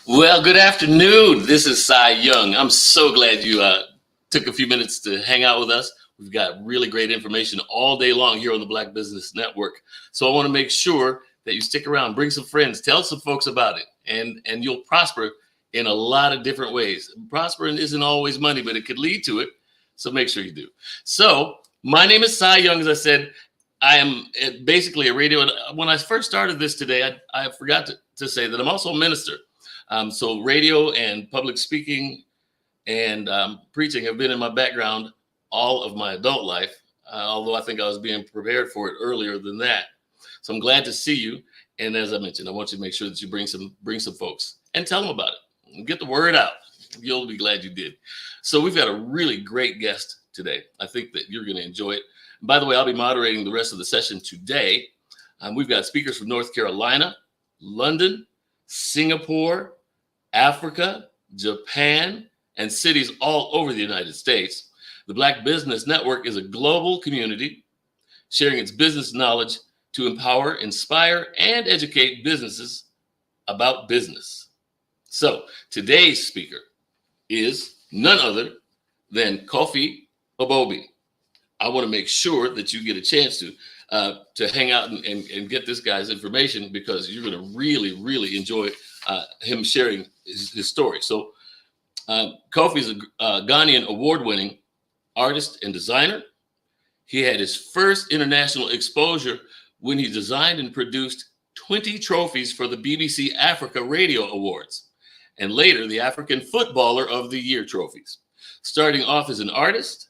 Well, good afternoon. This is Cy Young. I'm so glad you took a few minutes to hang out with us. We've got really great information all day long here on the Black Business Network. So I want to make sure that you stick around, bring some friends, tell some folks about it, and you'll prosper in a lot of different ways. Prospering isn't always money, but it could lead to it. So make sure you do. So my name is Cy Young. As I said, I am basically a radio. And when I first started this today, I forgot to say that I'm also a minister. So radio and public speaking and preaching have been in my background all of my adult life, although I think I was being prepared for it earlier than that. So I'm glad to see you. And as I mentioned, I want you to make sure that you bring some folks and tell them about it. Get the word out. You'll be glad you did. So we've got a really great guest today. I think that you're going to enjoy it. And by the way, I'll be moderating the rest of the session today. We've got speakers from North Carolina, London, Singapore, Africa, Japan, and cities all over the United States. The Black Business Network is a global community sharing its business knowledge to empower, inspire, and educate businesses about business. So today's speaker is none other than Kofi Obobi. I want to make sure that you get a chance to hang out and get this guy's information, because you're going to really enjoy him sharing his story. So Kofi is a Ghanaian award-winning artist and designer. He had his first international exposure when he designed and produced 20 trophies for the BBC Africa Radio Awards, and later the African Footballer of the Year trophies. Starting off as an artist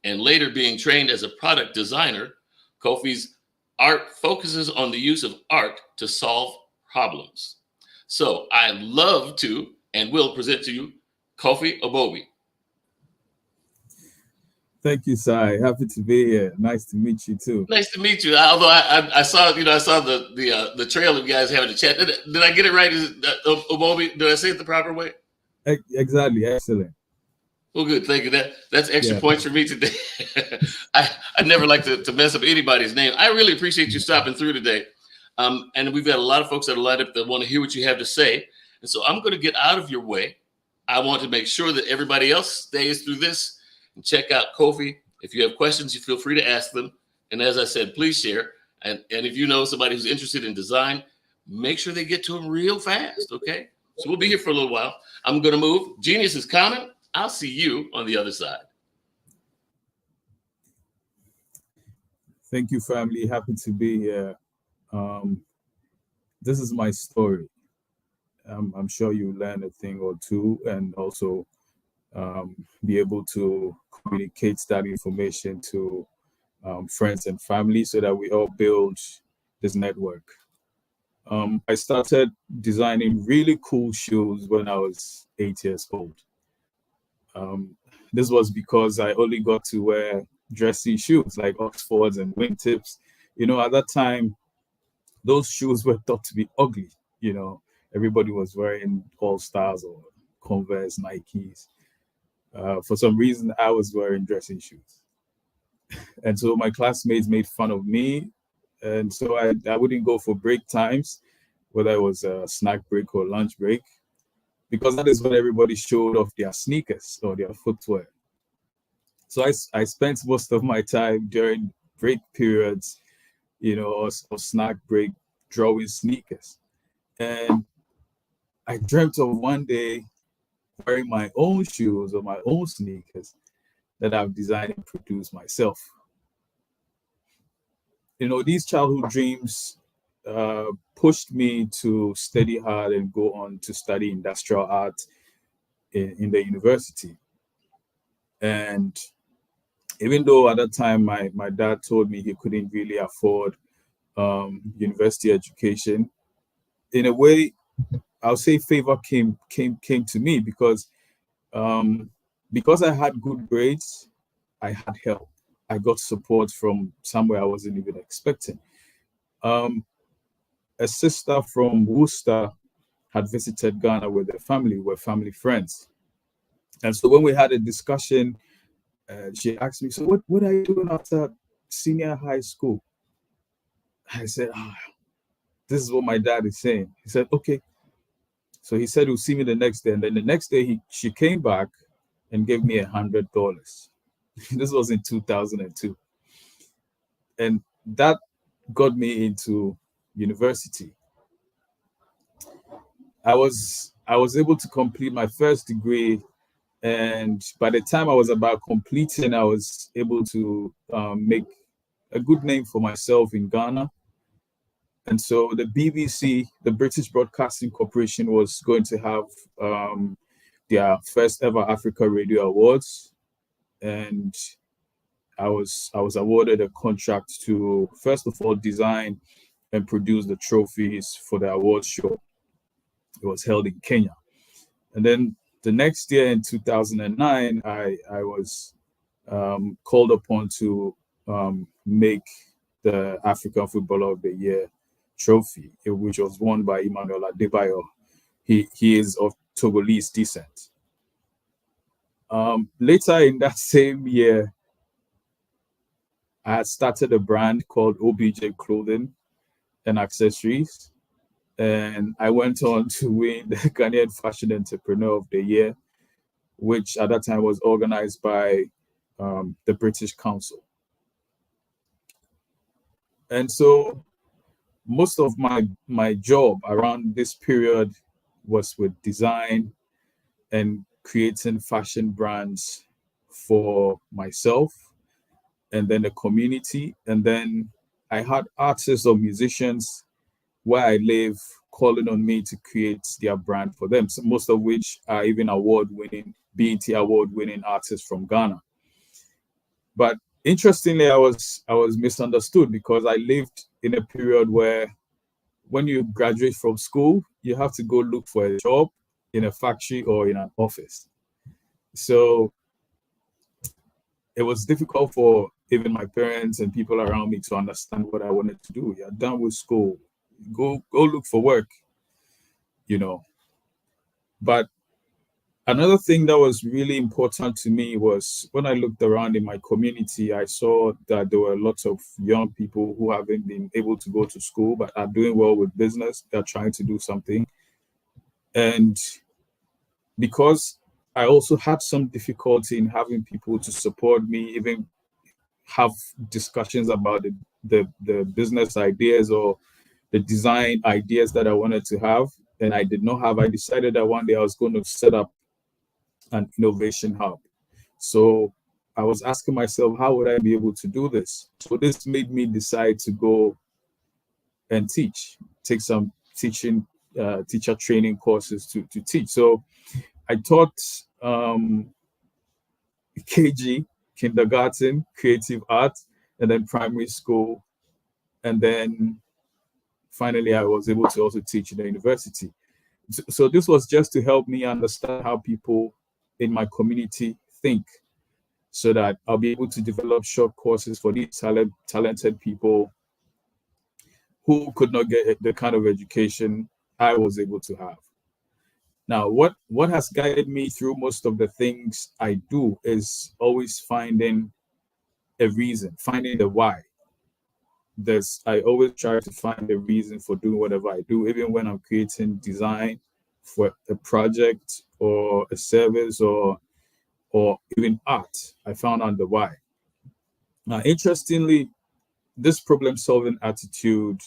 and later being trained as a product designer, Kofi's art focuses on the use of art to solve problems. So I love to and will present to you Kofi Obobi. Thank you, Sai. Happy to be here. Nice to meet you too. Nice to meet you. Although I saw the trail of you guys having a chat. Did I get it right? Is it Obobi? Did I say it the proper way? Exactly. Excellent. Well, good. Thank you. That's extra points for me today. I never like to mess up anybody's name. I really appreciate you stopping through today. And we've got a lot of folks that are lined up that want to hear what you have to say. And so I'm going to get out of your way. I want to make sure that everybody else stays through this and check out Kofi. If you have questions, you feel free to ask them. And as I said, please share. And if you know somebody who's interested in design, make sure they get to them real fast, okay? So we'll be here for a little while. I'm going to move. Genius is coming. I'll see you on the other side. Thank you, family. Happy to be here. This is my story. I'm sure you learn a thing or two, and also be able to communicate that information to friends and family so that we all build this network. I started designing really cool shoes when I was 8 years old. This was because I only got to wear dressy shoes like Oxfords and wingtips. At that time, those shoes were thought to be ugly. Everybody was wearing All Stars or Converse, Nikes. For some reason, I was wearing dressy shoes. And so my classmates made fun of me. And so I wouldn't go for break times, whether it was a snack break or lunch break, because that is when everybody showed off their sneakers or their footwear. So I spent most of my time during break periods, or snack break, drawing sneakers. And I dreamt of one day wearing my own shoes or my own sneakers that I've designed and produced myself. These childhood dreams pushed me to study hard and go on to study industrial art in the university. And even though at that time my dad told me he couldn't really afford university education, in a way, I'll say favor came to me because I had good grades, I had help. I got support from somewhere I wasn't even expecting. A sister from Worcester had visited Ghana with their family, were family friends. And so when we had a discussion, she asked me, so what are you doing after senior high school? I said, this is what my dad is saying. He said, okay. So he said he'll see me the next day. And then the next day she came back and gave me $100. This was in 2002. And that got me into university. I was able to complete my first degree, and by the time I was about completing, I was able to make a good name for myself in Ghana. And so the BBC, the British Broadcasting Corporation, was going to have their first ever Africa Radio Awards, and I was awarded a contract to first of all design and produce the trophies for the awards show. It was held in Kenya. And then the next year in 2009, I was called upon to make the African Footballer of the Year trophy, which was won by Emmanuel Adebayo. He is of Togolese descent. Later in that same year, I had started a brand called OBJ Clothing and Accessories. And I went on to win the Ghanaian Fashion Entrepreneur of the Year, which at that time was organized by the British Council. And so most of my job around this period was with design and creating fashion brands for myself and then the community. And then I had artists or musicians where I live calling on me to create their brand for them, so most of which are even award-winning, BET award-winning artists from Ghana. But interestingly, I was misunderstood because I lived in a period where when you graduate from school, you have to go look for a job in a factory or in an office. So it was difficult for even my parents and people around me to understand what I wanted to do. You're done with school. Go look for work, But another thing that was really important to me was when I looked around in my community, I saw that there were lots of young people who haven't been able to go to school, but are doing well with business. They're trying to do something. And because I also had some difficulty in having people to support me, even have discussions about the business ideas or the design ideas that I wanted to have, and I did not have, I decided that one day I was going to set up an innovation hub. So I was asking myself, how would I be able to do this? So this made me decide to go and take some teacher training courses to teach. So I taught KG, kindergarten, creative art, and then primary school, and then finally, I was able to also teach in the university. So this was just to help me understand how people in my community think, so that I'll be able to develop short courses for these talented people who could not get the kind of education I was able to have. Now, what has guided me through most of the things I do is always finding a reason, finding the why. I always try to find a reason for doing whatever I do, even when I'm creating design for a project or a service or even art. I found out the why. Now, interestingly, this problem-solving attitude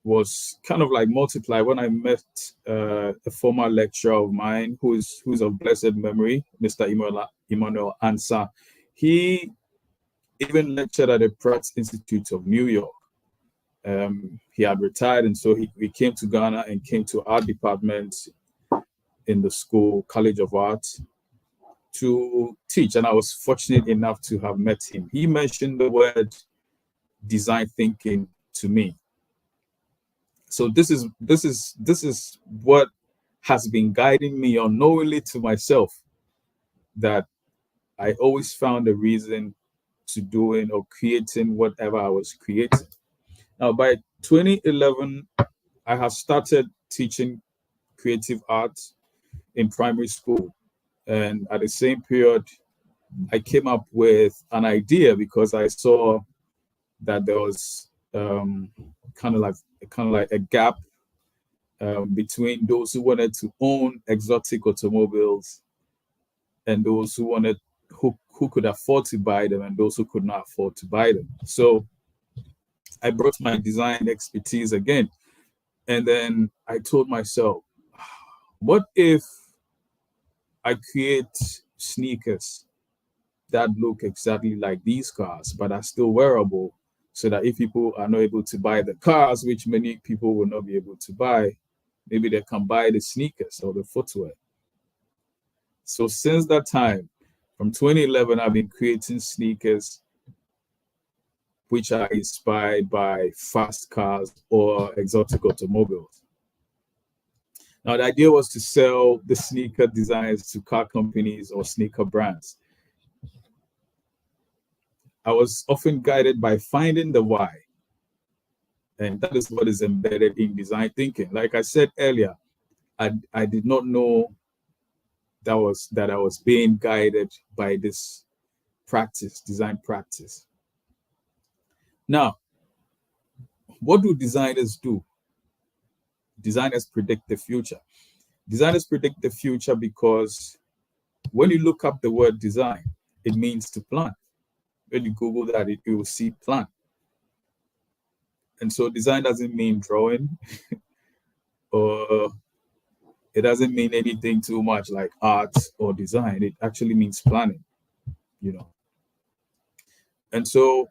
was kind of like multiplied when I met a former lecturer of mine who's of blessed memory, Mr. Emmanuel Ansa. He even lectured at the Pratt Institute of New York. He had retired, and so he came to Ghana and came to our department in the school, College of Art, to teach. And I was fortunate enough to have met him. He mentioned the word design thinking to me. So this is what has been guiding me unknowingly to myself, that I always found a reason to doing or creating whatever I was creating. Now, by 2011, I have started teaching creative art in primary school. And at the same period, I came up with an idea because I saw that there was kind of like a gap between those who wanted to own exotic automobiles and those who could afford to buy them and those who could not afford to buy them. So I brought my design expertise again, and then I told myself, what if I create sneakers that look exactly like these cars, but are still wearable, so that if people are not able to buy the cars, which many people will not be able to buy, maybe they can buy the sneakers or the footwear. So since that time, from 2011, I've been creating sneakers which are inspired by fast cars or exotic automobiles. Now, the idea was to sell the sneaker designs to car companies or sneaker brands. I was often guided by finding the why. And that is what is embedded in design thinking. Like I said earlier, I did not know that I was being guided by this practice, design practice. Now, what do designers do? Designers predict the future. Designers predict the future because when you look up the word design, it means to plan. When you Google that, you will see plan. And so design doesn't mean drawing, or it doesn't mean anything too much like art or design. It actually means planning, you know. And so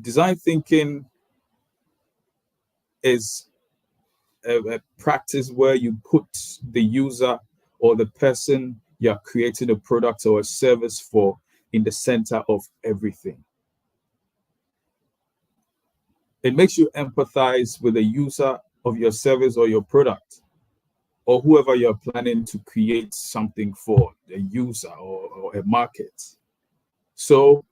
design thinking is a practice where you put the user or the person you're creating a product or a service for in the center of everything. It makes you empathize with the user of your service or your product, or whoever you're planning to create something for, the user or a market. So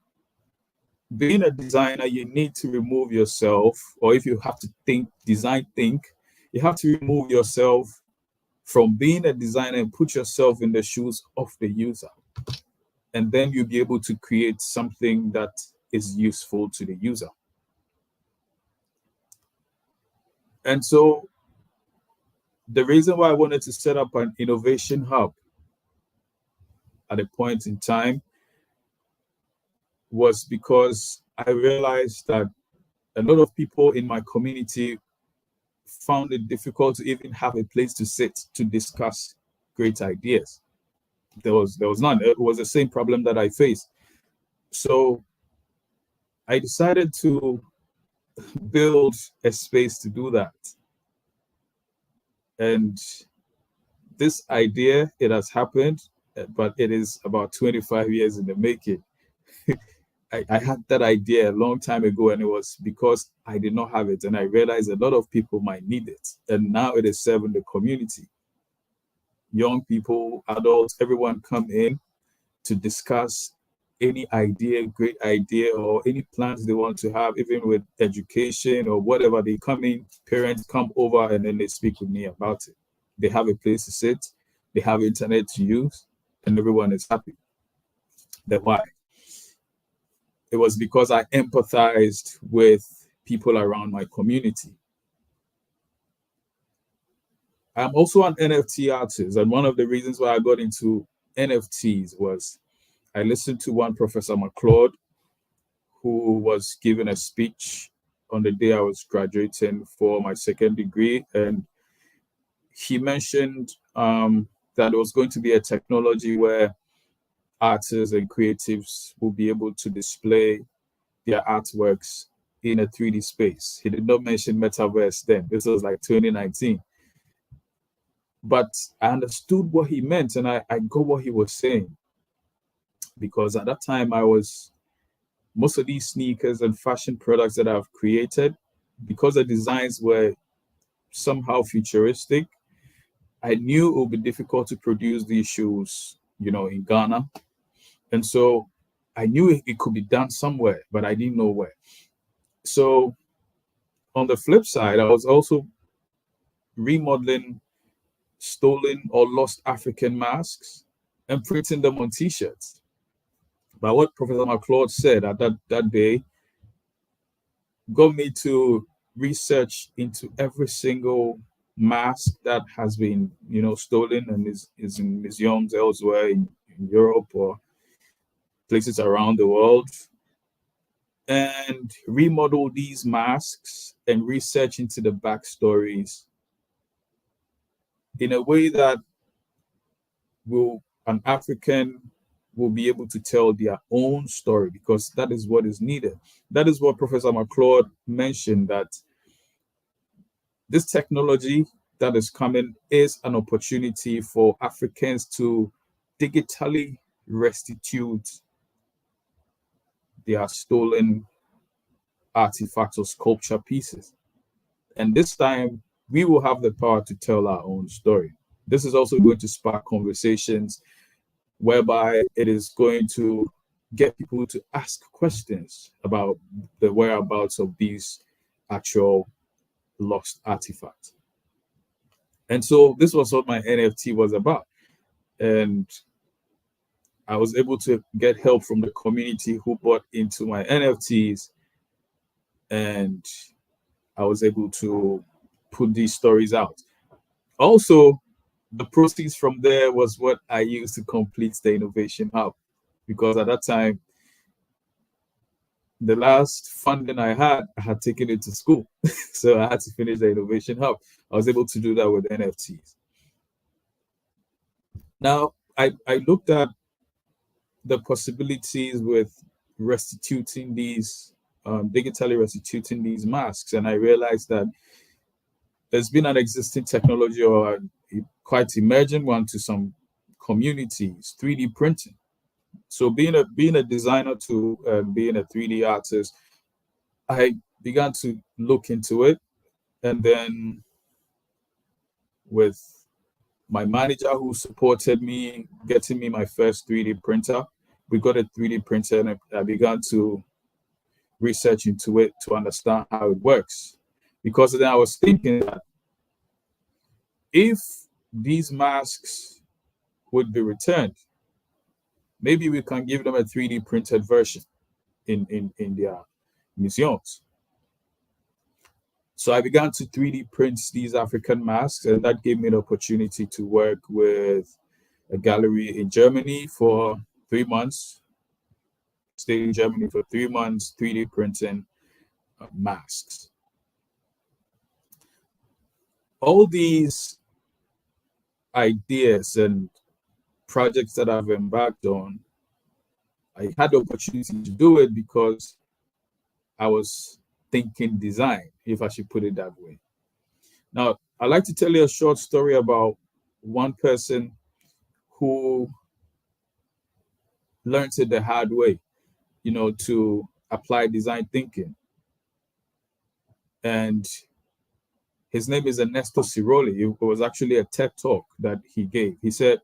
being a designer, you need to remove yourself, or if you have to think, you have to remove yourself from being a designer and put yourself in the shoes of the user. And then you'll be able to create something that is useful to the user. And so the reason why I wanted to set up an innovation hub at a point in time was because I realized that a lot of people in my community found it difficult to even have a place to sit to discuss great ideas. There was none. It was the same problem that I faced. So I decided to build a space to do that. And this idea, it has happened, but it is about 25 years in the making. I had that idea a long time ago, and it was because I did not have it. And I realized a lot of people might need it. And now it is serving the community. Young people, adults, everyone come in to discuss any idea, great idea, or any plans they want to have, even with education or whatever. They come in, parents come over, and then they speak with me about it. They have a place to sit, they have internet to use, and everyone is happy. Then why? It was because I empathized with people around my community. I'm also an NFT artist, and one of the reasons why I got into NFTs was I listened to one Professor McCloud who was giving a speech on the day I was graduating for my second degree, and he mentioned that there was going to be a technology where artists and creatives will be able to display their artworks in a 3D space. He did not mention metaverse then. This was like 2019. But I understood what he meant, and I got what he was saying. Because at that time, most of these sneakers and fashion products that I've created, because the designs were somehow futuristic, I knew it would be difficult to produce these shoes, in Ghana. And so I knew it could be done somewhere, but I didn't know where. So on the flip side, I was also remodeling stolen or lost African masks and printing them on t-shirts. But what Professor McCloud said at that day got me to research into every single mask that has been, stolen and is in museums elsewhere in Europe or places around the world, and remodel these masks and research into the backstories in a way that an African will be able to tell their own story, because that is what is needed. That is what Professor McClure mentioned, that this technology that is coming is an opportunity for Africans to digitally restitute their stolen artifacts or sculpture pieces. And this time, we will have the power to tell our own story. This is also going to spark conversations whereby it is going to get people to ask questions about the whereabouts of these actual lost artifacts. And so this was what my NFT was about. And I was able to get help from the community who bought into my NFTs. And I was able to put these stories out. Also, the proceeds from there was what I used to complete the Innovation Hub. Because at that time, the last funding I had taken it to school. So I had to finish the Innovation Hub. I was able to do that with NFTs. Now, I looked at the possibilities with restituting these, digitally restituting these masks, and I realized that there's been an existing technology, or a quite emergent one to some communities, 3D printing. So being a designer to being a 3D artist, I began to look into it. And then with my manager who supported me getting me my first 3D printer, we got a 3D printer, and I began to research into it to understand how it works. Because then I was thinking that if these masks would be returned, maybe we can give them a 3D printed version in their museums. So I began to 3D print these African masks, and that gave me the opportunity to work with a gallery in Germany for 3 months. Stayed in Germany for 3 months, 3D printing masks. All these ideas and projects that I've embarked on, I had the opportunity to do it because I was thinking design, if I should put it that way. Now, I'd like to tell you a short story about one person who learned it the hard way, to apply design thinking. And his name is Ernesto Ciroli. It was actually a TED talk that he gave. He said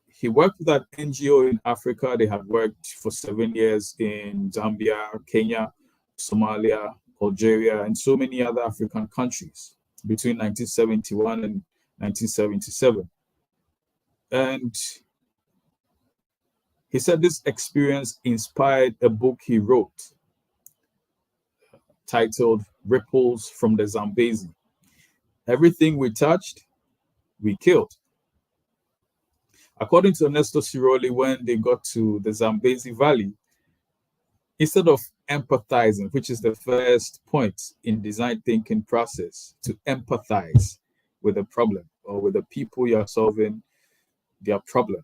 he worked with that NGO in Africa. They had worked for 7 years in Zambia, Kenya, Somalia, Algeria, and so many other African countries between 1971 and 1977. And he said this experience inspired a book he wrote titled Ripples from the Zambezi. Everything we touched, we killed. According to Ernesto Ciroli, when they got to the Zambezi Valley, instead of empathizing, which is the first point in design thinking process, to empathize with a problem or with the people you're solving their problem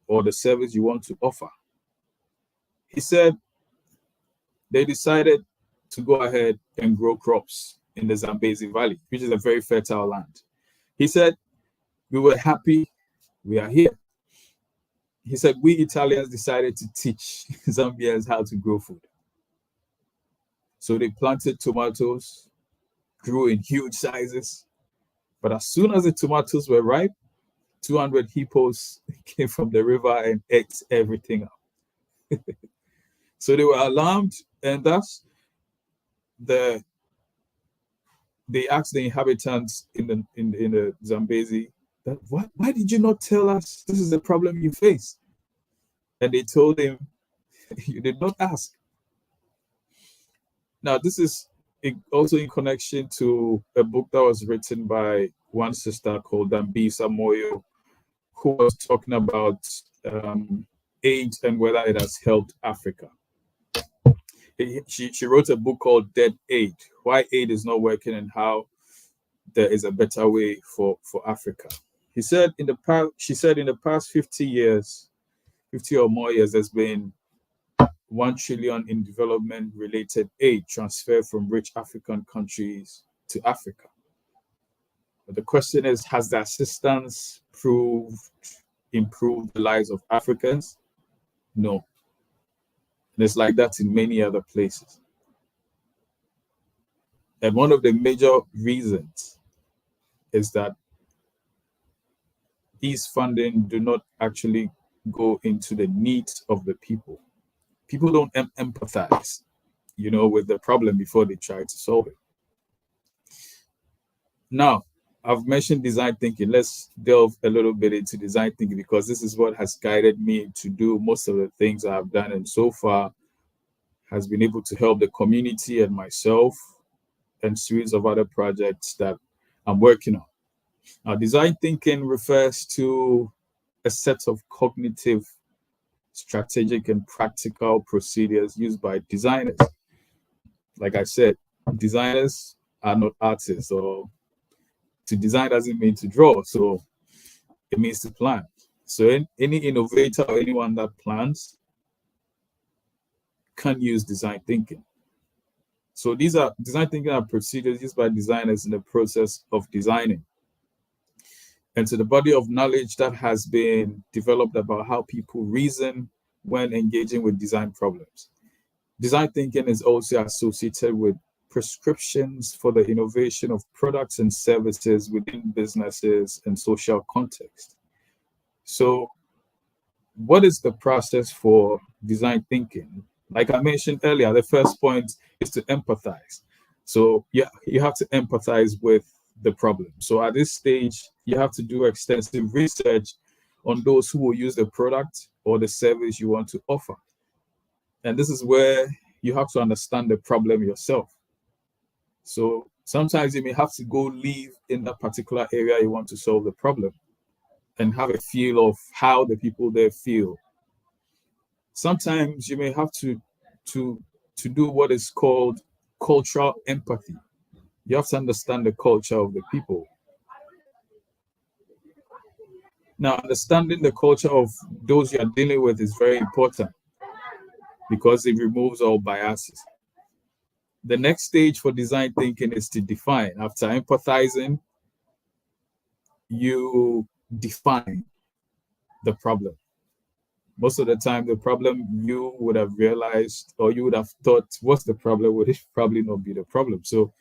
or the service you want to offer, he said they decided to go ahead and grow crops in the Zambezi Valley, which is a very fertile land. He said, we were happy, we are here. He said, we Italians decided to teach Zambians how to grow food. So they planted tomatoes, grew in huge sizes. But as soon as the tomatoes were ripe, 200 hippos came from the river and ate everything up. So they were alarmed, and thus they asked the inhabitants in the Zambezi that, why did you not tell us this is the problem you face? And they told him, you did not ask. Now, this is also in connection to a book that was written by one sister called Dambisa Moyo, who was talking about aid and whether it has helped Africa. She wrote a book called Dead Aid: Why Aid is Not Working and How There is a Better Way for Africa. She said in the past 50 years, 50 or more years, there's been 1 trillion in development related aid transferred from rich African countries to Africa. But the question is, has the assistance improved the lives of Africans? No. And it's like that in many other places. And one of the major reasons is that these funding do not actually go into the needs of the people. People don't empathize, with the problem before they try to solve it. Now, I've mentioned design thinking. Let's delve a little bit into design thinking, because this is what has guided me to do most of the things I've done, and so far has been able to help the community and myself and series of other projects that I'm working on. Now, design thinking refers to a set of cognitive, strategic, and practical procedures used by designers. Like I said, designers are not artists, or to design doesn't mean to draw, so it means to plan. So any innovator or anyone that plans can use design thinking. So these are design thinking are procedures used by designers in the process of designing. And to the body of knowledge that has been developed about how people reason when engaging with design problems. Design thinking is also associated with prescriptions for the innovation of products and services within businesses and social context. So, what is the process for design thinking? Like I mentioned earlier, the first point is to empathize. So, yeah, you have to empathize with the problem. So, at this stage, you have to do extensive research on those who will use the product or the service you want to offer. And this is where you have to understand the problem yourself. So sometimes you may have to go live in that particular area you want to solve the problem and have a feel of how the people there feel. Sometimes you may have to do what is called cultural empathy. You have to understand the culture of the people. Now, understanding the culture of those you are dealing with is very important because it removes all biases. The next stage for design thinking is to define. After empathizing, you define the problem. Most of the time, the problem you would have realized or you would have thought what's the problem would probably not be the problem. So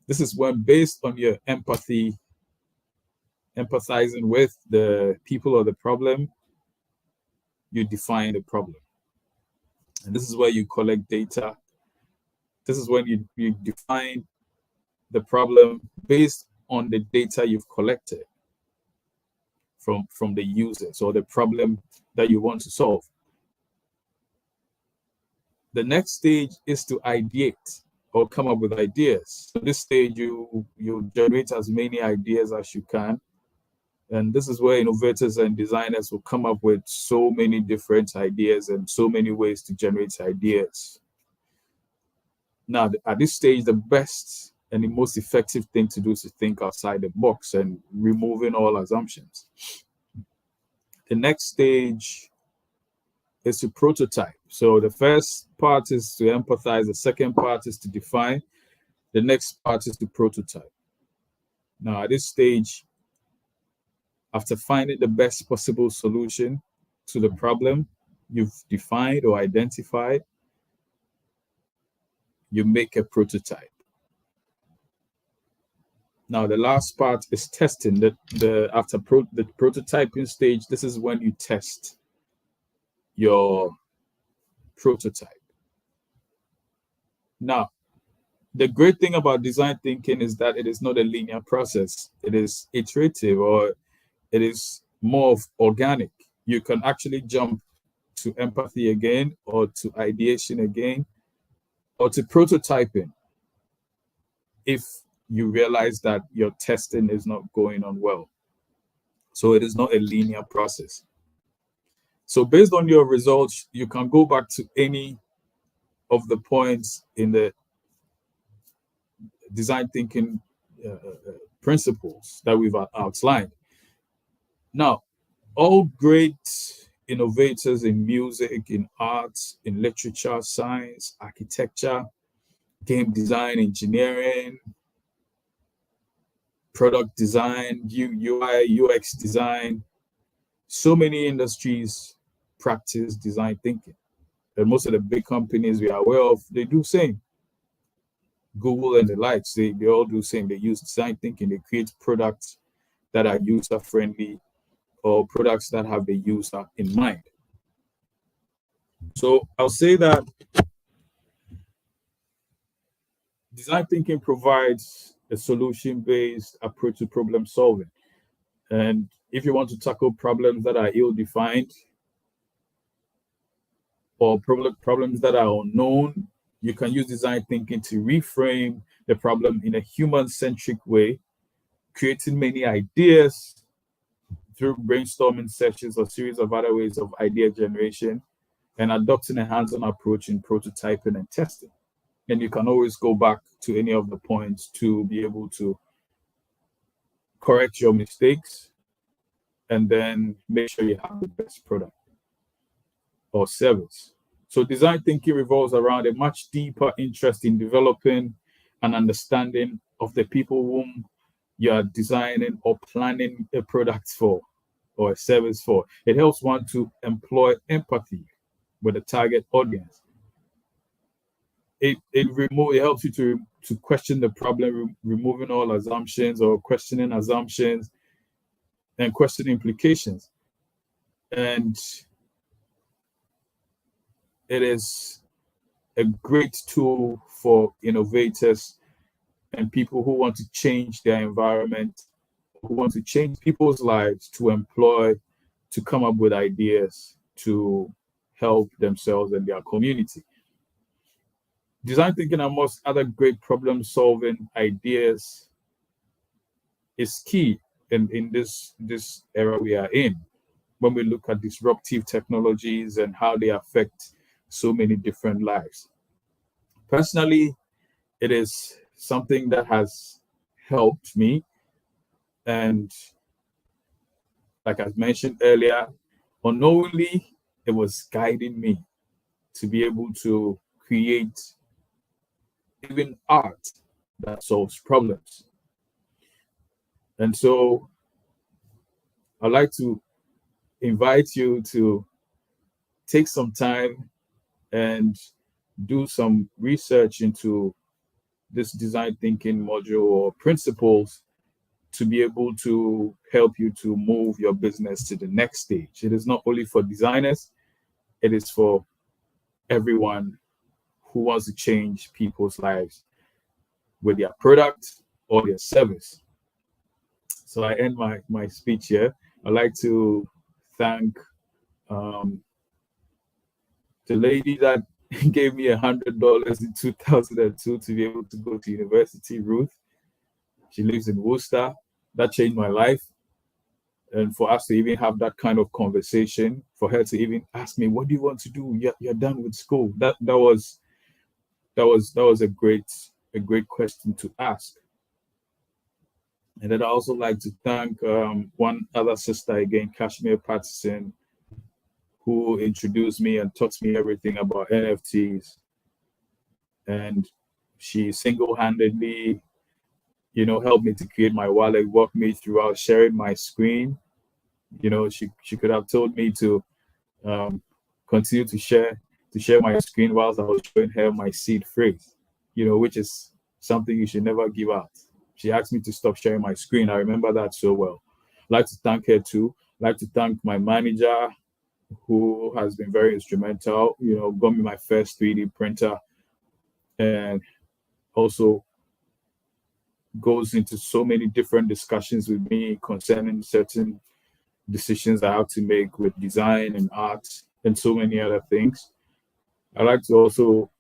this is when, based on your empathy, empathizing with the people or the problem, you define the problem. And this is where you collect data. This is when you define the problem based on the data you've collected from the users or the problem that you want to solve. The next stage is to ideate or come up with ideas. So this stage, you generate as many ideas as you can. And this is where innovators and designers will come up with so many different ideas and so many ways to generate ideas. Now, at this stage, the best and the most effective thing to do is to think outside the box and removing all assumptions. The next stage is to prototype. So the first part is to empathize. The second part is to define. The next part is to prototype. Now, at this stage, after finding the best possible solution to the problem you've defined or identified, you make a prototype. Now, the last part is testing. The prototyping stage, this is when you test your prototype. Now, the great thing about design thinking is that it is not a linear process. It is iterative, or it is more of organic. You can actually jump to empathy again, or to ideation again, or to prototyping. if you realize that your testing is not going on well. So it is not a linear process. So based on your results, you can go back to any of the points in the design thinking principles that we've outlined. Now, all great innovators in music, in arts, in literature, science, architecture, game design, engineering, product design, UI, UX design, so many industries practice design thinking. And most of the big companies we are aware of, they do same. Google and the likes, they all do same. They use design thinking. They create products that are user friendly or products that have the user in mind. So I'll say that design thinking provides a solution-based approach to problem solving. And if you want to tackle problems that are ill-defined or problems that are unknown, you can use design thinking to reframe the problem in a human-centric way, creating many ideas through brainstorming sessions or series of other ways of idea generation, and adopting a hands-on approach in prototyping and testing. And you can always go back to any of the points to be able to correct your mistakes and then make sure you have the best product or service. So design thinking revolves around a much deeper interest in developing an understanding of the people whom you are designing or planning a product for or a service for. It helps one to employ empathy with the target audience. It helps you to question the problem, removing all assumptions or questioning assumptions and questioning implications. And it is a great tool for innovators and people who want to change their environment, who want to change people's lives, to come up with ideas to help themselves and their community. Design thinking, amongst other great problem solving ideas, is key in this era we are in, when we look at disruptive technologies and how they affect so many different lives. Personally, it is something that has helped me. And like I mentioned earlier, unknowingly, it was guiding me to be able to create even art that solves problems. And so I'd like to invite you to take some time and do some research into this design thinking module or principles to be able to help you to move your business to the next stage. It is not only for designers, it is for everyone who wants to change people's lives with their product or their service. So I end my speech here. I'd like to thank the lady that gave me $100 in 2002 to be able to go to university, Ruth. She lives in Worcester. That changed my life. And for us to even have that kind of conversation, for her to even ask me, what do you want to do? You're done with school. That was a great question to ask. And then I also like to thank one other sister again, Kashmir Patterson, who introduced me and taught me everything about NFTs. And she single-handedly, helped me to create my wallet, walked me throughout sharing my screen. She could have told me to continue to share my screen whilst I was showing her my seed phrase, which is something you should never give out. She asked me to stop sharing my screen. I remember that so well. I'd like to thank her too. I'd like to thank my manager, who has been very instrumental, got me my first 3D printer, and also goes into so many different discussions with me concerning certain decisions I have to make with design and art and so many other things. I'd like to also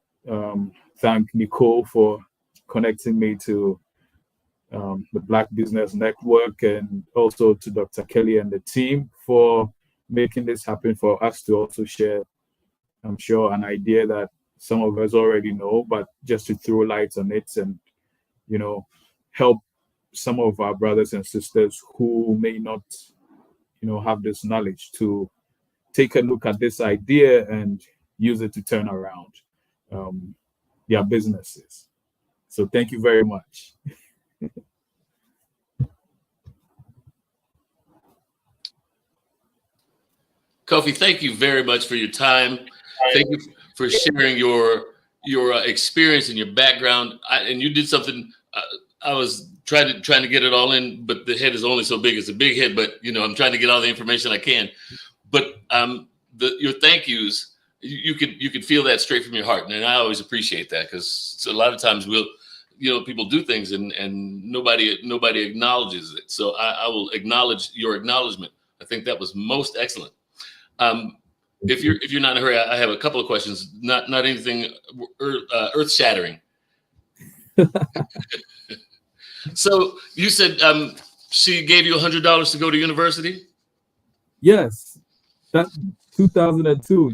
thank Nicole for connecting me to the Black Business Network, and also to Dr. Kelly and the team for making this happen for us to also share, I'm sure, an idea that some of us already know, but just to throw light on it and, help some of our brothers and sisters who may not, have this knowledge to take a look at this idea and use it to turn around their businesses. So thank you very much. Kofi, thank you very much for your time. Thank you for sharing your experience and your background. And you did something. I was trying to get it all in, but the head is only so big. It's a big head, but I'm trying to get all the information I can. But your thank yous, you could feel that straight from your heart, and I always appreciate that, because a lot of times people do things and nobody acknowledges it. So I will acknowledge your acknowledgement. I think that was most excellent. If you're not in a hurry, I have a couple of questions. Not anything earth shattering. So you said she gave you $100 to go to university? Yes, that 2002.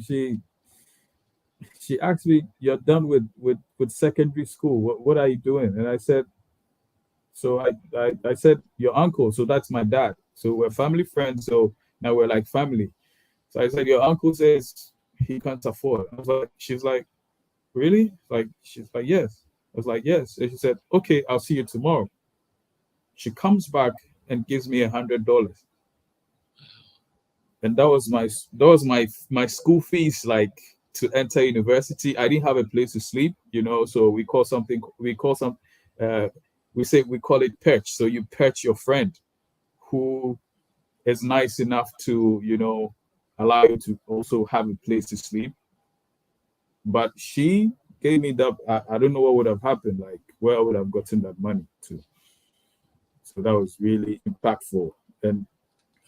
She asked me, "You're done with secondary school. What are you doing?" And I said, "So I said your uncle. So that's my dad. So we're family friends. So now we're like family." So I said, "Your uncle says he can't afford." I was like, she's like, "Really?" She's like, "Yes." I was like, "Yes." And she said, "Okay, I'll see you tomorrow." She comes back and gives me $100. And that was my school fees, like, to enter university. I didn't have a place to sleep, so we call it perch. So you perch your friend who is nice enough to, allow you to also have a place to sleep. But she gave me that. I don't know what would have happened, like where I would have gotten that money to. So that was really impactful. And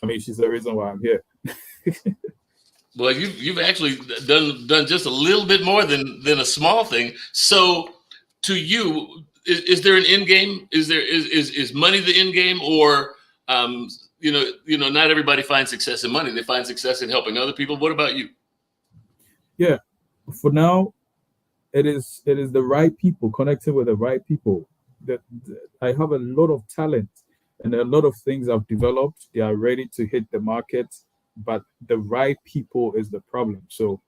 I mean, she's the reason why I'm here. Well, you've actually done just a little bit more than a small thing. So to you, is there an end game? Is money the end game, or not everybody finds success in money. They find success in helping other people. What about you? Yeah, for now, it is the right people, connecting with the right people. That I have a lot of talent and a lot of things I've developed. They are ready to hit the market, but the right people is the problem. So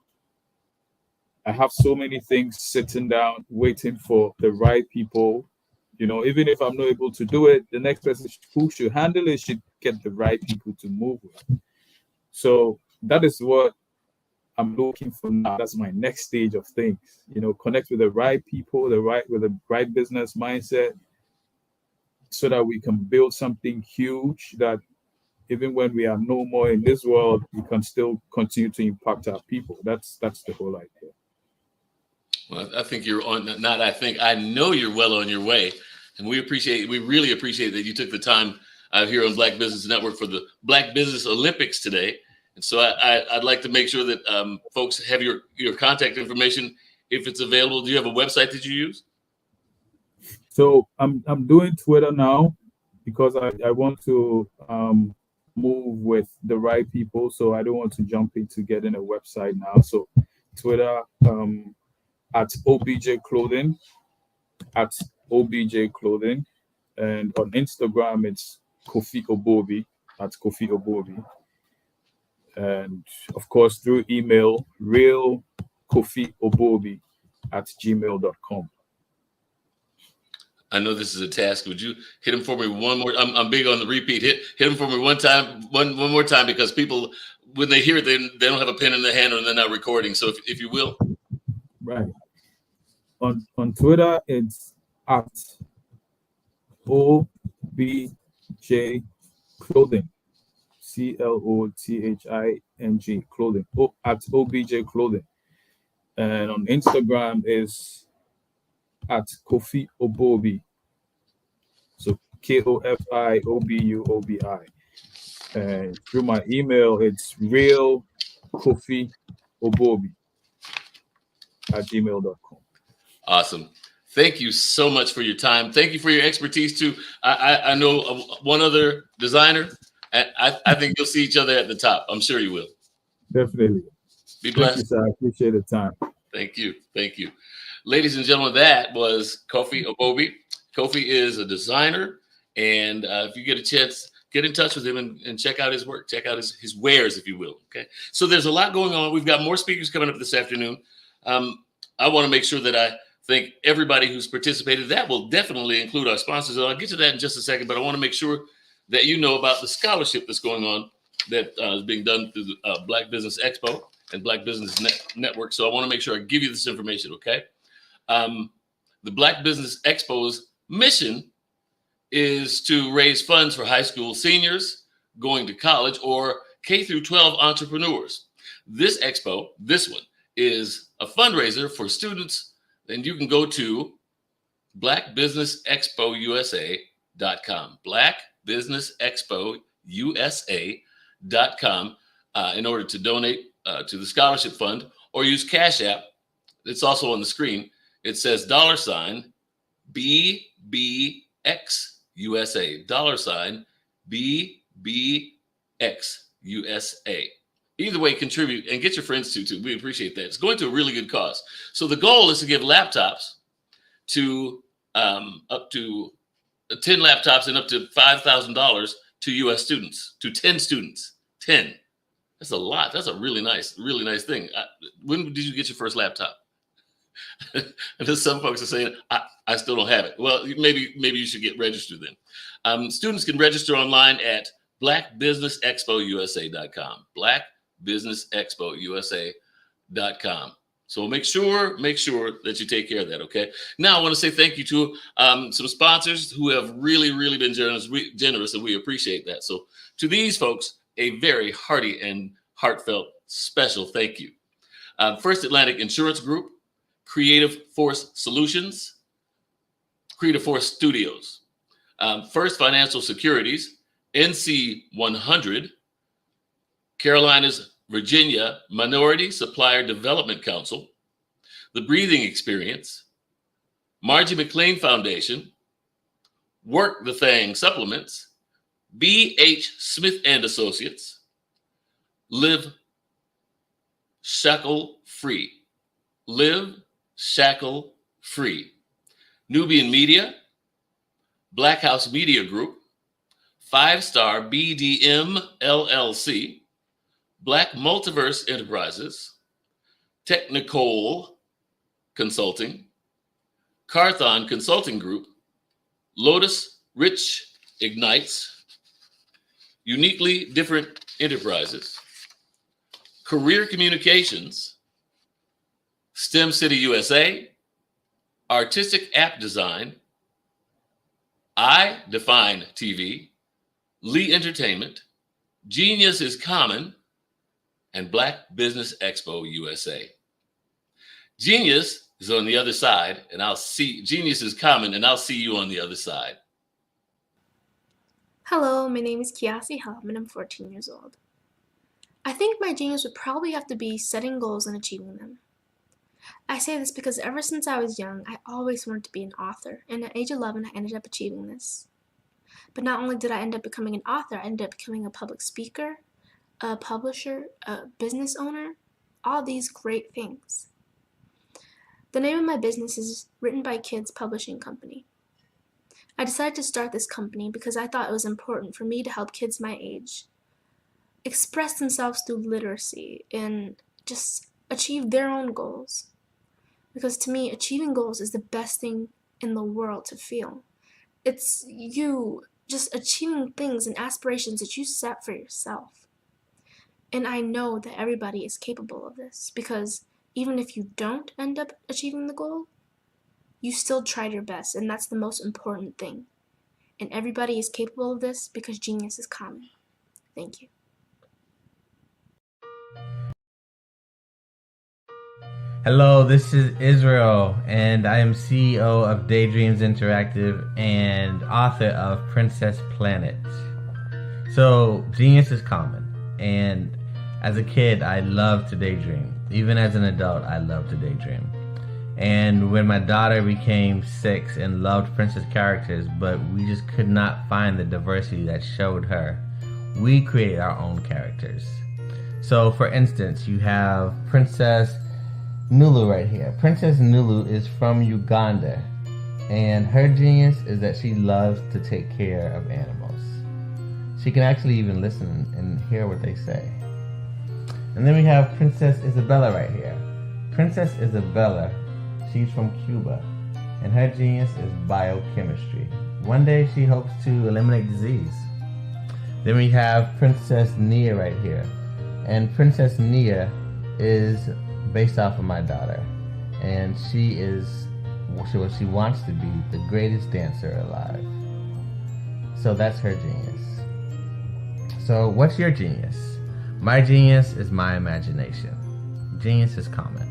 I have so many things sitting down, waiting for the right people. Even if I'm not able to do it, the next person who should handle it should get the right people to move with. So that is what I'm looking for now. That's my next stage of things. Connect with the right people, with the right business mindset, so that we can build something huge that even when we are no more in this world, we can still continue to impact our people. That's the whole idea. Well, I think you're on. Not I think. I know you're well on your way, and we really appreciate that you took the time here on Black Business Network for the Black Business Olympics today. And so I'd like to make sure that folks have your contact information if it's available. Do you have a website that you use? So I'm doing Twitter now, because I want to move with the right people. So I don't want to jump into getting a website now. So Twitter at OBJ Clothing, and on Instagram it's Kofi Obobi, at Kofi Obobi. And of course through email, realkofiobobi@gmail.com. I know this is a task. Would you hit him for me one more? I'm big on the repeat. Hit him for me one more time, because people, when they hear it, they don't have a pen in their hand and they're not recording. So if you will. Right. On Twitter, it's at OBJ Clothing. CLOTHING Clothing. At OBJ Clothing. And on Instagram is at Kofi Obobi. So KOFIOBUOBI. And through my email, it's realkofiobobi@gmail.com. Awesome. Thank you so much for your time. Thank you for your expertise too. I know one other designer, and I think you'll see each other at the top. I'm sure you will. Definitely. Be Thank you, blessed. sir. I appreciate the time. Thank you. Thank you. Ladies and gentlemen, that was Kofi Obobi. Kofi is a designer, and if you get a chance, get in touch with him and check out his work. Check out his wares, if you will. Okay. So there's a lot going on. We've got more speakers coming up this afternoon. I want to make sure that I thank everybody who's participated. That will definitely include our sponsors. And I'll get to that in just a second, but I want to make sure that you know about the scholarship that's going on that is being done through the Black Business Expo and Black Business Network. So I want to make sure I give you this information, okay? The Black Business Expo's mission is to raise funds for high school seniors going to college or K through 12 entrepreneurs. This expo, this one, is a fundraiser for students. Then you can go to blackbusinessexpousa.com, blackbusinessexpousa.com in order to donate to the scholarship fund or use Cash App. It's also on the screen. It says $BBXUSA, $BBXUSA. Either way, contribute and get your friends to too. We appreciate that. It's going to a really good cause. So the goal is to give laptops to up to 10 laptops and up to $5,000 to U.S. students, to 10 students. 10. That's a lot. That's a really nice thing. When did you get your first laptop? And some folks are saying, I still don't have it. Well, maybe you should get registered then. Students can register online at blackbusinessexpousa.com. blackbusinessexpousa.com. So make sure that you take care of that, okay? Now I want to say thank you to some sponsors who have really been generous, and we appreciate that. So to these folks, a very hearty and heartfelt special thank you. First Atlantic Insurance Group, Creative Force Solutions, Creative Force Studios, First Financial Securities, NC 100, Carolinas Virginia Minority Supplier Development Council, The Breathing Experience, Margie McLean Foundation, Work the Thing Supplements, B.H. Smith and Associates, Live Shackle Free, Live Shackle Free, Nubian Media, Black House Media Group, 5-Star BDM LLC, Black Multiverse Enterprises, Technicole Consulting, Carthon Consulting Group, Lotus Rich Ignites, Uniquely Different Enterprises, Career Communications, STEM City USA, Artistic App Design, I Define TV, Lee Entertainment, Genius is Common, and Black Business Expo USA. Genius is on the other side, and Genius is common, and I'll see you on the other side. Hello, my name is Kiasi Helm, and I'm 14 years old. I think my genius would probably have to be setting goals and achieving them. I say this because ever since I was young, I always wanted to be an author, and at age 11, I ended up achieving this. But not only did I end up becoming an author, I ended up becoming a public speaker, a publisher, a business owner, all these great things. The name of my business is Written by Kids Publishing Company. I decided to start this company because I thought it was important for me to help kids my age express themselves through literacy and just achieve their own goals. Because to me, achieving goals is the best thing in the world to feel. It's you just achieving things and aspirations that you set for yourself. And I know that everybody is capable of this because even if you don't end up achieving the goal, you still tried your best, and that's the most important thing. And everybody is capable of this because genius is common. Thank you. Hello, this is Israel, and I am CEO of Daydreams Interactive and author of Princess Planet. So, genius is common, and as a kid, I love to daydream. Even as an adult, I love to daydream. And when my daughter became 6 and loved princess characters, but we just could not find the diversity that showed her, we created our own characters. So for instance, you have Princess Nulu right here. Princess Nulu is from Uganda, and her genius is that she loves to take care of animals. She can actually even listen and hear what they say. And then we have Princess Isabella right here. Princess Isabella, she's from Cuba, and her genius is biochemistry. One day she hopes to eliminate disease. Then we have Princess Nia right here. And Princess Nia is based off of my daughter. And she is what she wants to be, the greatest dancer alive. So that's her genius. So what's your genius? My genius is my imagination. Genius is common.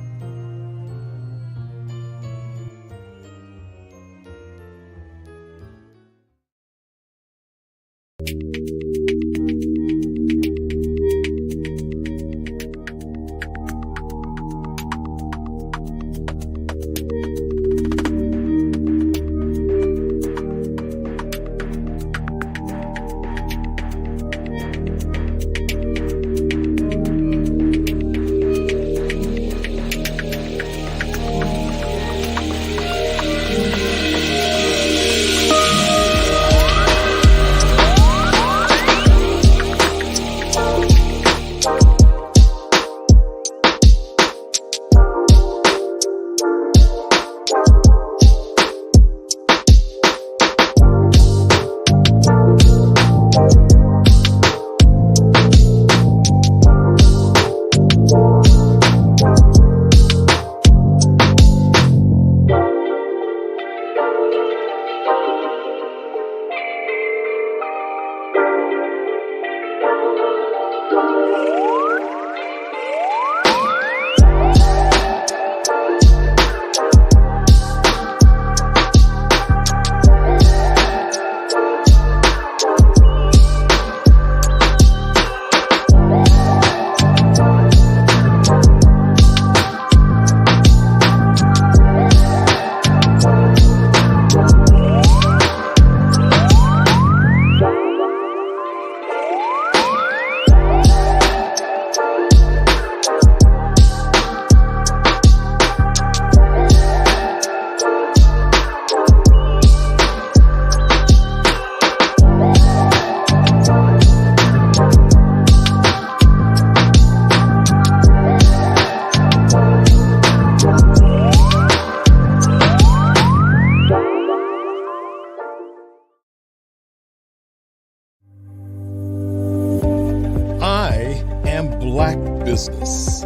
Black business.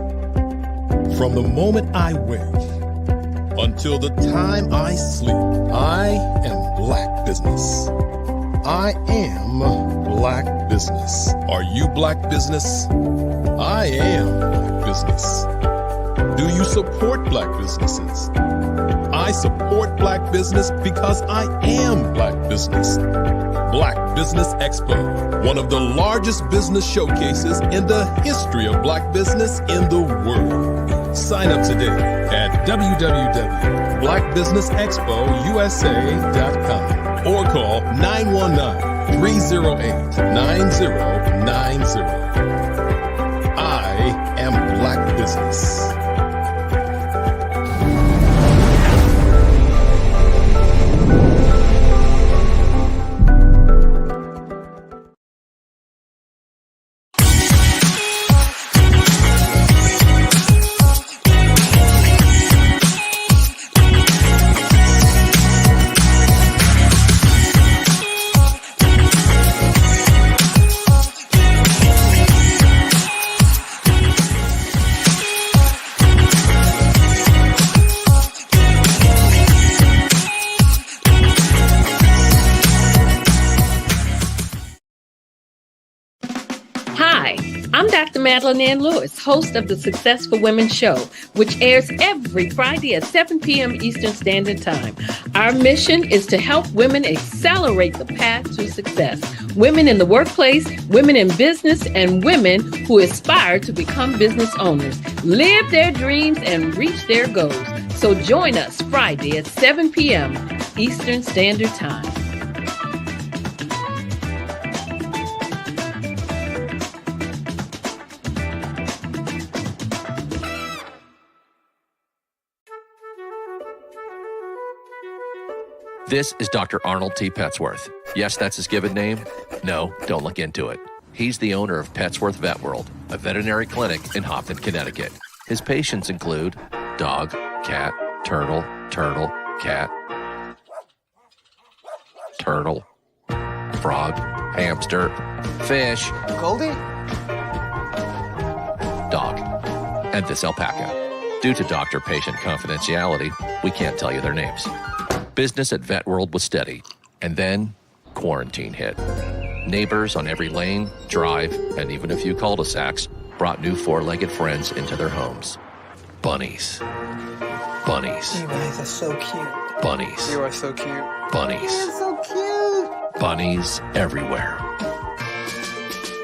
From the moment I wake until the time I sleep, I am black business. I am black business. Are you black business? I am black business. Do you support black businesses? I support black business because I am black business. Black Business Expo, one of the largest business showcases in the history of black business in the world. Sign up today at www.blackbusinessexpousa.com or call 919-308-9090. I am black business. I'm Dr. Madeline Ann Lewis, host of the Success for Women show, which airs every Friday at 7 p.m. Eastern Standard Time. Our mission is to help women accelerate the path to success. Women in the workplace, women in business, and women who aspire to become business owners, live their dreams, and reach their goals. So join us Friday at 7 p.m. Eastern Standard Time. This is Dr. Arnold T. Petsworth. Yes, that's his given name. No, don't look into it. He's the owner of Petsworth Vet World, a veterinary clinic in Hopton, Connecticut. His patients include dog, cat, turtle, cat, turtle, frog, hamster, fish, Goldie? dog, and this alpaca. Due to doctor-patient confidentiality, we can't tell you their names. Business at Vet World was steady, and then quarantine hit. Neighbors on every lane, drive, and even a few cul-de-sacs brought new four-legged friends into their homes. Bunnies. Bunnies. You guys are so cute. Bunnies. You are so cute. Bunnies. You're so cute. Bunnies everywhere.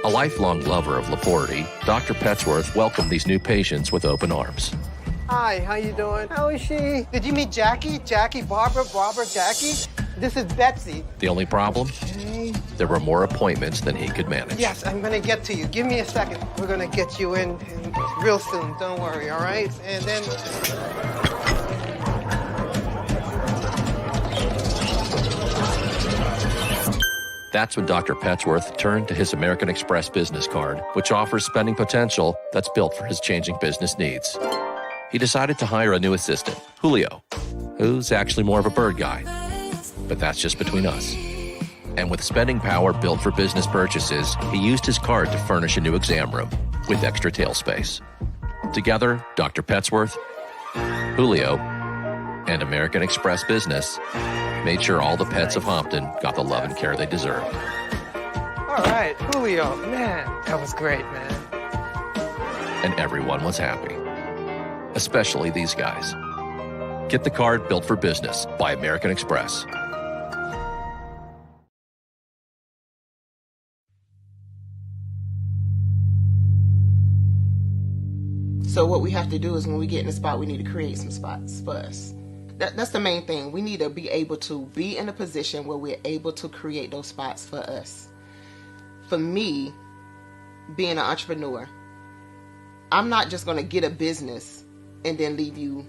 A lifelong lover of Laporte, Dr. Petsworth welcomed these new patients with open arms. Hi, how you doing? How is she? Did you meet Jackie? Jackie, Barbara, Jackie? This is Betsy. The only problem? Okay. There were more appointments than he could manage. Yes, I'm gonna get to you. Give me a second. We're gonna get you in real soon. Don't worry, all right? And then... That's when Dr. Petsworth turned to his American Express business card, which offers spending potential that's built for his changing business needs. He decided to hire a new assistant, Julio, who's actually more of a bird guy. But that's just between us. And with spending power built for business purchases, he used his card to furnish a new exam room with extra tail space. Together, Dr. Petsworth, Julio, and American Express Business made sure all the pets of Hopton got the love and care they deserved. All right, Julio, man, that was great, man. And everyone was happy. Especially these guys. Get the card built for business by American Express. So what we have to do is when we get in a spot, we need to create some spots for us. That's the main thing. We need to be able to be in a position where we're able to create those spots for us. For me, being an entrepreneur, I'm not just going to get a business and then leave you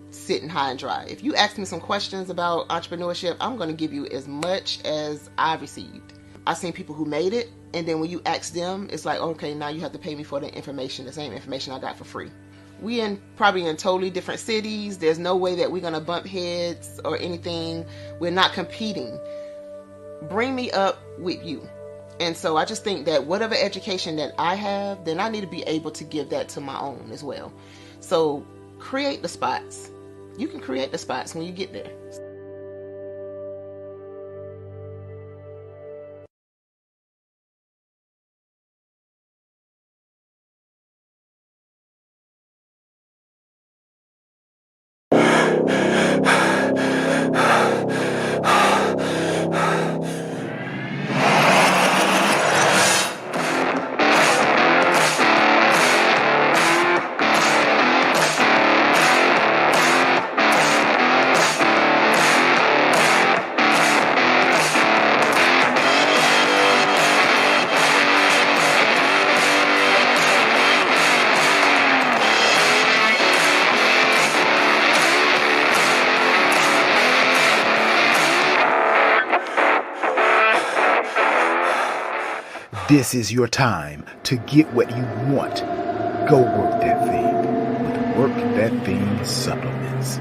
sitting high and dry. If you ask me some questions about entrepreneurship, I'm going to give you as much as I've received. I've seen people who made it, and then when you ask them, it's like, okay, now you have to pay me for the information, the same information I got for free. We probably in totally different cities. There's no way that we're going to bump heads or anything. We're not competing. Bring me up with you. And so I just think that whatever education that I have, then I need to be able to give that to my own as well. So create the spots. You can create the spots when you get there. This is your time to get what you want. Go work that thing with Work That Thing supplements.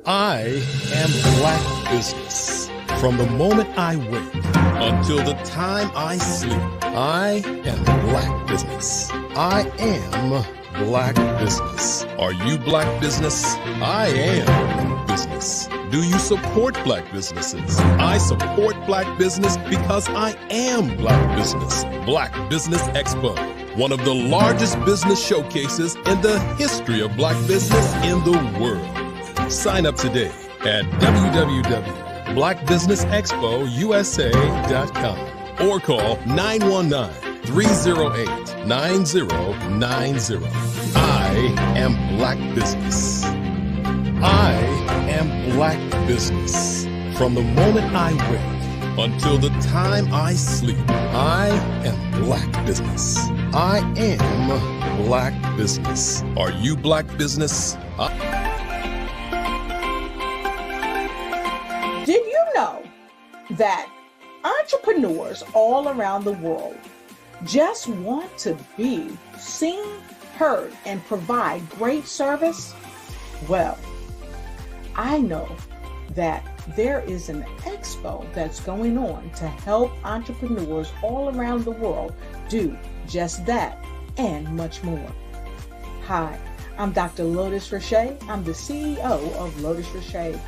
I am Black business. From the moment I wake until the time I sleep, I am Black business. I am Black business. Are you Black business? I am business. Do you support Black businesses? I support Black business because I am Black business. Black Business Expo, one of the largest business showcases in the history of Black business in the world. Sign up today at www.blackbusinessexpousa.com or call 919-308-9090. I am Black business. I am Black business. From the moment I wake until the time I sleep, I am Black business. I am Black business. Are you Black business? Did you know that entrepreneurs all around the world just want to be seen, heard, and provide great service? Well, I know that there is an expo that's going on to help entrepreneurs all around the world do just that and much more. Hi, I'm Dr. Lotus Richey. I'm the CEO of Lotus Richey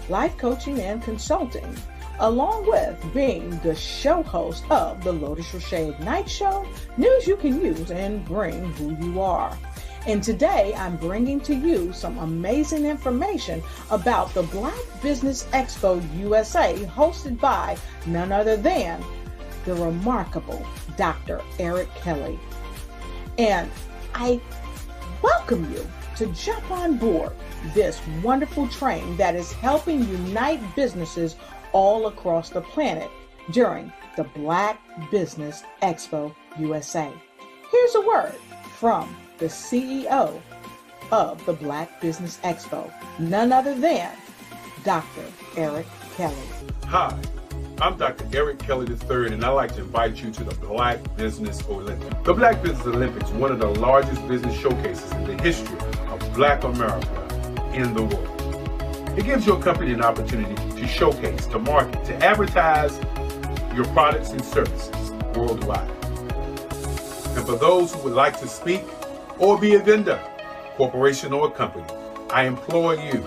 Life Coaching and Consulting, along with being the show host of the Lotus Richey Ignite Show, news you can use and bring who you are. And today I'm bringing to you some amazing information about the Black Business Expo USA, hosted by none other than the remarkable Dr. Eric Kelly. And I welcome you to jump on board this wonderful train that is helping unite businesses all across the planet during the Black Business Expo USA. Here's a word from the CEO of the Black Business Expo, none other than Dr. Eric Kelly. Hi, I'm Dr. Eric Kelly III, and I'd like to invite you to the Black Business Olympics. The Black Business Olympics, one of the largest business showcases in the history of Black America in the world. It gives your company an opportunity to showcase, to market, to advertise your products and services worldwide. And for those who would like to speak or be a vendor, corporation or company, I implore you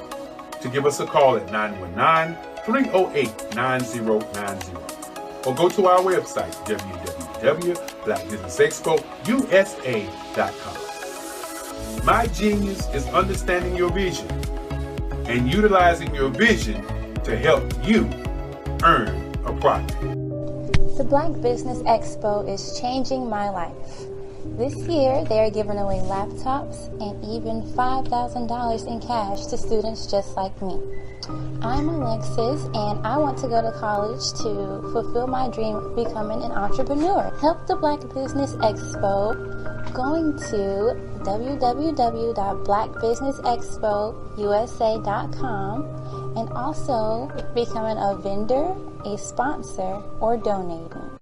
to give us a call at 919-308-9090 or go to our website, www.blackbusinessexpousa.com. My genius is understanding your vision and utilizing your vision to help you earn a profit. The Black Business Expo is changing my life. This year, they are giving away laptops and even $5,000 in cash to students just like me. I'm Alexis, and I want to go to college to fulfill my dream of becoming an entrepreneur. Help the Black Business Expo going to www.blackbusinessexpousa.com and also becoming a vendor, a sponsor, or donating.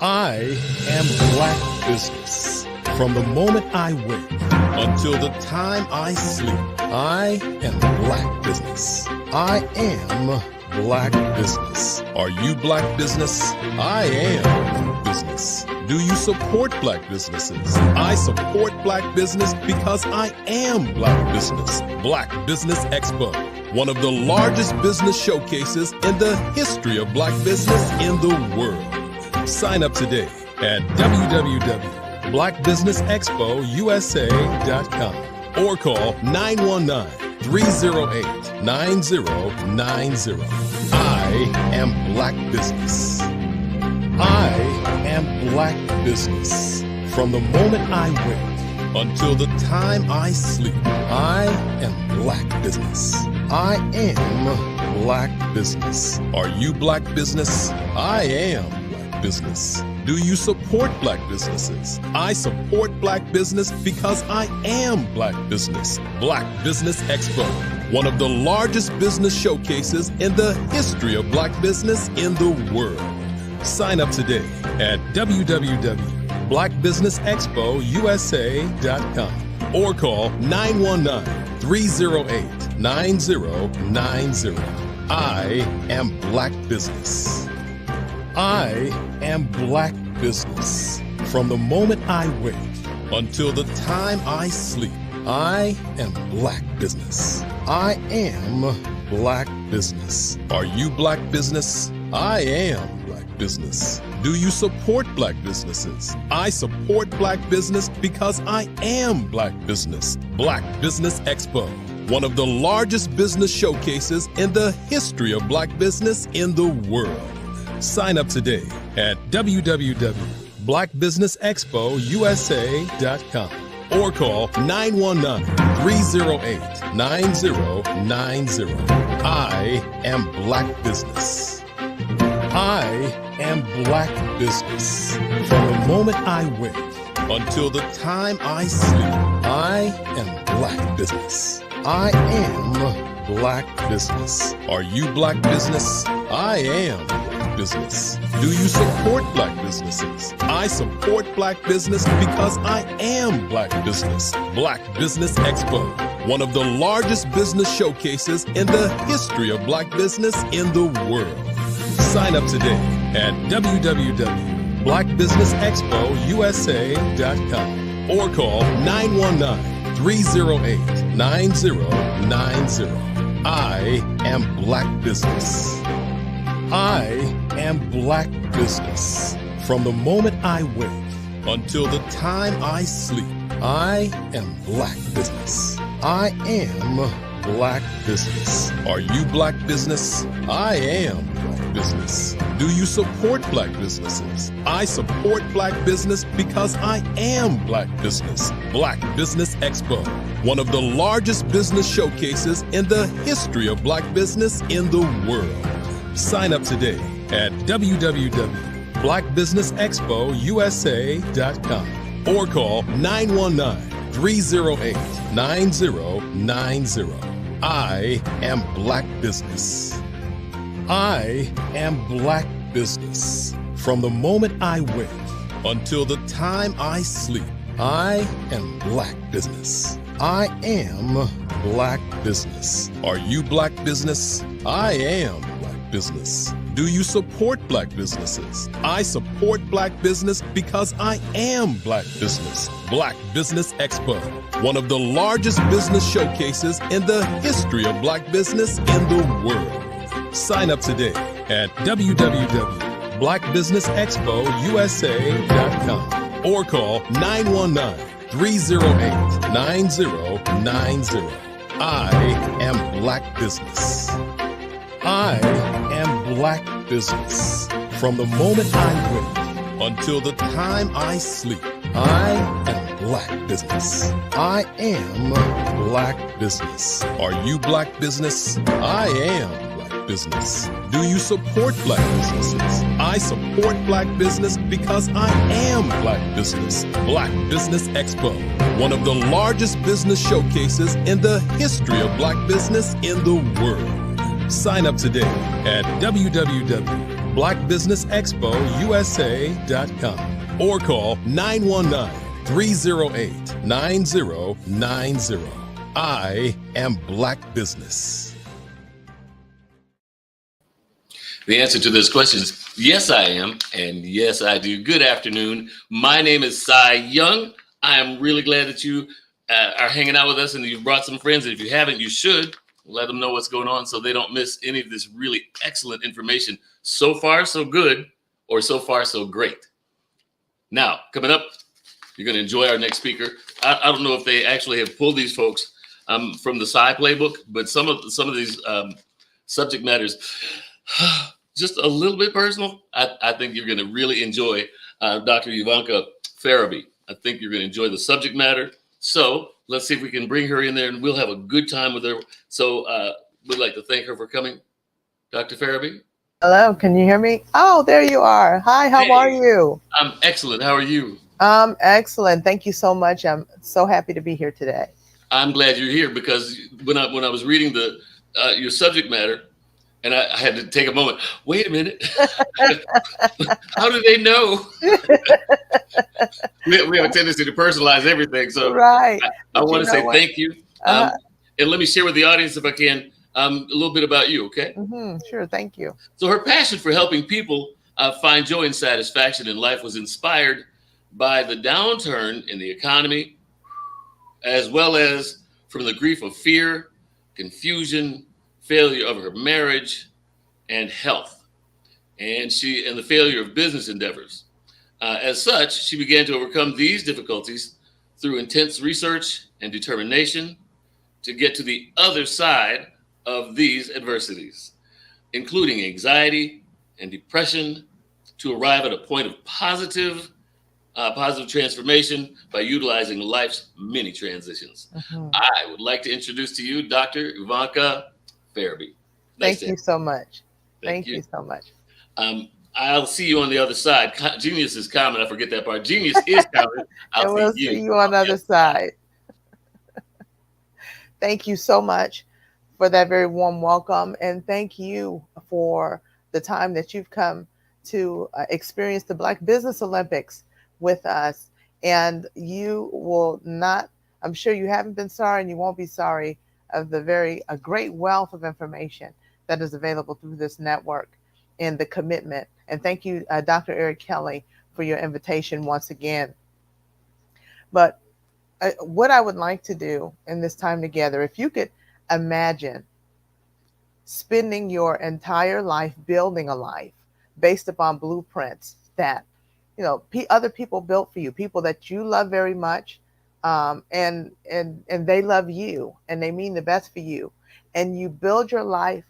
I am Black business. From the moment I wake until the time I sleep, I am Black business. I am Black business. Are you Black business? I am Black business. Do you support Black businesses? I support Black business because I am Black business. Black Business Expo, one of the largest business showcases in the history of Black business in the world. Sign up today at www.blackbusinessexpousa.com or call 919-308-9090. I am Black business. I am Black business. From the moment I wake until the time I sleep, I am Black business. I am Black business. Are you Black business? I am business. Do you support Black businesses? I support Black business because I am Black business. Black Business Expo, one of the largest business showcases in the history of Black business in the world. Sign up today at www.blackbusinessexpousa.com or call 919-308-9090. I am Black business. I am Black business. From the moment I wake until the time I sleep, I am Black business. I am Black business. Are you Black business? I am Black business. Do you support Black businesses? I support Black business because I am Black business. Black Business Expo, one of the largest business showcases in the history of Black business in the world. Sign up today at www.blackbusinessexpousa.com blackbusinessexpousa.com or call 919-308-9090. I am Black Business. I am Black Business. From the moment I wake until the time I sleep, I am Black Business. I am Black Business. Are you Black Business? I am Black Business. Do you support Black businesses? I support Black business because I am Black Business. Black Business Expo, one of the largest business showcases in the history of Black business in the world. Sign up today at www.blackbusinessexpousa.com or call 919-308-9090. I am Black Business. I am Black Business. From the moment I wake until the time I sleep, I am Black Business. I am Black Business. Are you Black Business? I am Black Business. Do you support Black businesses? I support Black business because I am Black Business. Black Business Expo, one of the largest business showcases in the history of Black business in the world. Sign up today at www.blackbusinessexpousa.com or call 919-308-9090. I am Black Business. I am Black Business. From the moment I wake until the time I sleep, I am Black Business. I am Black Business. Are you Black Business? I am Black Business. Do you support Black businesses? I support Black business because I am Black Business. Black Business Expo, one of the largest business showcases in the history of Black business in the world. Sign up today at www.blackbusinessexpousa.com or call 919-308-9090. I am Black Business. I am Black Business. From the moment I wake until the time I sleep, I am Black Business. I am Black Business. Are you Black Business? I am Black Business. Do you support Black businesses? I support Black business because I am Black Business. Black Business Expo, one of the largest business showcases in the history of Black business in the world. Sign up today at www.blackbusinessexpousa.com or call 919-308-9090. I am Black Business. The answer to this question is yes, I am, and yes, I do. Good afternoon. My name is Cy Young. I am really glad that you are hanging out with us and you've brought some friends. And if you haven't, you should. Let them know what's going on so they don't miss any of this really excellent information. So far, so good, or so far, so great. Now, coming up, you're going to enjoy our next speaker. I don't know if they actually have pulled these folks from the Psy playbook, but some of these subject matters, just a little bit personal. I think you're going to really enjoy Dr. Ivanka Farabee. I think you're going to enjoy the subject matter. So let's see if we can bring her in there and we'll have a good time with her. So we'd like to thank her for coming. Dr. Farabee? Hello, can you hear me? Oh, there you are. Hi, how are you? I'm excellent. How are you? Excellent. Thank you so much. I'm so happy to be here today. I'm glad you're here because when I was reading your subject matter, and I had to take a moment. Wait a minute. How do they know? we have a tendency to personalize everything. So right. I want to say thank you. And let me share with the audience, if I can, a little bit about you, okay? Sure, thank you. So her passion for helping people find joy and satisfaction in life was inspired by the downturn in the economy, as well as from the grief of fear, confusion, failure of her marriage and health, and the failure of business endeavors. As such, she began to overcome these difficulties through intense research and determination to get to the other side of these adversities, including anxiety and depression, to arrive at a point of positive positive transformation by utilizing life's many transitions. Mhm. I would like to introduce to you Dr. Ivanka Farabee. Nice Thank to you have so much. you. Thank Thank you. you so much. I'll see you on the other side. Genius is common. I forget that part. Genius is common. I'll And see we'll you see you on the other side. Thank you so much for that very warm welcome. And thank you for the time that you've come to experience the Black Business Olympics with us. And you will not, I'm sure you haven't been sorry and you won't be sorry of the a great wealth of information that is available through this network and the commitment. And thank you, Dr. Eric Kelly, for your invitation once again. But what I would like to do in this time together, if you could imagine spending your entire life building a life based upon blueprints that other people built for you, people that you love very much, and they love you and they mean the best for you, and you build your life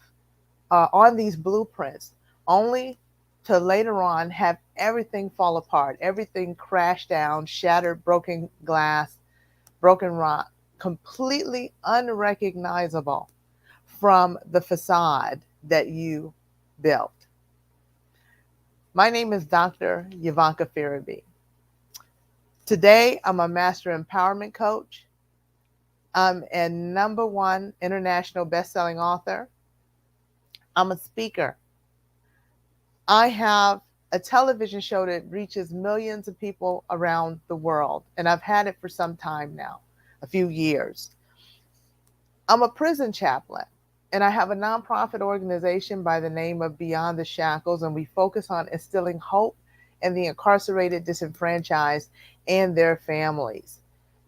on these blueprints, only to later on have everything fall apart, everything crash down, shattered, broken glass, broken rock, completely unrecognizable from the facade that you built. My name is Dr. Ivanka Farabee. Today, I'm a master empowerment coach. I'm a #1 international best-selling author. I'm a speaker. I have a television show that reaches millions of people around the world, and I've had it for some time now, a few years. I'm a prison chaplain, and I have a nonprofit organization by the name of Beyond the Shackles, and we focus on instilling hope in the incarcerated, disenfranchised, and their families.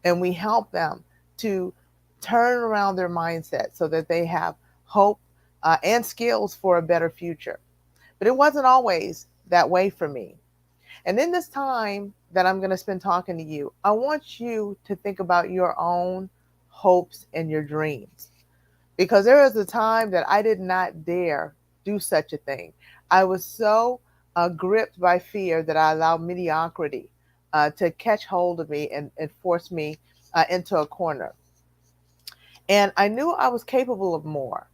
And we help them to turn around their mindset so that they have hope and skills for a better future. But it wasn't always that way for me. And in this time that I'm going to spend talking to you, I want you to think about your own hopes and your dreams. Because there was a time that I did not dare do such a thing. I was so gripped by fear that I allowed mediocrity to catch hold of me and force me into a corner. And I knew I was capable of more.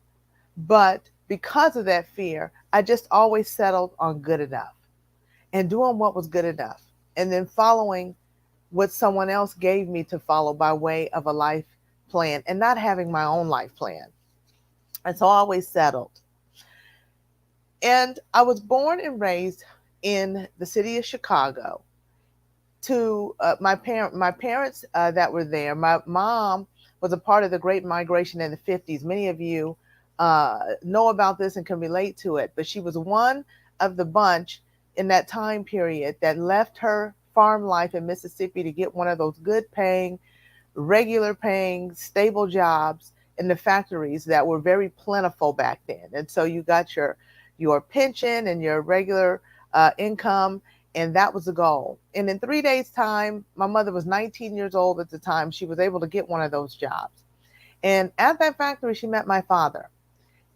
But because of that fear, I just always settled on good enough and doing what was good enough, and then following what someone else gave me to follow by way of a life plan and not having my own life plan. And so I always settled. And I was born and raised in the city of Chicago to my parents that were there. My mom was a part of the Great Migration in the 50s. Many of you know about this and can relate to it, but she was one of the bunch in that time period that left her farm life in Mississippi to get one of those good paying, regular paying, stable jobs in the factories that were very plentiful back then. And so you got your pension and your regular income, and that was the goal. And in 3 days' time, my mother was 19 years old at the time. She was able to get one of those jobs. And at that factory, she met my father.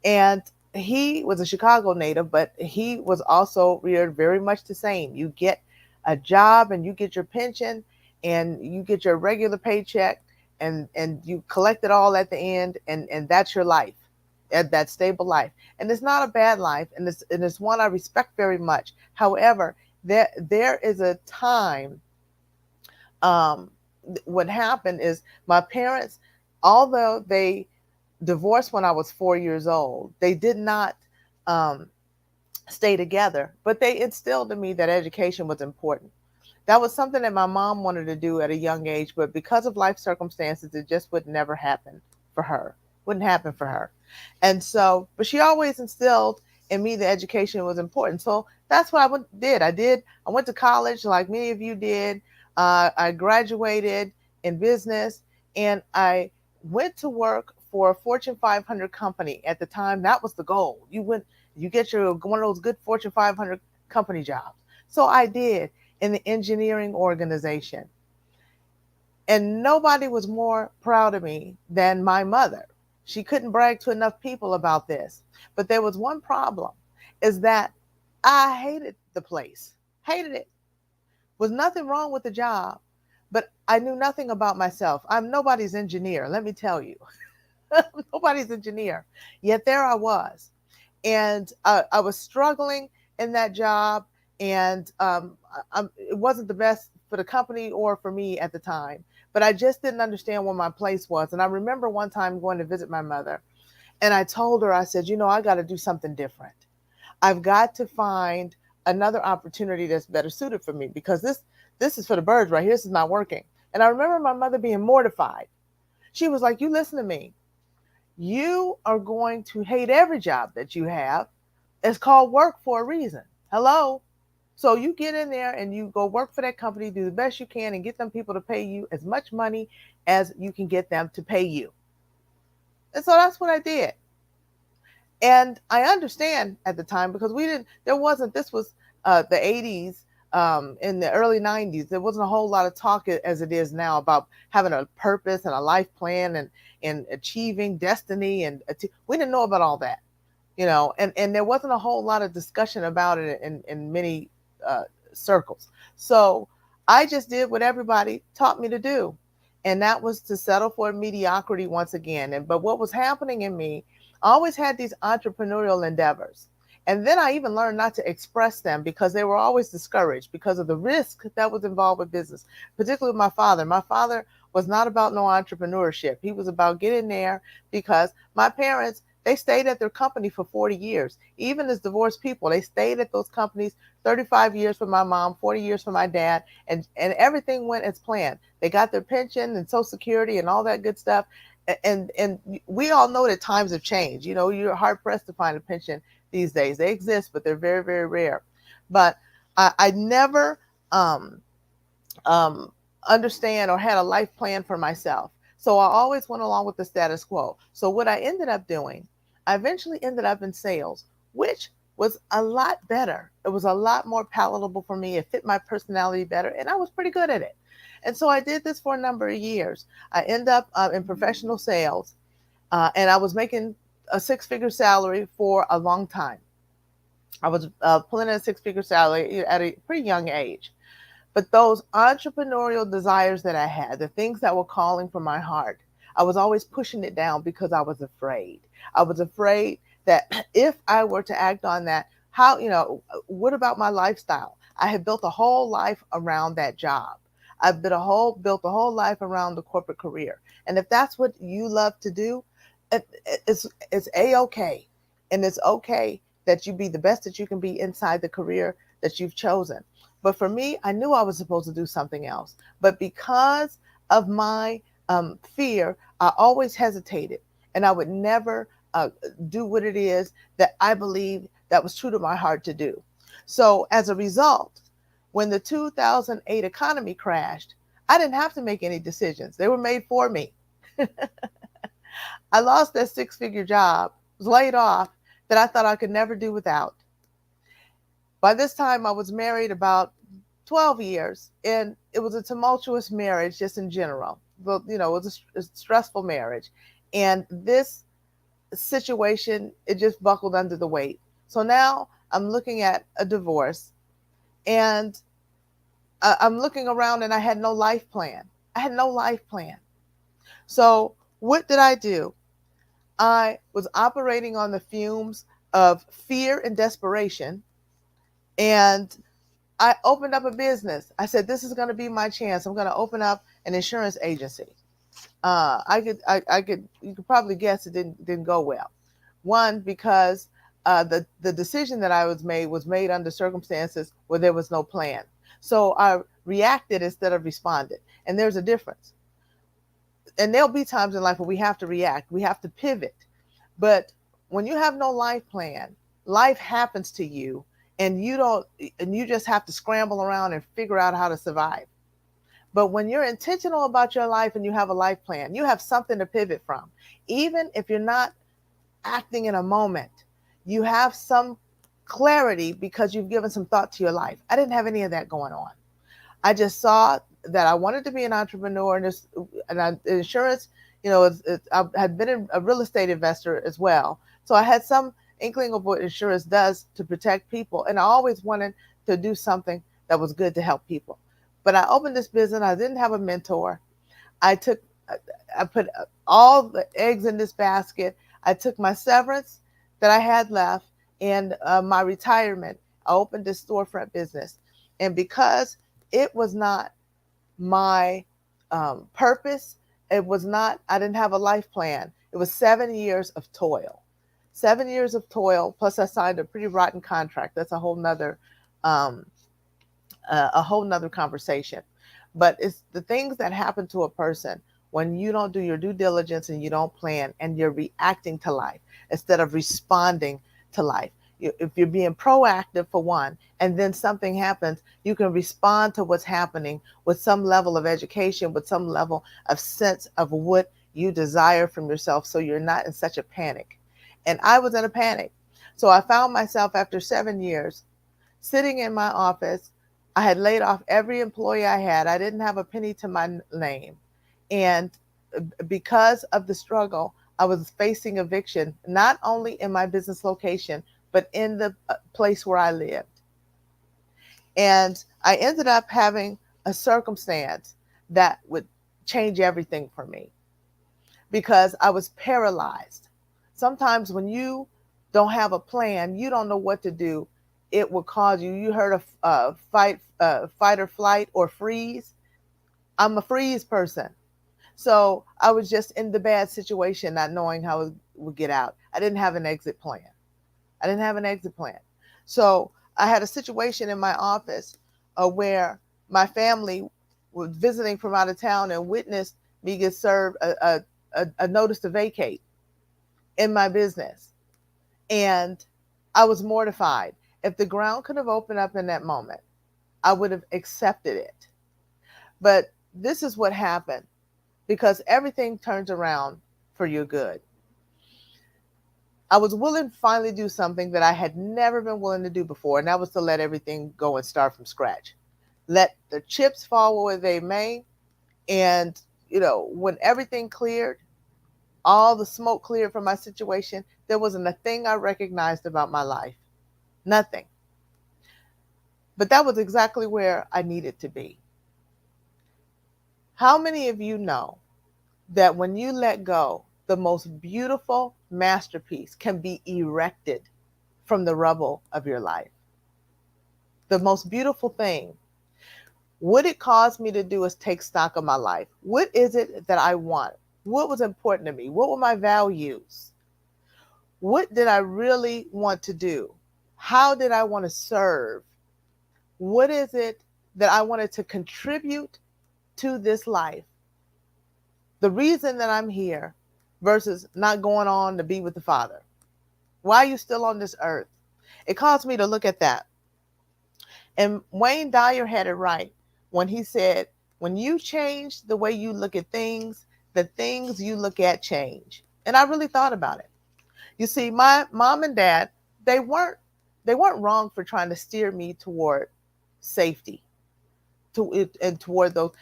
And he was a Chicago native, but he was also reared very much the same. You get a job and you get your pension and you get your regular paycheck and you collect it all at the end, and that's your life, that stable life. And it's not a bad life, and it's one I respect very much. However, there is a time, what happened is my parents, although they divorced when I was 4 years old, they did not stay together, but they instilled in me that education was important. That was something that my mom wanted to do at a young age, but because of life circumstances, it just would never happen for her. Wouldn't happen for her. And so, but she always instilled in me that education was important. So that's what I did. I went to college like many of you did. I graduated in business, and I went to work for a Fortune 500 company. At the time, that was the goal. You get one of those good Fortune 500 company jobs. So I did, in the engineering organization. And nobody was more proud of me than my mother. She couldn't brag to enough people about this. But there was one problem, is that I hated the place, hated it. Was nothing wrong with the job, but I knew nothing about myself. I'm nobody's engineer, let me tell you. Nobody's engineer. Yet there I was. And I was struggling in that job, and it wasn't the best for the company or for me at the time, but I just didn't understand where my place was. And I remember one time going to visit my mother, and I told her, I said, you know, I got to do something different. I've got to find another opportunity that's better suited for me, because this is for the birds right here. This is not working. And I remember my mother being mortified. She was like, you listen to me. You are going to hate every job that you have. It's called work for a reason. Hello? So you get in there and you go work for that company, do the best you can, and get them people to pay you as much money as you can get them to pay you. And so that's what I did. And I understand at the time, because this was the 80s, in the early 90s, there wasn't a whole lot of talk as it is now about having a purpose and a life plan and achieving destiny. And we didn't know about all that, you know, and there wasn't a whole lot of discussion about it in many circles. So I just did what everybody taught me to do. And that was to settle for mediocrity once again. But what was happening in me, I always had these entrepreneurial endeavors. And then I even learned not to express them, because they were always discouraged because of the risk that was involved with business, particularly with my father. My father was not about no entrepreneurship. He was about getting there, because my parents, they stayed at their company for 40 years. Even as divorced people, they stayed at those companies, 35 years for my mom, 40 years for my dad, and everything went as planned. They got their pension and Social Security and all that good stuff. And we all know that times have changed. You know, you're hard pressed to find a pension these days. They exist, but they're very, very rare. But I never understand or had a life plan for myself. So I always went along with the status quo. So what I ended up doing, I eventually ended up in sales, which was a lot better. It was a lot more palatable for me. It fit my personality better, and I was pretty good at it. And so I did this for a number of years. I ended up in professional sales, and I was making a six-figure salary for a long time. I was pulling in a six-figure salary at a pretty young age. But those entrepreneurial desires that I had, the things that were calling from my heart, I was always pushing it down because I was afraid. I was afraid that if I were to act on that, how, you know, what about my lifestyle? I had built a whole life around that job. I've built a whole life around the corporate career. And if that's what you love to do, it's A-okay. And it's okay that you be the best that you can be inside the career that you've chosen. But for me, I knew I was supposed to do something else. But because of my fear, I always hesitated. And I would never do what it is that I believe that was true to my heart to do. So as a result, when the 2008 economy crashed, I didn't have to make any decisions. They were made for me. I lost that six-figure job, was laid off, that I thought I could never do without. By this time, I was married about 12 years, and it was a tumultuous marriage just in general. But, you know, it was a stressful marriage. And this situation, it just buckled under the weight. So now I'm looking at a divorce, and I'm looking around, and I had no life plan. I had no life plan. So what did I do? I was operating on the fumes of fear and desperation, and I opened up a business. I said, this is going to be my chance. I'm going to open up an insurance agency. You could probably guess it didn't go well. One, because the decision that I was made under circumstances where there was no plan. So I reacted instead of responded. And there's a difference. And there'll be times in life where we have to react. We have to pivot. But when you have no life plan, life happens to you, and you just have to scramble around and figure out how to survive. But when you're intentional about your life and you have a life plan, you have something to pivot from. Even if you're not acting in a moment, you have some clarity because you've given some thought to your life. I didn't have any of that going on. I just saw that I wanted to be an entrepreneur, and insurance, you know, I had been a real estate investor as well. So I had some inkling of what insurance does to protect people. And I always wanted to do something that was good to help people. But I opened this business. I didn't have a mentor. I put all the eggs in this basket. I took my severance that I had left and my retirement. I opened this storefront business. And because it was not my purpose, it was not, I didn't have a life plan. It was 7 years of toil. 7 years of toil, plus I signed a pretty rotten contract. That's a whole nother conversation. But it's the things that happen to a person when you don't do your due diligence and you don't plan and you're reacting to life instead of responding to life. If you're being proactive for one, and then something happens, you can respond to what's happening with some level of education, with some level of sense of what you desire from yourself, so you're not in such a panic. And I was in a panic. So I found myself after 7 years sitting in my office. I had laid off every employee I had. I didn't have a penny to my name. And because of the struggle, I was facing eviction, not only in my business location, but in the place where I lived. And I ended up having a circumstance that would change everything for me because I was paralyzed. Sometimes when you don't have a plan, you don't know what to do. It will cause you. You heard of fight or flight or freeze. I'm a freeze person. So I was just in the bad situation, not knowing how it would get out. I didn't have an exit plan. So I had a situation in my office where my family was visiting from out of town and witnessed me get served a notice to vacate in my business. And I was mortified. If the ground could have opened up in that moment, I would have accepted it. But this is what happened, because everything turns around for your good. I was willing to finally do something that I had never been willing to do before, and that was to let everything go and start from scratch. Let the chips fall where they may. And, when everything cleared, all the smoke cleared from my situation, there wasn't a thing I recognized about my life. Nothing. But that was exactly where I needed to be. How many of you know that when you let go, the most beautiful masterpiece can be erected from the rubble of your life? The most beautiful thing. What it caused me to do is take stock of my life. What is it that I want? What was important to me? What were my values? What did I really want to do? How did I want to serve? What is it that I wanted to contribute to this life? The reason that I'm here versus not going on to be with the Father. Why are you still on this earth? It caused me to look at that. And Wayne Dyer had it right when he said, when you change the way you look at things, the things you look at change. And I really thought about it. You see, my mom and dad, they weren't wrong for trying to steer me toward safety, and toward those.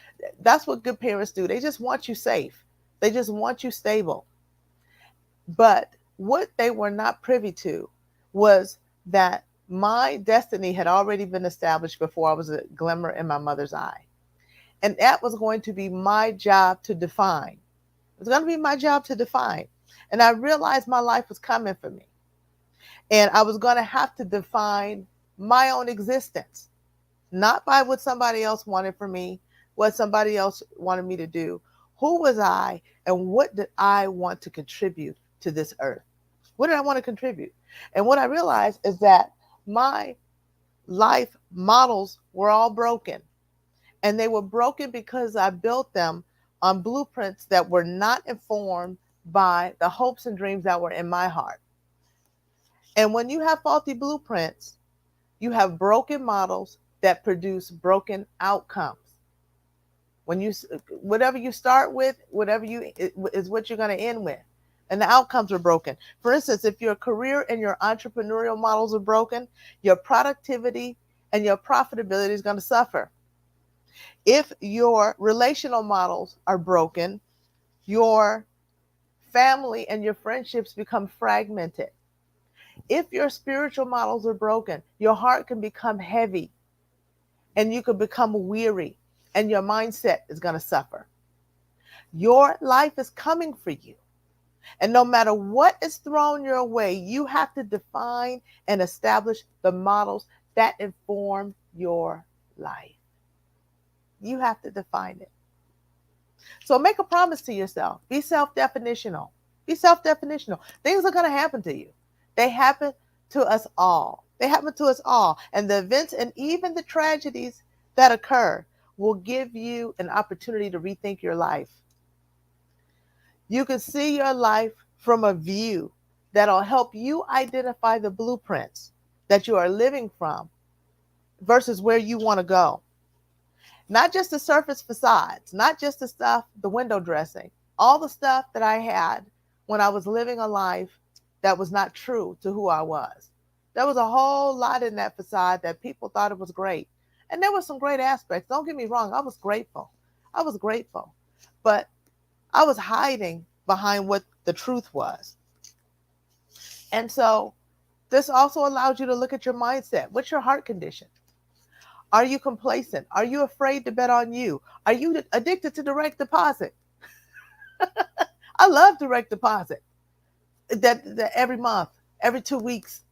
That's what good parents do. They just want you safe. They just want you stable. But what they were not privy to was that my destiny had already been established before I was a glimmer in my mother's eye. And that was going to be my job to define. It was going to be my job to define. And I realized my life was coming for me. And I was going to have to define my own existence, not by what somebody else wanted for me, what somebody else wanted me to do. Who was I, and what did I want to contribute to this earth? What did I want to contribute? And what I realized is that my life models were all broken. And they were broken because I built them on blueprints that were not informed by the hopes and dreams that were in my heart. And when you have faulty blueprints, you have broken models that produce broken outcomes. Whatever you start with, whatever is what you're going to end with. And the outcomes are broken. For instance, if your career and your entrepreneurial models are broken, your productivity and your profitability is going to suffer. If your relational models are broken, your family and your friendships become fragmented. If your spiritual models are broken, your heart can become heavy and you can become weary. and your mindset is going to suffer. Your life is coming for you. And no matter what is thrown your way, you have to define and establish the models that inform your life. You have to define it. So make a promise to yourself. Be self-definitional. Be self-definitional. Things are going to happen to you. They happen to us all. They happen to us all. And the events and even the tragedies that occur will give you an opportunity to rethink your life. You can see your life from a view that'll help you identify the blueprints that you are living from versus where you want to go. Not just the surface facades, not just the stuff, the window dressing, all the stuff that I had when I was living a life that was not true to who I was. There was a whole lot in that facade that people thought it was great. And there were some great aspects. Don't get me wrong. I was grateful. But I was hiding behind what the truth was. And so this also allows you to look at your mindset. What's your heart condition? Are you complacent? Are you afraid to bet on you? Are you addicted to direct deposit? I love direct deposit. That every month, every 2 weeks.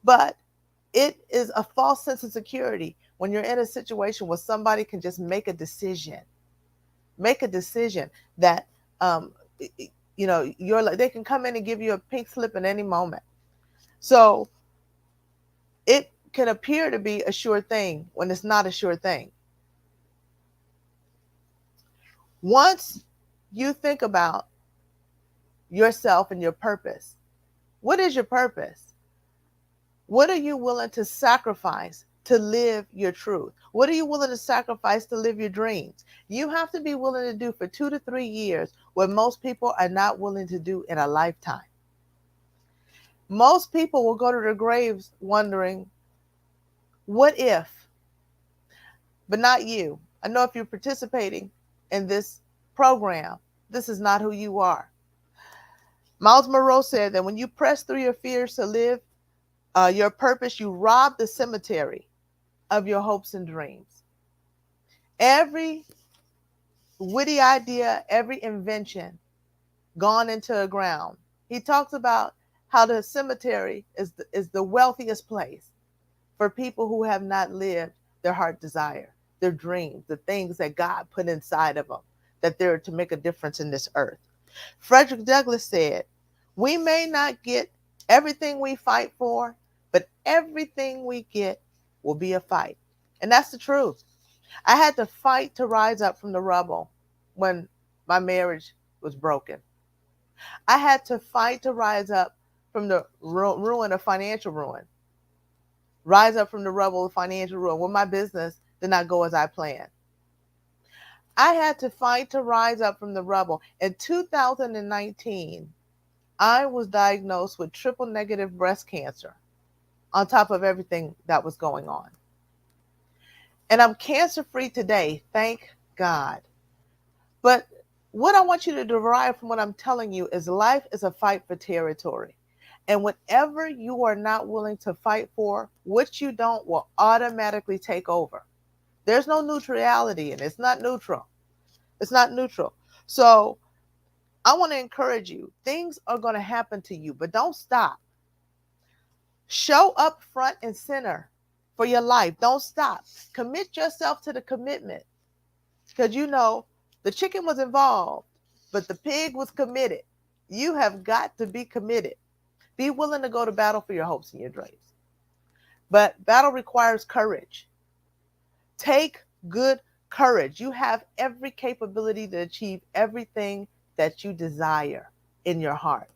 But it is a false sense of security when you're in a situation where somebody can just make a decision. Make a decision that they can come in and give you a pink slip at any moment. So it can appear to be a sure thing when it's not a sure thing. Once you think about yourself and your purpose, what is your purpose? What are you willing to sacrifice to live your truth? What are you willing to sacrifice to live your dreams? You have to be willing to do for 2 to 3 years what most people are not willing to do in a lifetime. Most people will go to their graves wondering, what if? But not you. I know if you're participating in this program, this is not who you are. Miles Monroe said that when you press through your fears to live your purpose, you rob the cemetery of your hopes and dreams. Every witty idea, every invention gone into the ground. He talks about how the cemetery is the wealthiest place for people who have not lived their heart desire, their dreams, the things that God put inside of them, that they're to make a difference in this earth. Frederick Douglass said, we may not get everything we fight for, but everything we get will be a fight. And that's the truth. I had to fight to rise up from the rubble when my marriage was broken. I had to fight to rise up from the ruin of financial ruin. Rise up from the rubble of financial ruin when my business did not go as I planned. I had to fight to rise up from the rubble. In 2019, I was diagnosed with triple negative breast cancer on top of everything that was going on. And I'm cancer-free today, thank God. But what I want you to derive from what I'm telling you is life is a fight for territory. And whatever you are not willing to fight for, what you don't will automatically take over. There's no neutrality in it. It's not neutral. It's not neutral. So I want to encourage you. Things are going to happen to you, but don't stop. Show up front and center for your life. Don't stop. Commit yourself to the commitment. Because the chicken was involved, but the pig was committed. You have got to be committed. Be willing to go to battle for your hopes and your dreams. But battle requires courage. Take good courage. You have every capability to achieve everything that you desire in your heart.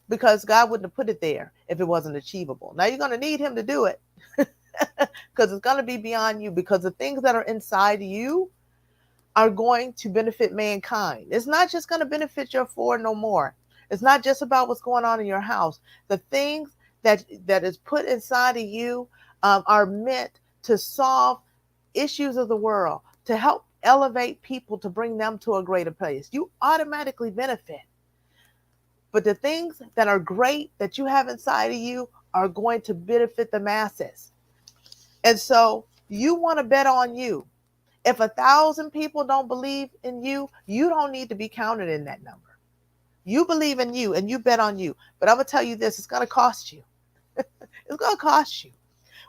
Because God wouldn't have put it there if it wasn't achievable. Now you're going to need him to do it. Because it's going to be beyond you. Because the things that are inside you are going to benefit mankind. It's not just going to benefit your four no more. It's not just about what's going on in your house. The things that is put inside of you are meant to solve issues of the world, to help elevate people, to bring them to a greater place. You automatically benefit. But the things that are great that you have inside of you are going to benefit the masses. And so you want to bet on you. If 1,000 people don't believe in you, you don't need to be counted in that number. You believe in you and you bet on you. But I'm going to tell you this, it's going to cost you. It's going to cost you.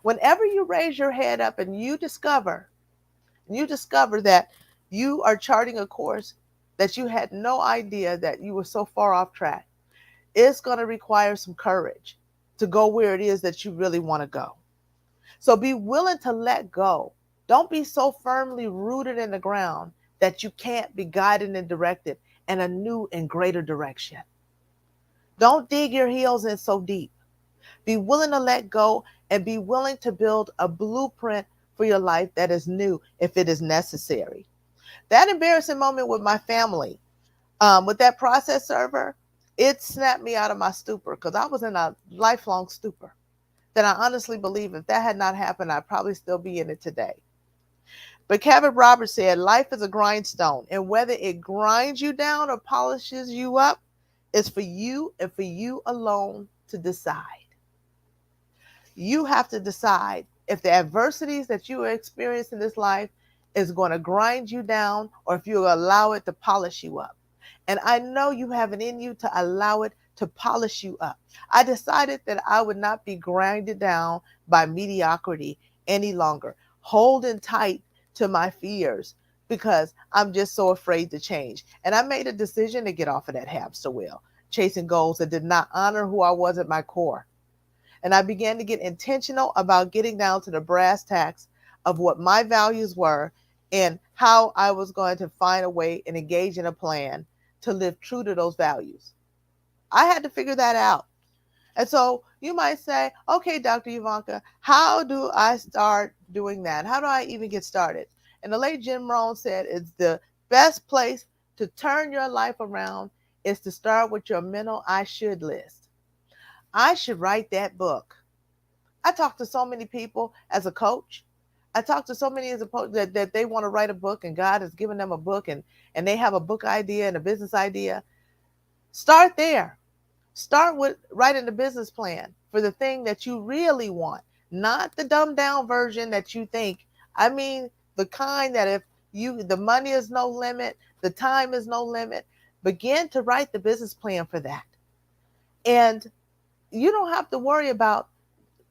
Whenever you raise your head up and you discover that you are charting a course that you had no idea that you were so far off track, it's going to require some courage to go where it is that you really want to go. So be willing to let go. Don't be so firmly rooted in the ground that you can't be guided and directed in a new and greater direction. Don't dig your heels in so deep. Be willing to let go and be willing to build a blueprint for your life that is new if it is necessary. That embarrassing moment with my family, with that process server, it snapped me out of my stupor because I was in a lifelong stupor that I honestly believe if that had not happened, I'd probably still be in it today. But Kevin Roberts said, life is a grindstone, and whether it grinds you down or polishes you up is for you and for you alone to decide. You have to decide if the adversities that you experience in this life is going to grind you down or if you allow it to polish you up. And I know you have it in you to allow it to polish you up. I decided that I would not be grinded down by mediocrity any longer, holding tight to my fears because I'm just so afraid to change. And I made a decision to get off of that hamster wheel, chasing goals that did not honor who I was at my core. And I began to get intentional about getting down to the brass tacks of what my values were and how I was going to find a way and engage in a plan to live true to those values. I had to figure that out. And so you might say, okay, Dr. Ivanka, how do I start doing that? How do I even get started? And the late Jim Rohn said, it's the best place to turn your life around is to start with your mental I should list. I should write that book. I talk to so many people as a coach. I talk to so many as a coach that they want to write a book and God has given them a book and they have a book idea and a business idea. Start there. Start with writing the business plan for the thing that you really want, not the dumbed down version that you think. I mean, the kind that if the money is no limit, the time is no limit, begin to write the business plan for that. And you don't have to worry about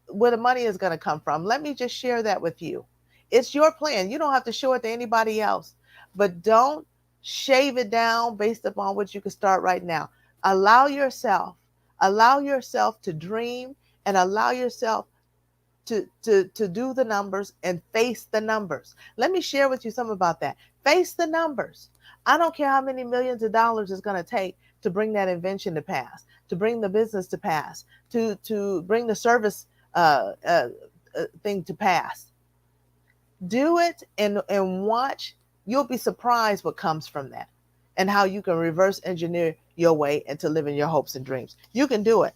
where the money is going to come from. Let me just share that with you. It's your plan. You don't have to show it to anybody else, but don't shave it down based upon what you can start right now. Allow yourself to dream and allow yourself to do the numbers and face the numbers. Let me share with you something about that. Face the numbers. I don't care how many millions of dollars it's going to take to bring that invention to pass, to bring the business to pass, to bring the service thing to pass. Do it and watch. You'll be surprised what comes from that and how you can reverse engineer your way into living your hopes and dreams. You can do it.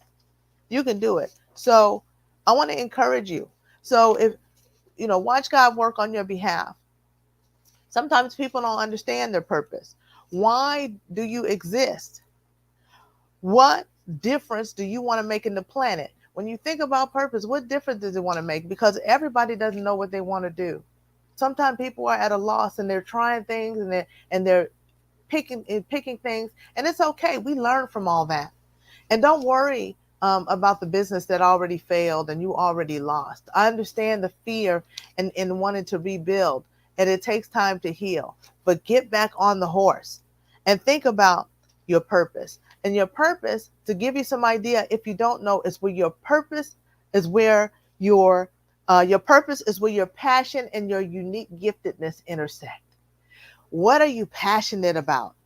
You can do it. So I want to encourage you. So if, watch God work on your behalf. Sometimes people don't understand their purpose. Why do you exist? What difference do you want to make in the planet? When you think about purpose, what difference does it want to make? Because everybody doesn't know what they want to do. Sometimes people are at a loss and they're trying things and they're picking things, and it's okay. We learn from all that. And don't worry about the business that already failed and you already lost. I understand the fear in wanting to rebuild, and it takes time to heal. But get back on the horse and think about your purpose. And your purpose, to give you some idea, if you don't know, is where your purpose is where your purpose is where your passion and your unique giftedness intersect. What are you passionate about?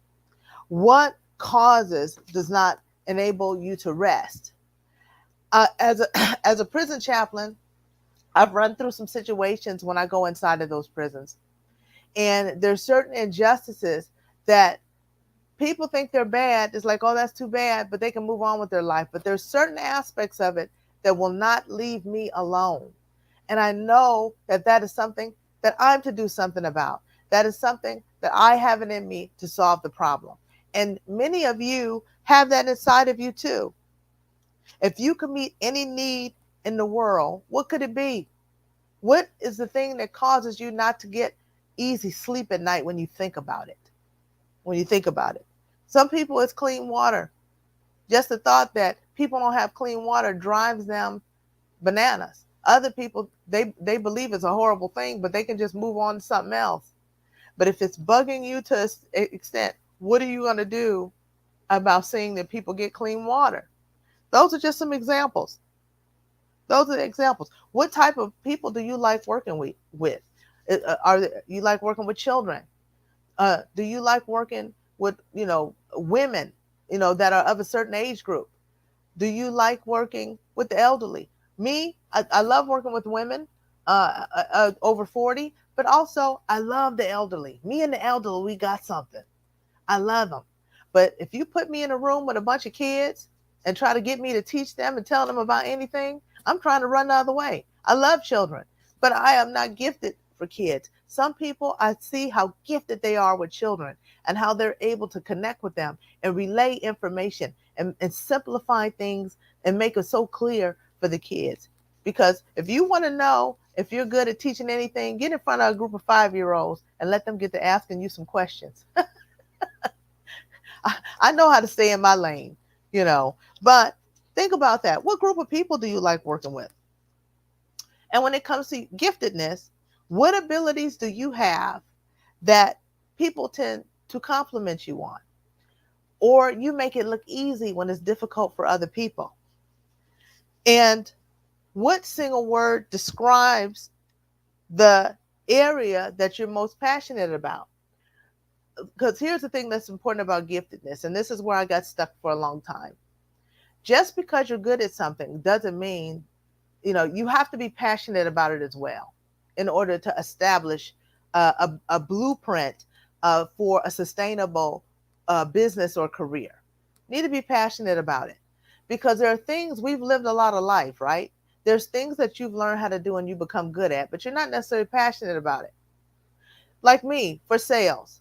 What causes does not enable you to rest? As a prison chaplain, I've run through some situations when I go inside of those prisons. And there's certain injustices that people think they're bad. It's like, oh, that's too bad, but they can move on with their life. But there's certain aspects of it that will not leave me alone. And I know that is something that I'm to do something about. That is something that I have it in me to solve the problem. And many of you have that inside of you too. If you could meet any need in the world, what could it be? What is the thing that causes you not to get easy sleep at night when you think about it. When you think about it. Some people, it's clean water. Just the thought that people don't have clean water drives them bananas. Other people, they believe it's a horrible thing, but they can just move on to something else. But if it's bugging you to an extent, what are you going to do about seeing that people get clean water? Those are just some examples. Those are the examples. What type of people do you like working with? You like working with children? Do you like working with, women, that are of a certain age group? Do you like working with the elderly? Me, I love working with women over 40, but also I love the elderly. Me and the elderly, we got something. I love them. But if you put me in a room with a bunch of kids and try to get me to teach them and tell them about anything, I'm trying to run the other way. I love children, but I am not gifted for kids. Some people, I see how gifted they are with children and how they're able to connect with them and relay information and simplify things and make it so clear for the kids. Because if you want to know if you're good at teaching anything, get in front of a group of 5-year-olds and let them get to asking you some questions. I know how to stay in my lane, but think about that. What group of people do you like working with? And when it comes to giftedness, what abilities do you have that people tend to compliment you on? Or you make it look easy when it's difficult for other people? And what single word describes the area that you're most passionate about? Because here's the thing that's important about giftedness, and this is where I got stuck for a long time. Just because you're good at something doesn't mean, you have to be passionate about it as well in order to establish a blueprint for a sustainable business or career. You need to be passionate about it because there are things, we've lived a lot of life, right? There's things that you've learned how to do and you become good at, but you're not necessarily passionate about it. Like me, for sales.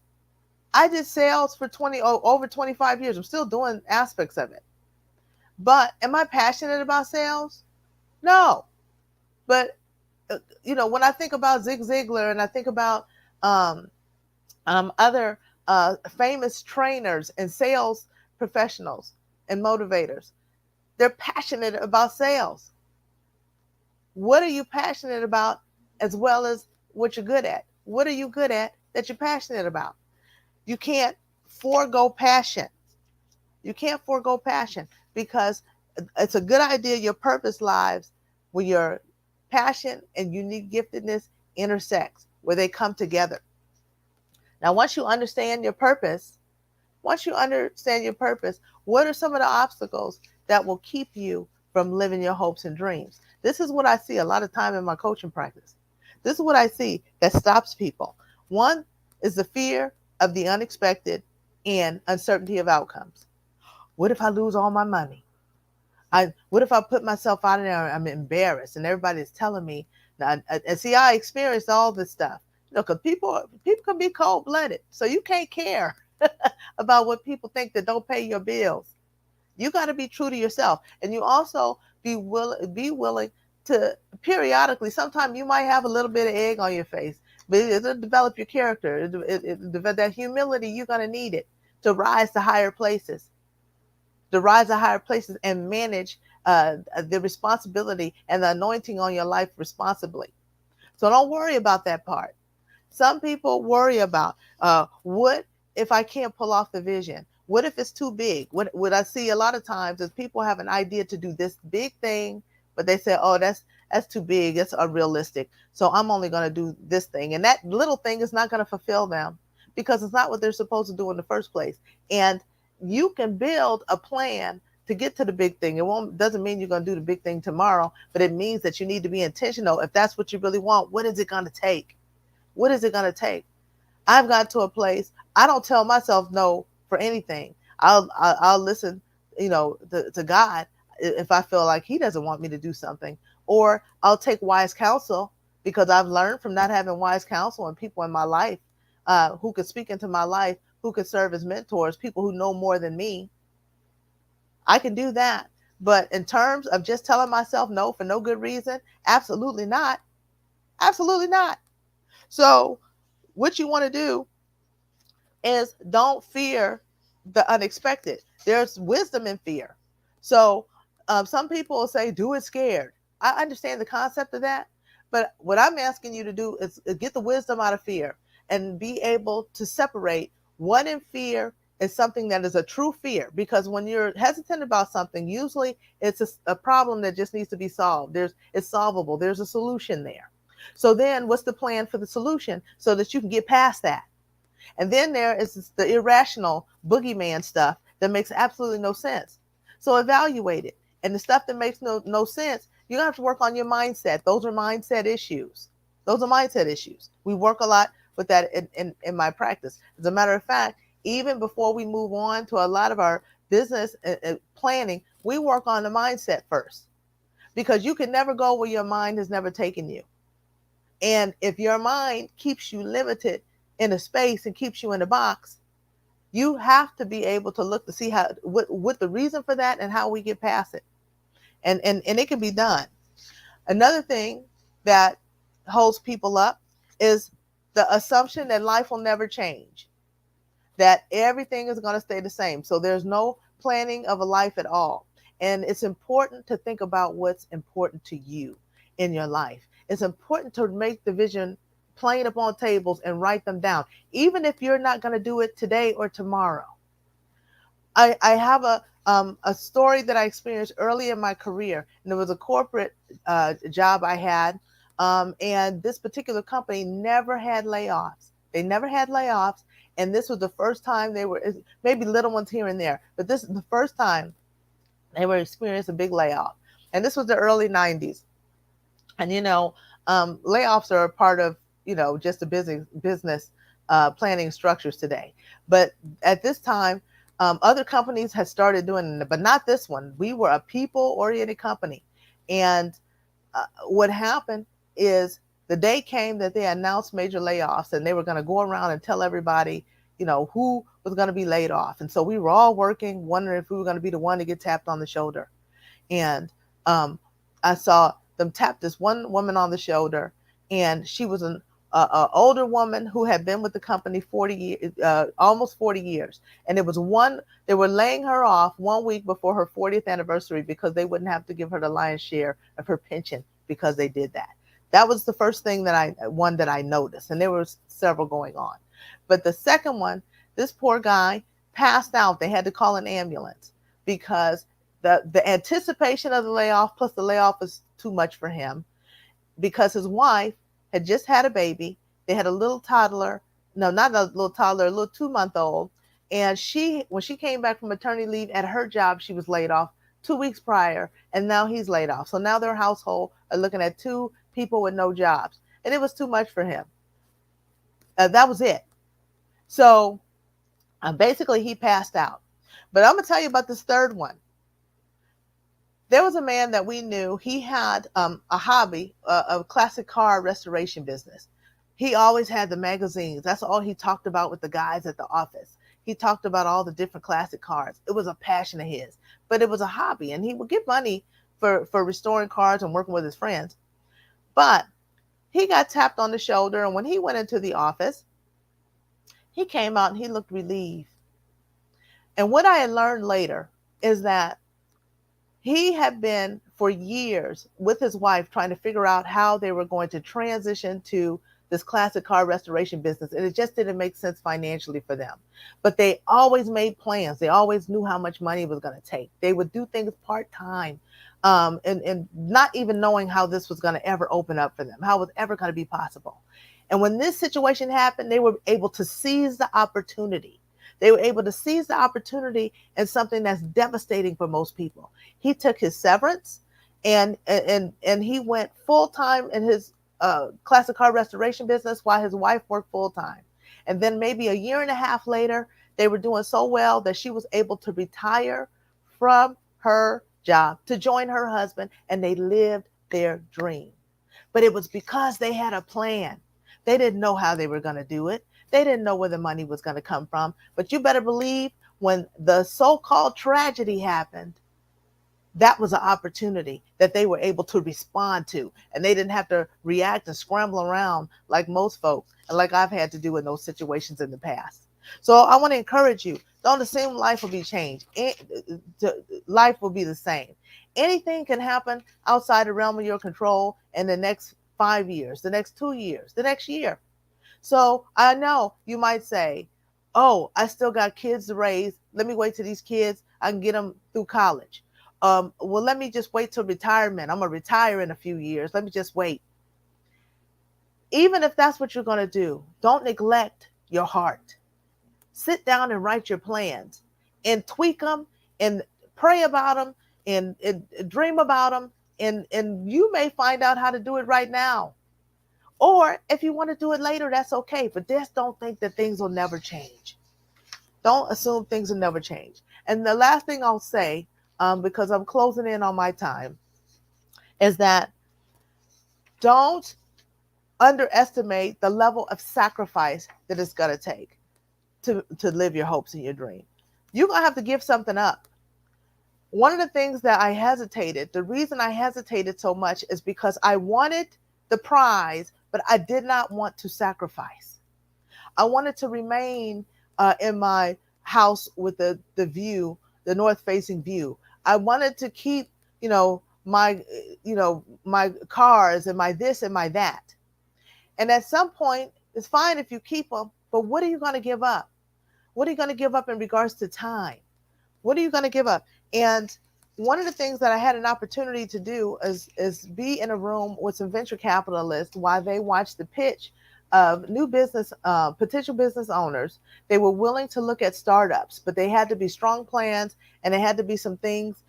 I did sales for over 25 years. I'm still doing aspects of it. But am I passionate about sales? No. But, when I think about Zig Ziglar and I think about other famous trainers and sales professionals and motivators, they're passionate about sales. What are you passionate about as well as what you're good at? What are you good at that you're passionate about? You can't forego passion. You can't forego passion because it's a good idea your purpose lives where your passion and unique giftedness intersects, where they come together. Now, once you understand your purpose, what are some of the obstacles that will keep you from living your hopes and dreams? This is what I see a lot of time in my coaching practice. This is what I see that stops people. One is the fear of the unexpected and uncertainty of outcomes. What if I lose all my money? What if I put myself out there and I'm embarrassed and everybody's telling me? And see, I experienced all this stuff. Because people can be cold-blooded, so you can't care about what people think that don't pay your bills. You got to be true to yourself, and you also be willing to periodically. Sometimes you might have a little bit of egg on your face, but it'll develop your character. That humility, you're going to need it to rise to higher places. And manage the responsibility and the anointing on your life responsibly. So don't worry about that part. Some people worry about what if I can't pull off the vision? What if it's too big? What I see a lot of times is people have an idea to do this big thing, but they say, oh, that's too big. It's unrealistic. So I'm only going to do this thing. And that little thing is not going to fulfill them because it's not what they're supposed to do in the first place. And you can build a plan to get to the big thing. Doesn't mean you're going to do the big thing tomorrow, but it means that you need to be intentional. If that's what you really want, what is it going to take? What is it going to take? I've got to a place, I don't tell myself no for anything. I'll listen, to God if I feel like he doesn't want me to do something, or I'll take wise counsel because I've learned from not having wise counsel and people in my life who could speak into my life, who could serve as mentors, people who know more than me. I can do that. But in terms of just telling myself no for no good reason, absolutely not. Absolutely not. So what you want to do is don't fear the unexpected. There's wisdom in fear. So some people will say, do it scared. I understand the concept of that. But what I'm asking you to do is get the wisdom out of fear and be able to separate what in fear is something that is a true fear. Because when you're hesitant about something, usually it's a problem that just needs to be solved. It's solvable. There's a solution there. So then what's the plan for the solution so that you can get past that? And then there is the irrational boogeyman stuff that makes absolutely no sense. So evaluate it. And the stuff that makes no sense, you're going to have to work on your mindset. Those are mindset issues. We work a lot with that in my practice. As a matter of fact, even before we move on to a lot of our business planning, we work on the mindset first. Because you can never go where your mind has never taken you. And if your mind keeps you limited in a space and keeps you in a box, you have to be able to look to see what the reason for that and how we get past it. And it can be done. Another thing that holds people up is the assumption that life will never change, that everything is going to stay the same. So there's no planning of a life at all. And it's important to think about what's important to you in your life. It's important to make the vision plain upon tables and write them down, even if you're not going to do it today or tomorrow. I have a story that I experienced early in my career, and it was a corporate job I had, and this particular company never had layoffs. They never had layoffs, and this was the first time they were, maybe little ones here and there, but this is the first time they were experiencing a big layoff. And this was the early 90s. And, layoffs are a part of, just the business planning structures today. But at this time, other companies had started doing it, but not this one. We were a people-oriented company. And what happened is the day came that they announced major layoffs, and they were going to go around and tell everybody, who was going to be laid off. And so we were all working, wondering if we were going to be the one to get tapped on the shoulder. And I saw them tap this one woman on the shoulder, and she was an older woman who had been with the company 40 years, almost 40 years. And they were laying her off 1 week before her 40th anniversary because they wouldn't have to give her the lion's share of her pension because they did that. That was the first thing that I noticed. And there were several going on. But the second one, this poor guy passed out. They had to call an ambulance because the anticipation of the layoff plus the layoff was too much for him, because his wife had just had a baby. They had a little toddler. No, not a little toddler, a little 2-month-old. And when she came back from maternity leave at her job, she was laid off 2 weeks prior, and now he's laid off. So now their household are looking at 2 people with no jobs. And it was too much for him. That was it. So basically he passed out. But I'm going to tell you about this third one. There was a man that we knew. He had a hobby, a classic car restoration business. He always had the magazines. That's all he talked about with the guys at the office. He talked about all the different classic cars. It was a passion of his, but it was a hobby, and he would get money for restoring cars and working with his friends. But he got tapped on the shoulder, and when he went into the office, he came out and he looked relieved. And what I had learned later is that he had been for years with his wife trying to figure out how they were going to transition to this classic car restoration business. And it just didn't make sense financially for them. But they always made plans. They always knew how much money it was going to take. They would do things part-time and not even knowing how this was going to ever open up for them, how it was ever going to be possible. And when this situation happened, they were able to seize the opportunity. They were able to seize the opportunity in something that's devastating for most people. He took his severance and he went full-time in his classic car restoration business while his wife worked full-time. And then maybe a year and a half later, they were doing so well that she was able to retire from her job to join her husband, and they lived their dream. But it was because they had a plan. They didn't know how they were going to do it. They didn't know where the money was going to come from. But you better believe when the so-called tragedy happened, that was an opportunity that they were able to respond to, and they didn't have to react and scramble around like most folks and like I've had to do in those situations in the past. So I want to encourage you, don't assume life will be changed. Life will be the same. Anything can happen outside the realm of your control in the next 5 years, the next 2 years, the next year. So I know you might say, oh, I still got kids to raise. Let me wait till these kids, I can get them through college. Well, let me just wait till retirement. I'm going to retire in a few years. Let me just wait. Even if that's what you're going to do, don't neglect your heart. Sit down and write your plans and tweak them and pray about them and dream about them. And you may find out how to do it right now. Or if you want to do it later, that's okay. But just don't think that things will never change. Don't assume things will never change. And the last thing I'll say, because I'm closing in on my time, is that don't underestimate the level of sacrifice that it's going to take to live your hopes and your dream. You're going to have to give something up. One of the things that I hesitated, the reason I hesitated so much is because I wanted the prize, but I did not want to sacrifice. I wanted to remain in my house with the view, the north-facing view. I wanted to keep, my cars and my this and my that. And at some point, it's fine if you keep them, but what are you going to give up? What are you going to give up in regards to time? What are you going to give up? And one of the things that I had an opportunity to do is be in a room with some venture capitalists while they watched the pitch of new business, potential business owners. They were willing to look at startups, but they had to be strong plans and they had to be some things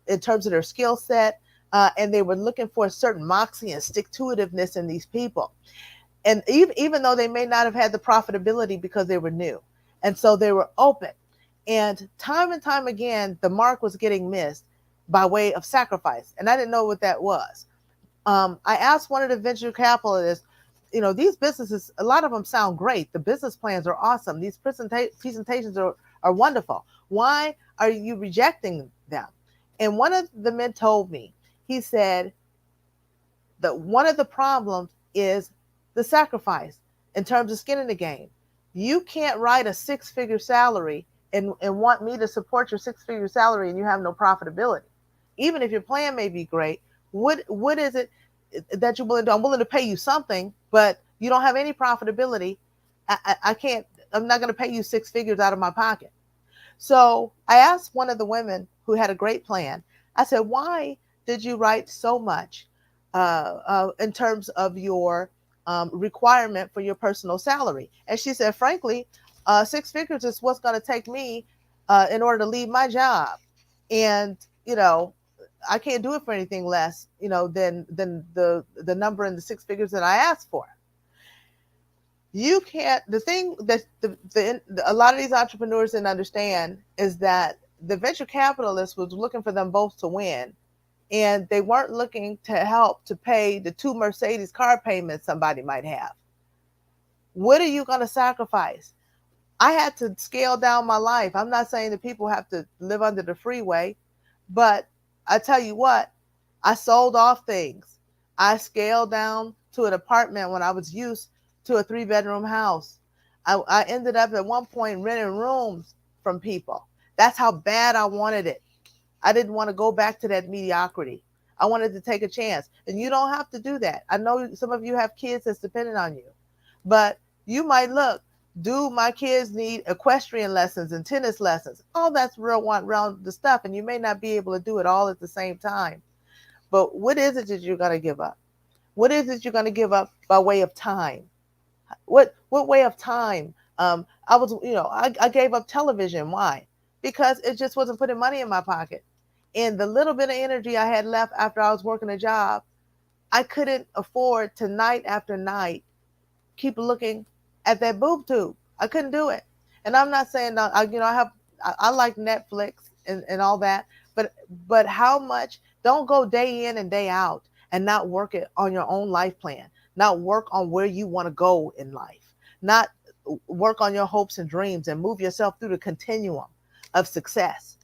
in terms of their skill set. And they were looking for a certain moxie and stick-to-itiveness in these people. And even though they may not have had the profitability because they were new. And so they were open. And time again, the mark was getting missed by way of sacrifice. And I didn't know what that was. I asked one of the venture capitalists, these businesses, a lot of them sound great. The business plans are awesome. These presentations are wonderful. Why are you rejecting them? And one of the men told me, he said that one of the problems is the sacrifice in terms of skin in the game. You can't write a 6-figure salary and want me to support your 6-figure salary and you have no profitability. Even if your plan may be great, what is it that you're willing to do? I'm willing to pay you something, but you don't have any profitability. I'm not going to pay you 6 figures out of my pocket. So I asked one of the women who had a great plan, I said, why did you write so much in terms of your requirement for your personal salary? And she said, frankly, 6 figures is what's going to take me in order to leave my job. And, I can't do it for anything less, than the number in the 6 figures that I asked for. You can't, the thing that a lot of these entrepreneurs didn't understand is that the venture capitalist was looking for them both to win. And they weren't looking to help to pay the 2 Mercedes car payments somebody might have. What are you going to sacrifice? I had to scale down my life. I'm not saying that people have to live under the freeway, but I tell you what, I sold off things. I scaled down to an apartment when I was used to a 3-bedroom house. I ended up at one point renting rooms from people. That's how bad I wanted it. I didn't want to go back to that mediocrity. I wanted to take a chance. And you don't have to do that. I know some of you have kids that's dependent on you. But you might look, do my kids need equestrian lessons and tennis lessons? Oh, that's around the stuff. And you may not be able to do it all at the same time. But what is it that you're going to give up? What is it you're going to give up by way of time? What way of time? I gave up television. Why? Because it just wasn't putting money in my pocket. And the little bit of energy I had left after I was working a job, I couldn't afford to night after night keep looking at that boob tube. I couldn't do it. And I'm not saying I like Netflix and all that, but how much? Don't go day in and day out and not work it on your own life plan, not work on where you want to go in life, not work on your hopes and dreams and move yourself through the continuum of success.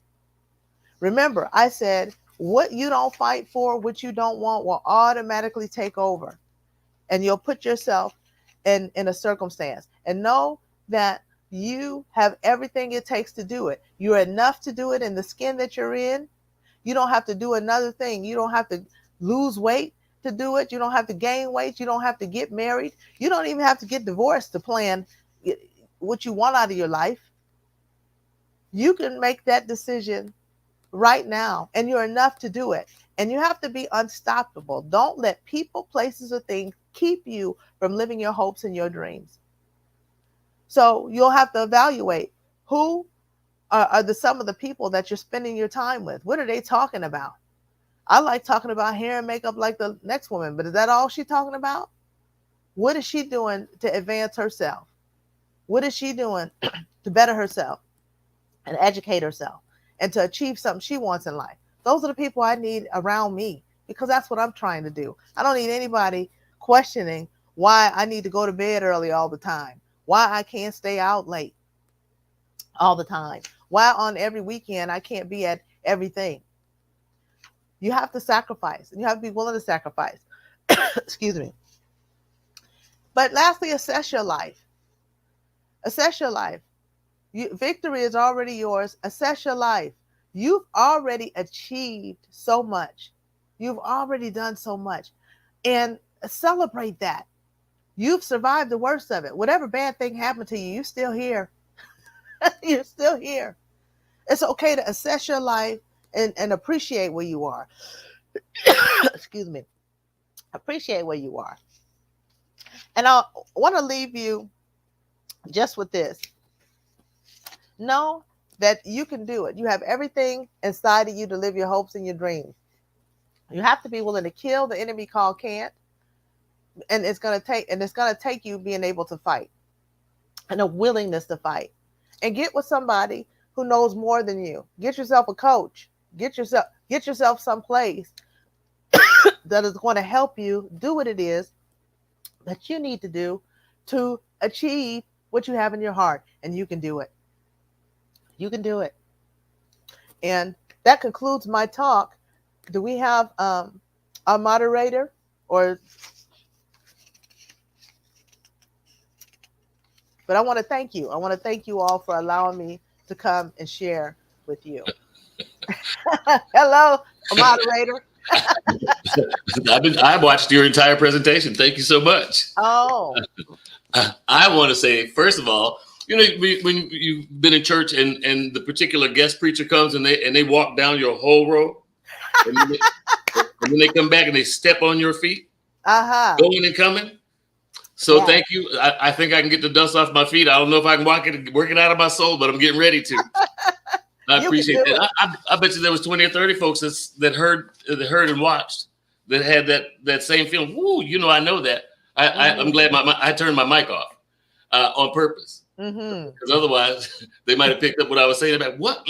Remember, I said, what you don't fight for, what you don't want, will automatically take over. And you'll put yourself in a circumstance. And know that you have everything it takes to do it. You're enough to do it in the skin that you're in. You don't have to do another thing. You don't have to lose weight to do it. You don't have to gain weight. You don't have to get married. You don't even have to get divorced to plan what you want out of your life. You can make that decision right now, and you're enough to do it. And you have to be unstoppable. Don't let people, places, or things keep you from living your hopes and your dreams. So you'll have to evaluate who are some of the people that you're spending your time with. What are they talking about? I like talking about hair and makeup like the next woman, but is that all she's talking about? What is she doing to advance herself? What is she doing to better herself and educate herself and to achieve something she wants in life? Those are the people I need around me, because that's what I'm trying to do. I don't need anybody questioning why I need to go to bed early all the time, why I can't stay out late all the time, why on every weekend I can't be at everything. You have to sacrifice, and you have to be willing to sacrifice. Excuse me. But lastly, assess your life. Assess your life. Victory is already yours. Assess your life. You've already achieved so much. You've already done so much. And celebrate that. You've survived the worst of it. Whatever bad thing happened to you, you're still here. You're still here. It's okay to assess your life and appreciate where you are. Excuse me. Appreciate where you are. And I want to leave you just with this. Know that you can do it. You have everything inside of you to live your hopes and your dreams. You have to be willing to kill the enemy called can't. And it's going to take you being able to fight and a willingness to fight. And get with somebody who knows more than you. Get yourself a coach. Get yourself someplace that is going to help you do what it is that you need to do to achieve what you have in your heart. And you can do it. You can do it. And that concludes my talk. Do we have a moderator or? But I want to thank you. I want to thank you all for allowing me to come and share with you. Hello, moderator. I watched your entire presentation. Thank you so much. Oh. I want to say, first of all, you know, when you've been in church and the particular guest preacher comes and they walk down your whole row, and then they come back and they step on your feet, going and coming. So yeah. Thank you. I think I can get the dust off my feet. I don't know if I can work it out of my soul, but I'm getting ready to. I appreciate that. I bet you there was 20 or 30 folks that heard and watched that had that same feeling. Woo, you know, I know that. I'm glad I turned my mic off on purpose. Because otherwise, they might have picked up what I was saying about what.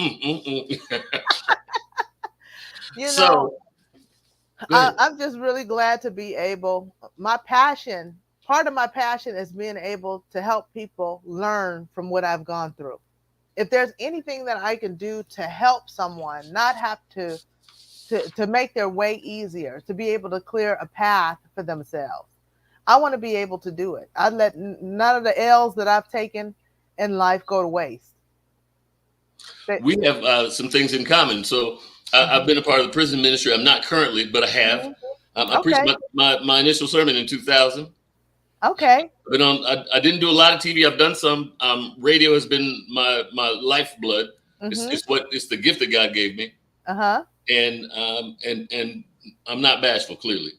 I'm just really glad to be able. Part of my passion is being able to help people learn from what I've gone through. If there's anything that I can do to help someone not have to make their way easier, to be able to clear a path for themselves, I want to be able to do it. I'd let none of the L's that I've taken in life go to waste. We have some things in common. So I've been a part of the prison ministry. I'm not currently, but I have. I preached my initial sermon in 2000. Okay. But I didn't do a lot of TV. I've done some. Radio has been my lifeblood. It's the gift that God gave me. And I'm not bashful, clearly.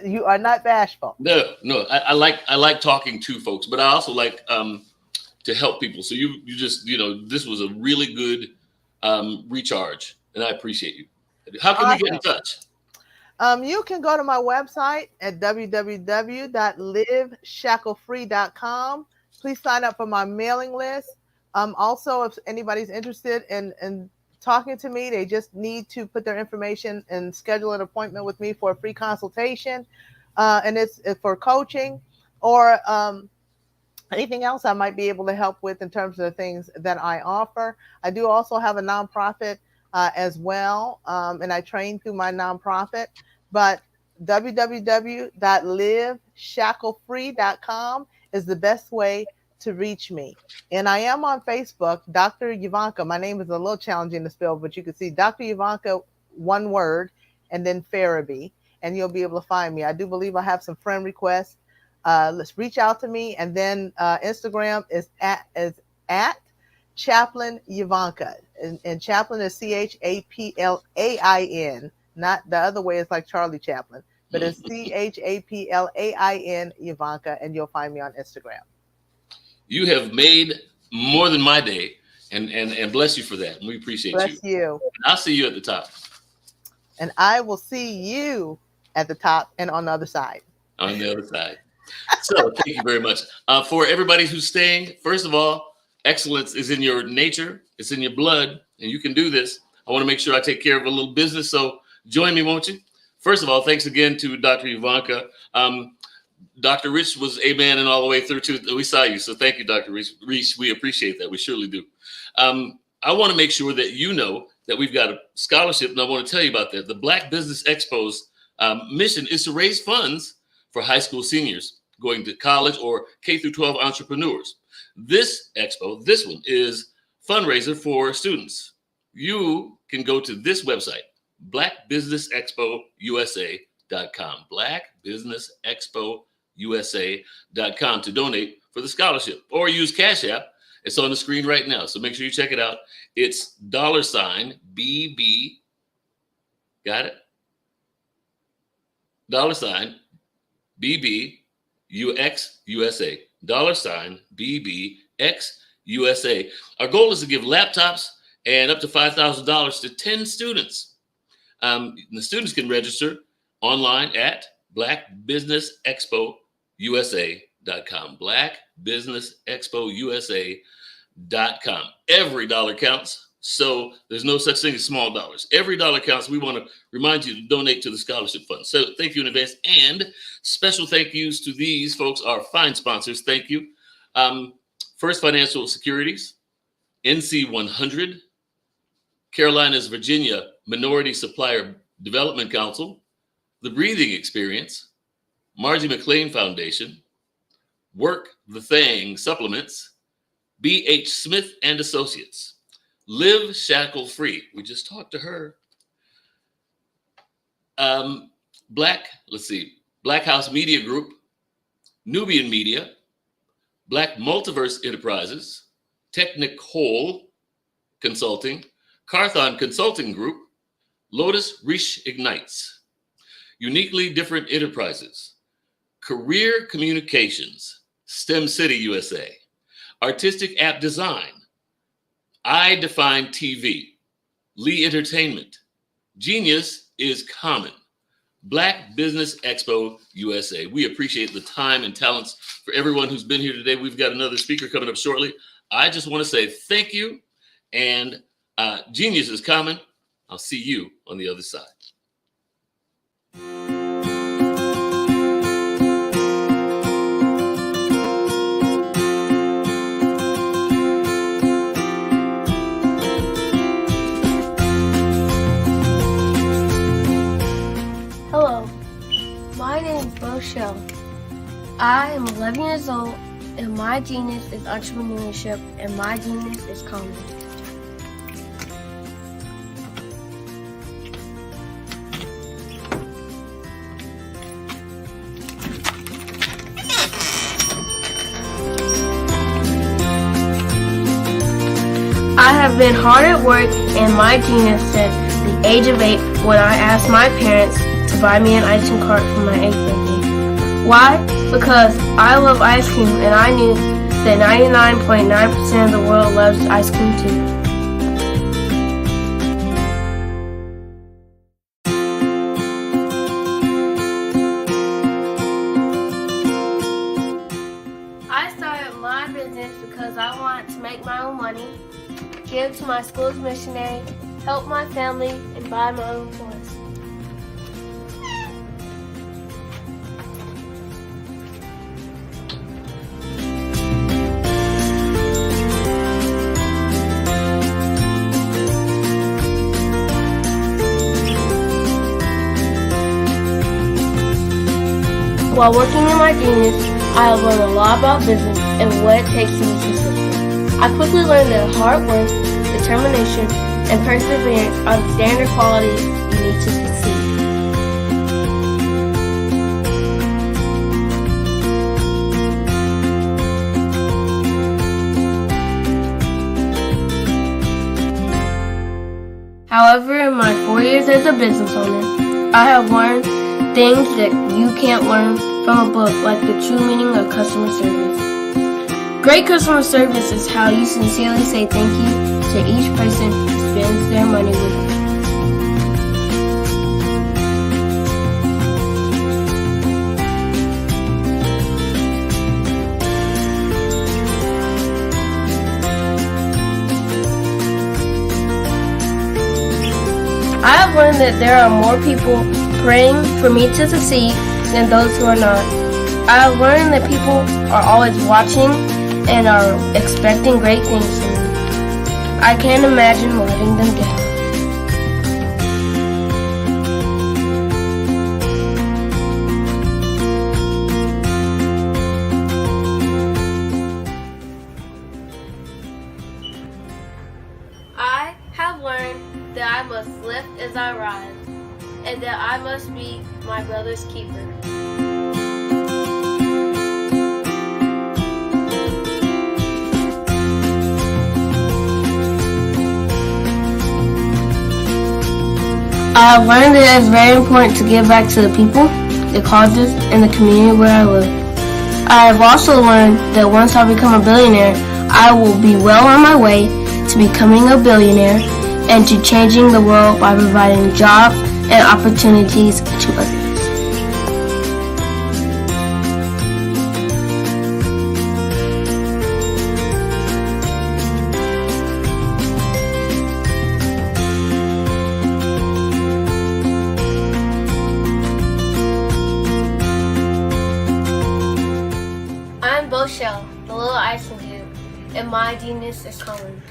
You are not bashful. No. I like talking to folks, but I also like to help people. So you just, this was a really good recharge, and I appreciate you. How can we get in touch? You can go to my website at www.liveshacklefree.com. Please sign up for my mailing list. Also, if anybody's interested in talking to me, they just need to put their information and schedule an appointment with me for a free consultation. And it's for coaching or anything else I might be able to help with in terms of the things that I offer. I do also have a nonprofit as well, and I train through my nonprofit. But www.liveshacklefree.com is the best way to reach me. And I am on Facebook, Dr. Ivanka. My name is a little challenging to spell, but you can see Dr. Ivanka, one word, and then Farabee, and you'll be able to find me. I do believe I have some friend requests. Let's reach out to me. And then Instagram is at Chaplain Ivanka. And Chaplain is Chaplain, not the other way. It's like Charlie Chaplin, but it's Chaplain Ivanka, and you'll find me on Instagram. You have made more than my day, and bless you for that. We appreciate you. Bless you. I'll see you at the top. And I will see you at the top and on the other side. On the other side. So thank you very much. For everybody who's staying, first of all, excellence is in your nature. It's in your blood, and you can do this. I want to make sure I take care of a little business, so join me, won't you? First of all, thanks again to Dr. Ivanka. Dr. Rich was amen and all the way through too. We saw you, so thank you, Dr. Rich. We appreciate that. We surely do. I want to make sure that you know that we've got a scholarship, and I want to tell you about that. The Black Business Expo's mission is to raise funds for high school seniors going to college or K through 12 entrepreneurs. This expo, this one, is fundraiser for students. You can go to this website, blackbusinessexpousa.com, blackbusinessexpousa.com, to donate for the scholarship, or use Cash App. It's on the screen right now, so make sure you check it out. It's $BB, got it? $BBUXUSA, $BBXUSA. Our goal is to give laptops and up to $5,000 to 10 students. The students can register online at blackbusinessexpousa.com, blackbusinessexpousa.com. Every dollar counts, so there's no such thing as small dollars. Every dollar counts. We want to remind you to donate to the scholarship fund. So thank you in advance, and special thank yous to these folks, our fine sponsors. Thank you. First Financial Securities, NC 100, Carolinas, Virginia Minority Supplier Development Council, The Breathing Experience, Margie McLean Foundation, Work the Thing Supplements, B.H. Smith and Associates, Live Shackle Free. We just talked to her. Black House Media Group, Nubian Media, Black Multiverse Enterprises, Technical Consulting, Carthon Consulting Group, Lotus Reach Ignites, Uniquely Different Enterprises, Career Communications, STEM City USA, Artistic App Design, I Define TV, Lee Entertainment, Genius is Common, Black Business Expo USA. We appreciate the time and talents for everyone who's been here today. We've got another speaker coming up shortly. I just want to say thank you, and Genius is Common. I'll see you on the other side. Hello, my name is Rochelle. I am 11 years old, and my genius is entrepreneurship, and my genius is comedy. I have been hard at work, and my genius since the age of 8 when I asked my parents to buy me an ice cream cart for my 8th birthday. Why? Because I love ice cream, and I knew that 99.9% of the world loves ice cream too. I started my business because I wanted to make my own money, give to my school's missionary, help my family, and buy my own toys. While working in my genius, I have learned a lot about business and what it takes to be successful. I quickly learned that hard work, determination, and perseverance are the standard qualities you need to succeed. However, in my 4 years as a business owner, I have learned things that you can't learn from a book, like the true meaning of customer service. Great customer service is how you sincerely say thank you to each person who spends their money with you. I have learned that there are more people praying for me to succeed than those who are not. I have learned that people are always watching and are expecting great things from me. I can't imagine letting them down. I have learned that I must lift as I rise, and that I must be my brother's keeper. I have learned that it is very important to give back to the people, the causes, and the community where I live. I have also learned that once I become a billionaire, I will be well on my way to becoming a billionaire and to changing the world by providing jobs and opportunities to others. I'm Boshell, the little icing dude, and my genius is coming.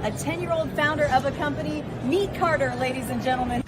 A 10-year-old founder of a company. Meet Carter, ladies and gentlemen.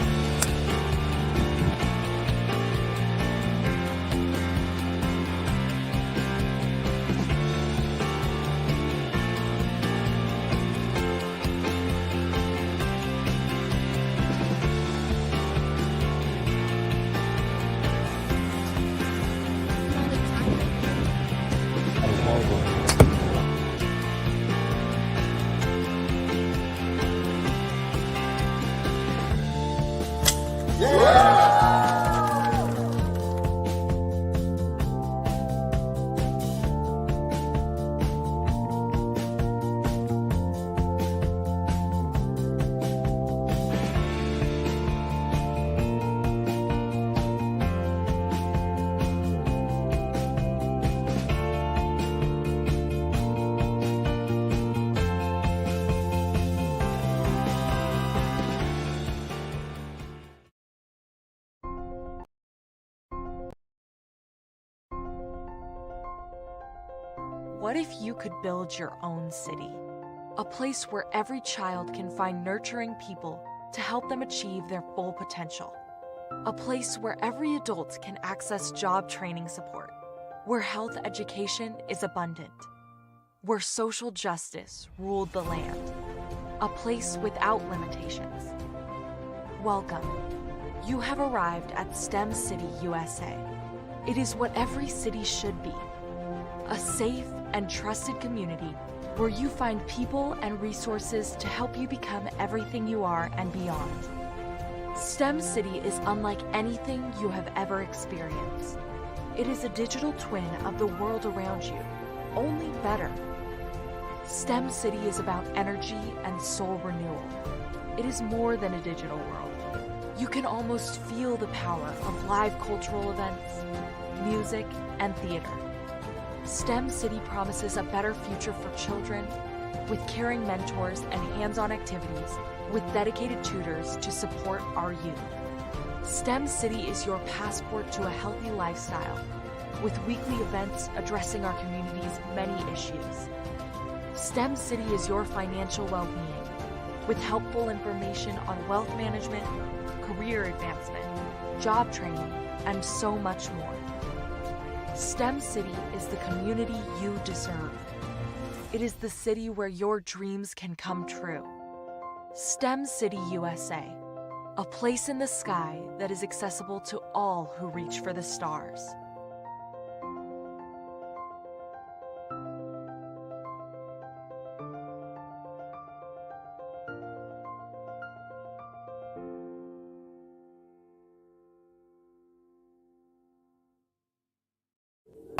What if you could build your own city? A place where every child can find nurturing people to help them achieve their full potential. A place where every adult can access job training support. Where health education is abundant. Where social justice ruled the land. A place without limitations. Welcome. You have arrived at STEM City, USA. It is what every city should be. A safe and trusted community where you find people and resources to help you become everything you are and beyond. STEM City is unlike anything you have ever experienced. It is a digital twin of the world around you, only better. STEM City is about energy and soul renewal. It is more than a digital world. You can almost feel the power of live cultural events, music, and theater. STEM City promises a better future for children with caring mentors and hands-on activities with dedicated tutors to support our youth. STEM City is your passport to a healthy lifestyle with weekly events addressing our community's many issues. STEM City is your financial well-being with helpful information on wealth management, career advancement, job training, and so much more. STEM City is the community you deserve. It is the city where your dreams can come true. STEM City USA, a place in the sky that is accessible to all who reach for the stars.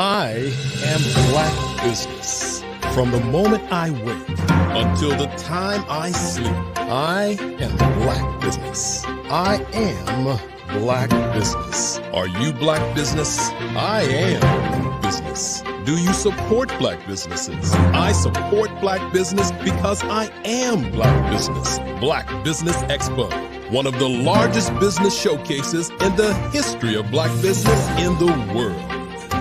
I am Black business. From the moment I wake until the time I sleep, I am Black business. I am Black business. Are you Black business? I am business. Do you support Black businesses? I support Black business because I am Black business. Black Business Expo, one of the largest business showcases in the history of Black business in the world.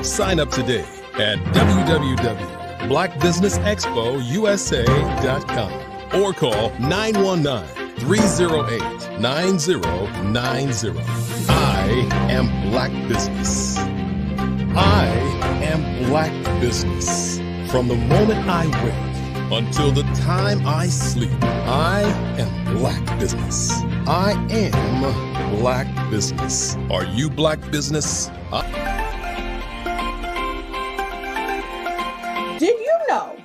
Sign up today at www.blackbusinessexpousa.com or call 919-308-9090. I am Black business. I am Black business. From the moment I wake until the time I sleep, I am Black business. I am Black business. Are you Black business? Did you know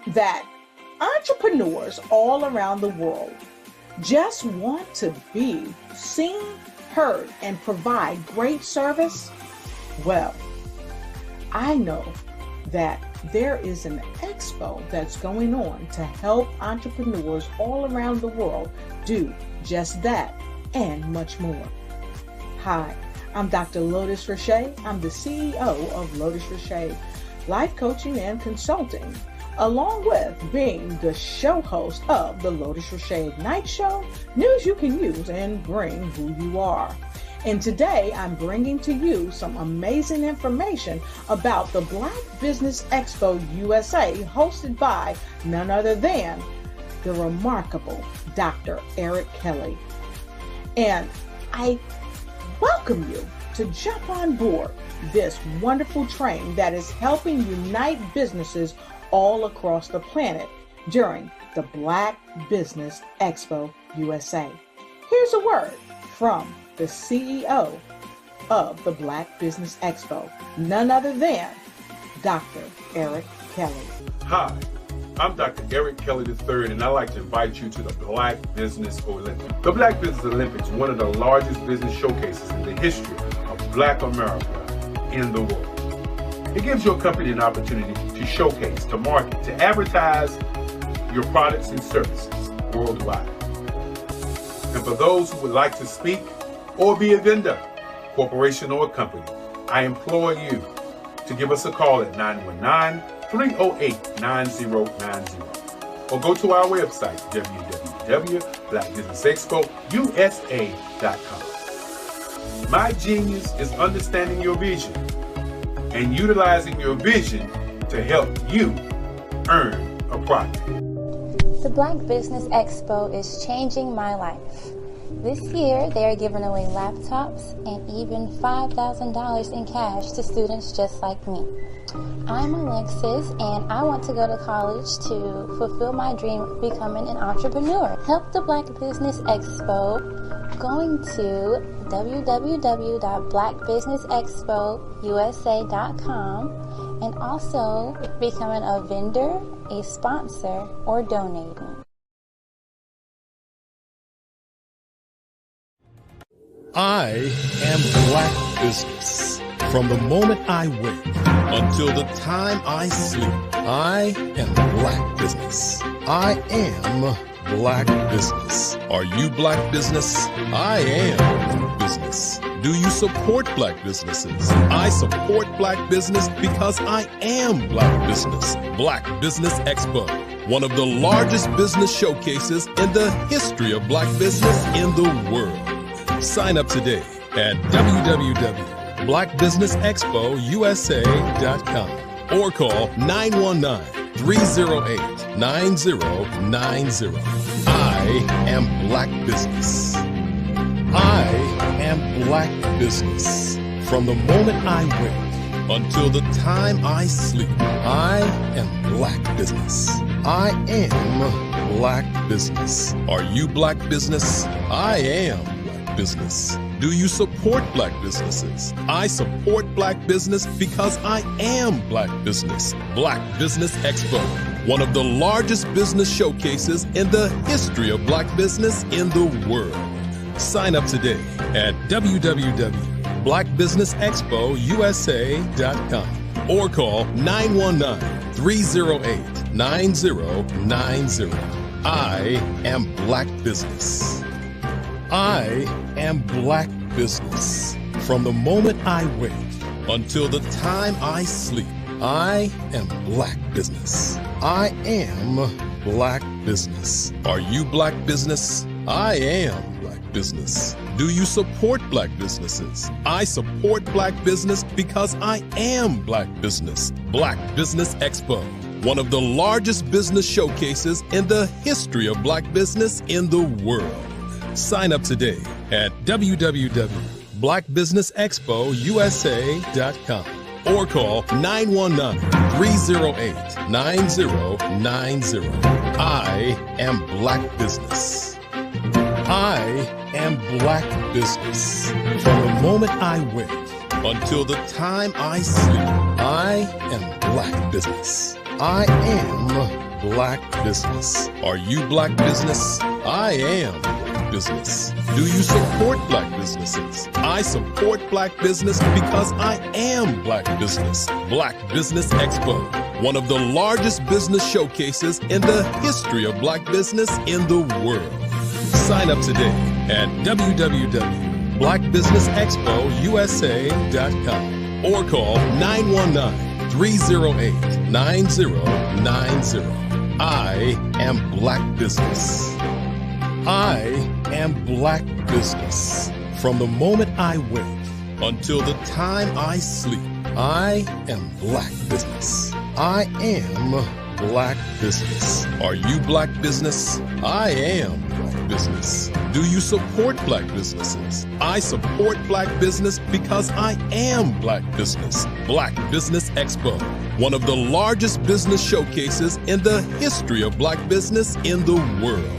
that entrepreneurs all around the world just want to be seen, heard, and provide great service? Well, I know that there is an expo that's going on to help entrepreneurs all around the world do just that and much more. Hi, I'm Dr. Lotus Richey. I'm the CEO of Lotus Richey Life Coaching and Consulting, along with being the show host of the Lotus Richey Ignite Show, news you can use and bring who you are. And today I'm bringing to you some amazing information about the Black Business Expo USA, hosted by none other than the remarkable Dr. Eric Kelly. And I welcome you to jump on board this wonderful train that is helping unite businesses all across the planet during the Black Business Expo USA. Here's a word from the CEO of the Black Business Expo, none other than Dr. Eric Kelly. Hi, I'm Dr. Eric Kelly III, and I'd like to invite you to the Black Business Olympics. The Black Business Olympics, one of the largest business showcases in the history of Black America in the world. It gives your company an opportunity to showcase, to market, to advertise your products and services worldwide. And for those who would like to speak or be a vendor, corporation or company, I implore you to give us a call at 919-308-9090 or go to our website, www.blackbusinessexpousa.com. My genius is understanding your vision and utilizing your vision to help you earn a profit. The Black Business Expo is changing my life. This year, they are giving away laptops and even $5,000 in cash to students just like me. I'm Alexis, and I want to go to college to fulfill my dream of becoming an entrepreneur. Help the Black Business Expo going to www.blackbusinessexpousa.com and also becoming a vendor, a sponsor, or donating. I am Black Business. From the moment I wake until the time I sleep, I am Black Business. I am Black Business. Are you Black Business? I am Black Business. Do you support Black businesses? I support Black business because I am Black Business. Black Business Expo, one of the largest business showcases in the history of Black business in the world. Sign up today at www.blackbusinessexpousa.com or call 919-308-9090. I am Black Business. I am Black Business. From the moment I wake until the time I sleep, I am Black Business. I am Black Business. Are you Black Business? I am Business. Do you support Black businesses? I support Black business because I am Black Business. Black Business Expo, one of the largest business showcases in the history of Black business in the world. Sign up today at www.blackbusinessexpousa.com or call 919-308-9090. I am Black Business. I am Black Business. From the moment I wake until the time I sleep, I am Black Business. I am Black Business. Are you Black Business? I am Black Business. Do you support Black businesses? I support Black business because I am Black Business. Black Business Expo, one of the largest business showcases in the history of Black business in the world. Sign up today at www.blackbusinessexpousa.com or call 919-308-9090. I am Black Business. I am Black Business. From the moment I wake until the time I sleep, I am Black Business. I am Black Business. Are you Black Business? I am Black Business. Do you support Black businesses? I support Black business because I am Black Business. Black Business Expo, one of the largest business showcases in the history of Black business in the world. Sign up today at www.blackbusinessexpousa.com or call 919-308-9090. I am Black Business. I am Black Business. From the moment I wake until the time I sleep, I am Black Business. I am Black Business. Are you Black Business? I am Black Business. Do you support Black businesses? I support Black business because I am Black Business. Black Business Expo, one of the largest business showcases in the history of Black business in the world.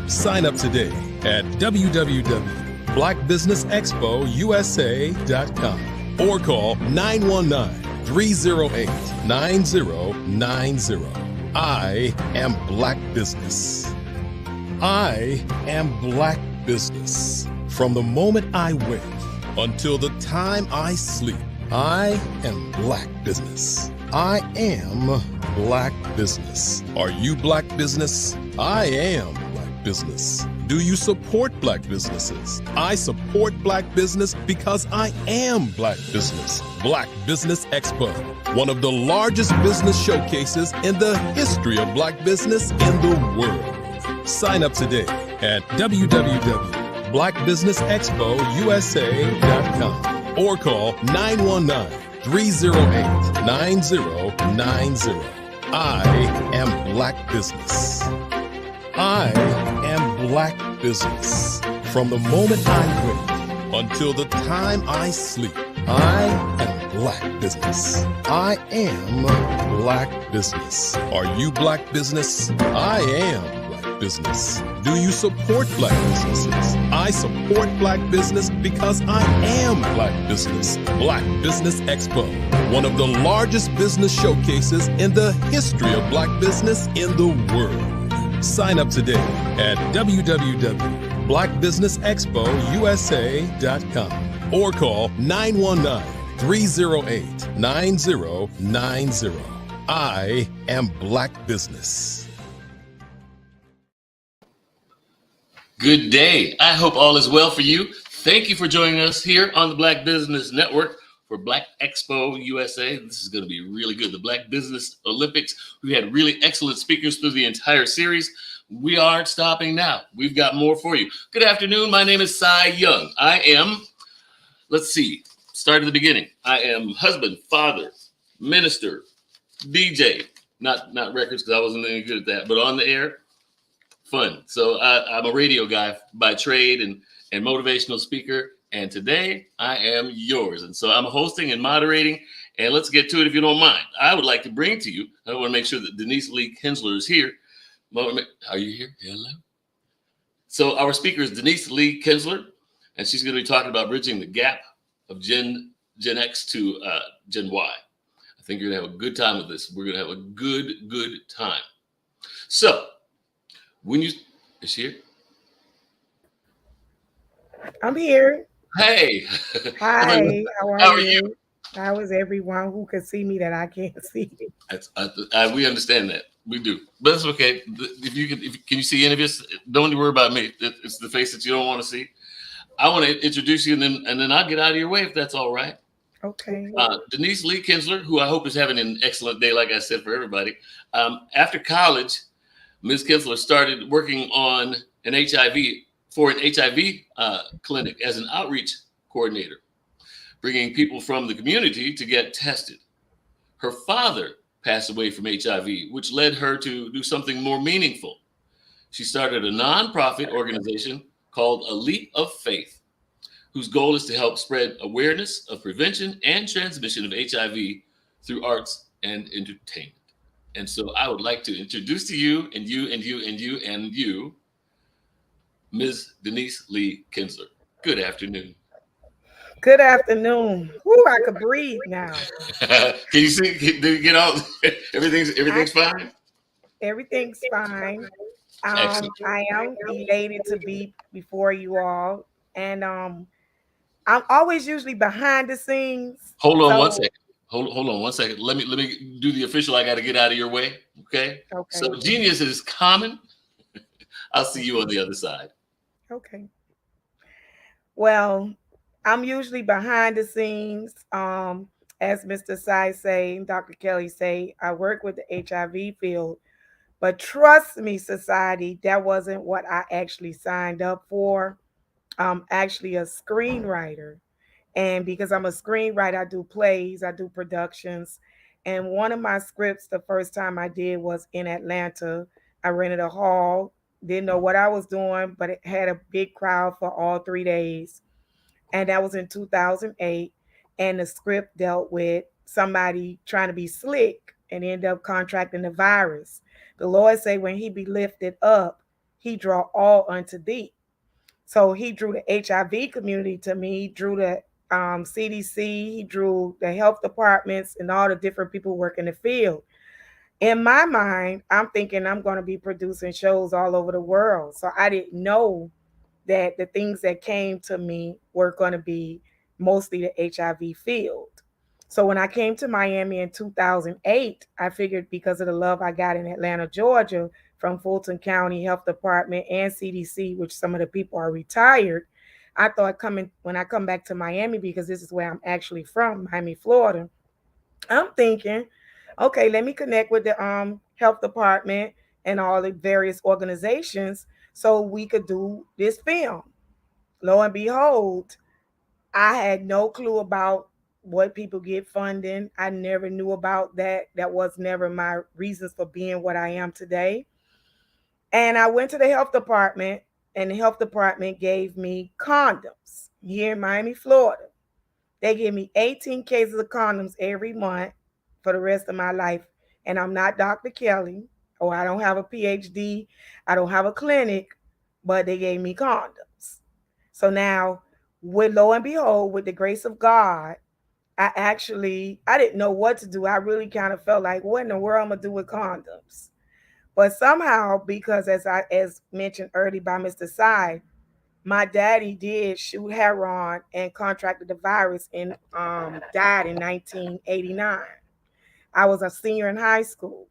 Sign up today at www.blackbusinessexpousa.com or call 919-308-9090. I am Black Business. I am Black Business. From the moment I wake until the time I sleep, I am Black Business. I am Black Business. Are you Black Business? I am Black Business. Do you support Black businesses? I support Black business because I am Black Business. Black Business Expo, one of the largest business showcases in the history of Black business in the world. Sign up today at www.blackbusinessexpousa.com or call 919 308 9090. I am Black Business. I am Black Business. From the moment I wake until the time I sleep, I am Black Business. I am Black Business. Are you Black Business? I am Black Business. Do you support Black businesses? I support Black business because I am Black Business. Black Business Expo, one of the largest business showcases in the history of Black business in the world. Sign up today at www.blackbusinessexpousa.com or call 919-308-9090. I am Black Business. Good day. I hope all is well for you. Thank you for joining us here on the Black Business Network for Black Expo USA. This is going to be really good. The Black Business Olympics. We had really excellent speakers through the entire series. We aren't stopping now. We've got more for you. Good afternoon. My name is Cy Young. I am, start at the beginning. I am husband, father, minister, DJ, not records because I wasn't any good at that, but on the air, fun. So I'm a radio guy by trade and motivational speaker. And today I am yours. And so I'm hosting and moderating. And let's get to it if you don't mind. I would like to bring to you, I want to make sure that Denise Lee Kinsler is here. Are you here? Hello. So our speaker is Denise Lee Kinsler, and she's going to be talking about bridging the gap of Gen X to Gen Y. I think you're going to have a good time with this. We're going to have a good time. So, is she here? I'm here. Hey. Hi. How are you? How is everyone who can see me that I can't see? We understand that. We do, but that's okay. If you can you see any of this? Don't worry about me. It's the face that you don't want to see. I want to introduce you, and then I'll get out of your way if that's all right. Okay. Denise Lee Kinsler, who I hope is having an excellent day, like I said, for everybody. After college, Ms. Kinsler started working on an HIV clinic as an outreach coordinator, bringing people from the community to get tested. Her father passed away from HIV, which led her to do something more meaningful. She started a nonprofit organization called A Leap of Faith, whose goal is to help spread awareness of prevention and transmission of HIV through arts and entertainment. And so I would like to introduce to you, Ms. Denise Lee Kinsler. Good afternoon. Good afternoon. Whoo, I could breathe now. Can you see? Did you get all? Everything's fine. Everything's fine. I am elated to be before you all, and I'm always usually behind the scenes. Hold on 1 second. Hold on 1 second. Let me do the official. I got to get out of your way. Okay. So genius is common. I'll see you on the other side. Okay. Well, I'm usually behind the scenes. As Mr. Sai say, and Dr. Kelly say, I work with the HIV field. But trust me, society, that wasn't what I actually signed up for. I'm actually a screenwriter. And because I'm a screenwriter, I do plays, I do productions. And one of my scripts, the first time I did was in Atlanta. I rented a hall, didn't know what I was doing, but it had a big crowd for all 3 days. And that was in 2008. And the script dealt with somebody trying to be slick and end up contracting the virus. The Lord say, when he be lifted up, he draw all unto thee. So he drew the HIV community to me. He drew the CDC. He drew the health departments and all the different people who work in the field. In my mind, I'm thinking I'm going to be producing shows all over the world. So I didn't know that the things that came to me were going to be mostly the HIV field. So when I came to Miami in 2008, I figured because of the love I got in Atlanta, Georgia, from Fulton County Health Department and CDC, which some of the people are retired, I thought when I come back to Miami, because this is where I'm actually from, Miami, Florida, I'm thinking, okay, let me connect with the health department and all the various organizations so we could do this film. Lo and behold, I had no clue about what people get funding. I never knew about that. That was never my reasons for being what I am today. And I went to the health department, and the health department gave me condoms here in Miami, Florida. They give me 18 cases of condoms every month for the rest of my life. And I'm not Dr. Kelly, or I don't have a PhD, I don't have a clinic, but they gave me condoms. So now, with lo and behold, with the grace of God, I didn't know what to do. I really kind of felt like, what in the world am I gonna do with condoms? But somehow, because as mentioned earlier by Mr. Sy, my daddy did shoot heroin and contracted the virus and died in 1989. I was a senior in high school.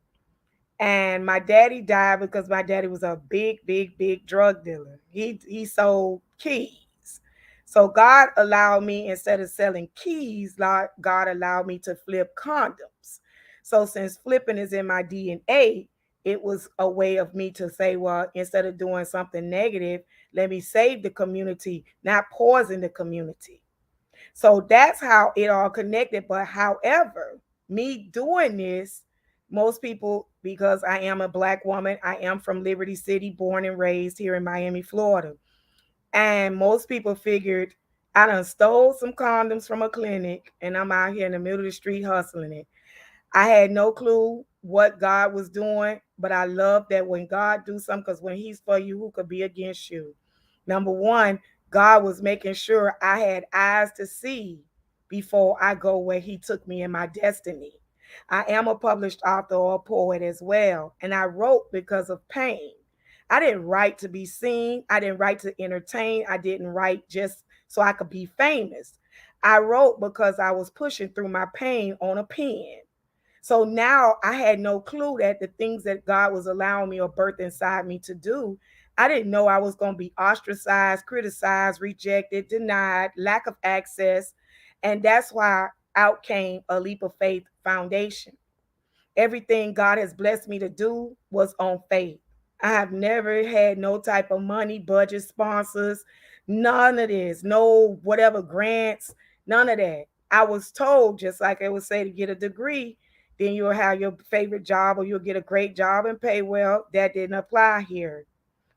And my daddy died because my daddy was a big, big, big drug dealer. He sold keys. So God allowed me, instead of selling keys, God allowed me to flip condoms. So since flipping is in my DNA, it was a way of me to say, well, instead of doing something negative, let me save the community, not poison the community. So that's how it all connected. But however, me doing this, most people, because I am a Black woman, I am from Liberty City, born and raised here in Miami, Florida. And most people figured I done stole some condoms from a clinic and I'm out here in the middle of the street hustling it. I had no clue what God was doing, but I love that when God do something, because when he's for you, who could be against you? Number one, God was making sure I had eyes to see before I go where he took me in my destiny. I am a published author or a poet as well, and I wrote because of pain. I didn't write to be seen. I didn't write to entertain. I didn't write just so I could be famous. I wrote because I was pushing through my pain on a pen. So now I had no clue that the things that God was allowing me or birth inside me to do, I didn't know I was going to be ostracized, criticized, rejected, denied, lack of access. And that's why out came a Leap of Faith Foundation. Everything God has blessed me to do was on faith. I have never had no type of money, budget, sponsors, none of this, no whatever grants, none of that. I was told, just like I would say, to get a degree, then you'll have your favorite job or you'll get a great job and pay well. That didn't apply here.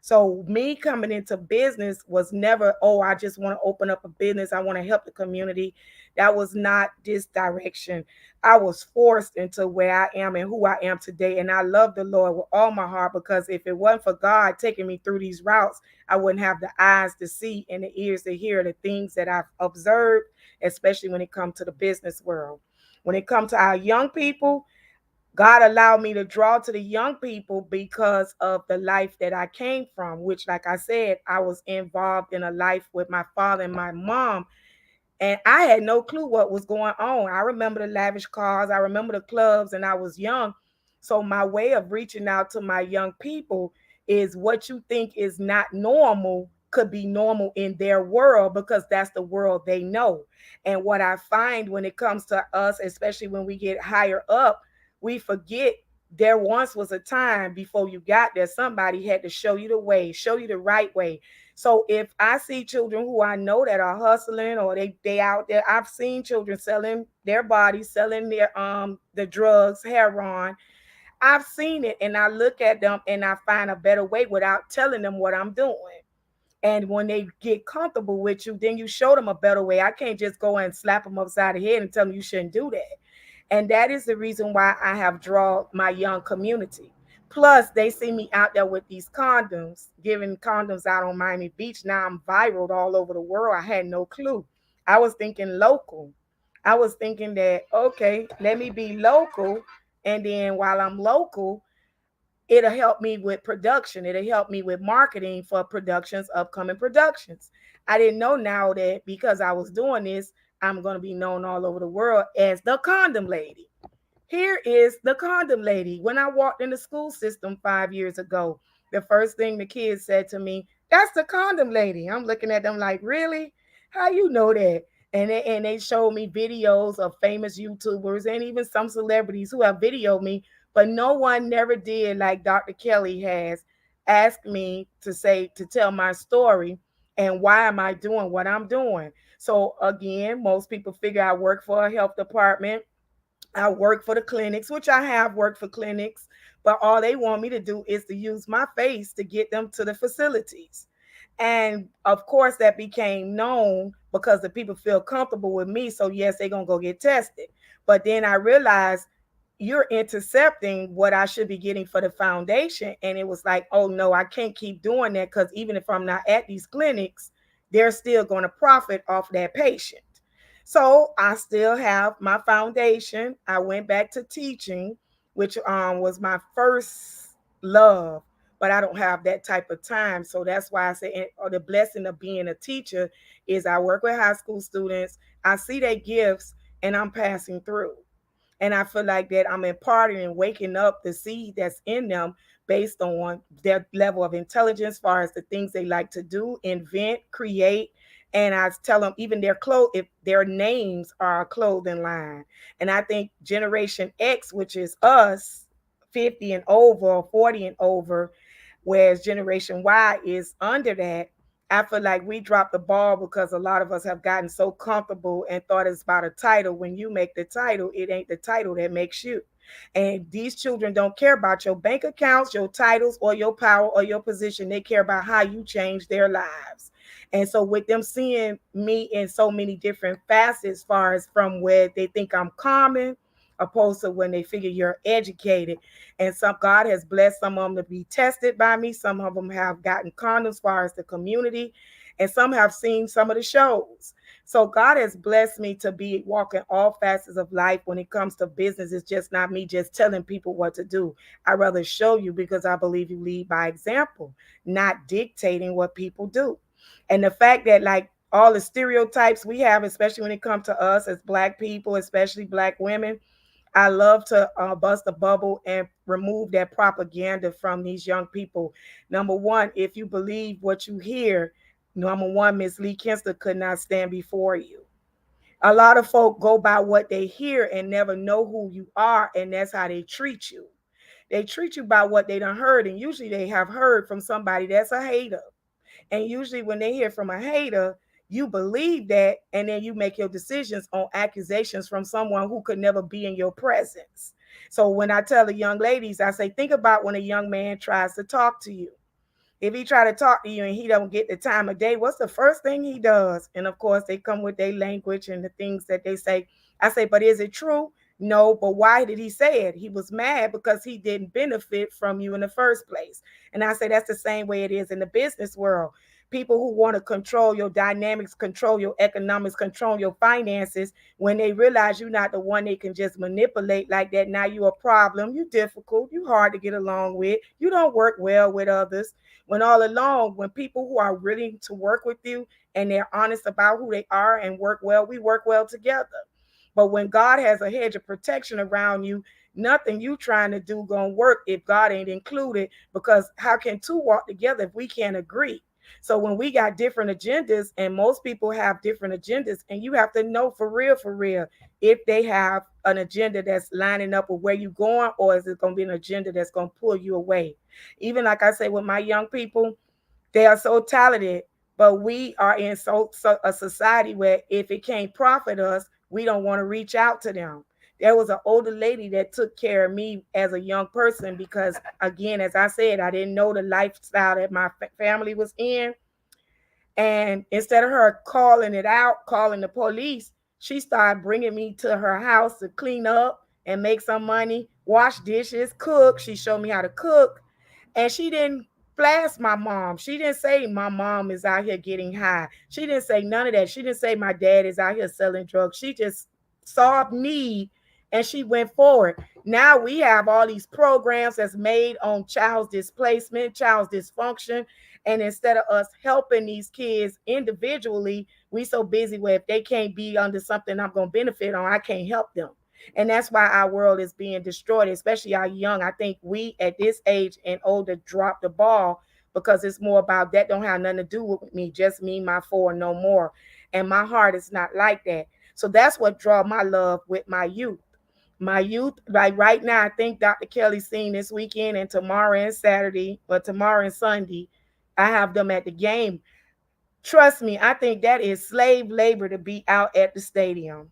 So me coming into business was never, oh, I just want to open up a business. I want to help the community. That was not this direction. I was forced into where I am and who I am today. And I love the Lord with all my heart, because if it wasn't for God taking me through these routes, I wouldn't have the eyes to see and the ears to hear the things that I've observed, especially when it comes to the business world. When it comes to our young people, God allowed me to draw to the young people because of the life that I came from, which, like I said, I was involved in a life with my father and my mom. And I had no clue what was going on. I remember the lavish cars, I remember the clubs, and I was young. So my way of reaching out to my young people is what you think is not normal could be normal in their world, because that's the world they know. And what I find when it comes to us, especially when we get higher up, we forget there once was a time before you got there, somebody had to show you the way, show you the right way. So if I see children who I know that are hustling, or they out there, I've seen children selling their bodies, selling their the drugs, heroin. I've seen it, and I look at them and I find a better way without telling them what I'm doing. And when they get comfortable with you, then you show them a better way. I can't just go and slap them upside the head and tell them you shouldn't do that. And that is the reason why I have drawn my young community. Plus, they see me out there with these condoms, giving condoms out on Miami Beach. Now I'm viral all over the world. I had no clue. I was thinking local. I was thinking that, okay, let me be local. And then while I'm local, it'll help me with production. It'll help me with marketing for productions, upcoming productions. I didn't know now that because I was doing this, I'm going to be known all over the world as the condom lady. Here is the condom lady. When I walked in the school system 5 years ago, the first thing the kids said to me, that's the condom lady. I'm looking at them like, really? How you know that? And they showed me videos of famous YouTubers and even some celebrities who have videoed me, but no one never did like Dr. Kelly has asked me to tell my story and why am I doing what I'm doing. So again, most people figure I work for a health department. I work for the clinics, which I have worked for clinics, but all they want me to do is to use my face to get them to the facilities. And of course, that became known because the people feel comfortable with me. So, yes, they're going to go get tested. But then I realized you're intercepting what I should be getting for the foundation. And it was like, oh, no, I can't keep doing that because even if I'm not at these clinics, they're still going to profit off that patient. So I still have my foundation. I went back to teaching, which was my first love, but I don't have that type of time. So that's why I say the blessing of being a teacher is I work with high school students. I see their gifts and I'm passing through. And I feel like that I'm imparting and waking up the seed that's in them based on their level of intelligence, as far as the things they like to do, invent, create. And I tell them even their clothes, if their names are a clothing line. And I think Generation X, which is us, 50 and over, or 40 and over, whereas Generation Y is under that. I feel like we dropped the ball because a lot of us have gotten so comfortable and thought it's about a title. When you make the title, it ain't the title that makes you. And these children don't care about your bank accounts, your titles, or your power or your position. They care about how you change their lives. And so with them seeing me in so many different facets, as far as from where they think I'm common, opposed to when they figure you're educated. And some God has blessed some of them to be tested by me. Some of them have gotten condoms as far as the community, and some have seen some of the shows. So God has blessed me to be walking all facets of life. When it comes to business, it's just not me just telling people what to do. I rather show you, because I believe you lead by example, not dictating what people do. And the fact that, like, all the stereotypes we have, especially when it comes to us as Black people, especially Black women, I love to bust a bubble and remove that propaganda from these young people. Number one, if you believe what you hear, number one, Miss Lee Kinster could not stand before you. A lot of folk go by what they hear and never know who you are, and that's how they treat you. They treat you by what they done heard, and usually they have heard from somebody that's a hater. And usually when they hear from a hater, you believe that, and then you make your decisions on accusations from someone who could never be in your presence. So when I tell the young ladies, I say, think about when a young man tries to talk to you. If he try to talk to you and he don't get the time of day, what's the first thing he does? And of course, they come with their language and the things that they say. I say, but is it true? No, but why did he say it? He was mad because he didn't benefit from you in the first place. And I say that's the same way it is in the business world. People who want to control your dynamics, control your economics, control your finances, when they realize you're not the one they can just manipulate like that, now you're a problem, you're difficult, you're hard to get along with, you don't work well with others. When all along, when people who are willing to work with you and they're honest about who they are and work well, we work well together. But when God has a hedge of protection around you, nothing you trying to do gonna work if God ain't included, because how can two walk together if we can't agree? So when we got different agendas, and most people have different agendas, and you have to know for real, if they have an agenda that's lining up with where you're going, or is it going to be an agenda that's going to pull you away? Even like I say with my young people, they are so talented, but we are in so a society where if it can't profit us, we don't want to reach out to them. There was an older lady that took care of me as a young person because, again, as I said, I didn't know the lifestyle that my family was in. And instead of her calling it out, calling the police, she started bringing me to her house to clean up and make some money, wash dishes, cook. She showed me how to cook. And she didn't blast my mom. She didn't say my mom is out here getting high. She didn't say none of that. She didn't say my dad is out here selling drugs. She just saw a need and she went forward. Now we have all these programs that's made on child's displacement, child's dysfunction. And instead of us helping these kids individually, we so busy where if they can't be under something I'm going to benefit on, I can't help them. And that's why our world is being destroyed, especially our young. I think we at this age and older drop the ball because it's more about that don't have nothing to do with me, just me, my four, no more. And my heart is not like that. So that's what draw my love with my youth. My youth, like right now, I think Dr. Kelly's seen this weekend and tomorrow and Saturday, but tomorrow and Sunday, I have them at the game. Trust me, I think that is slave labor to be out at the stadium.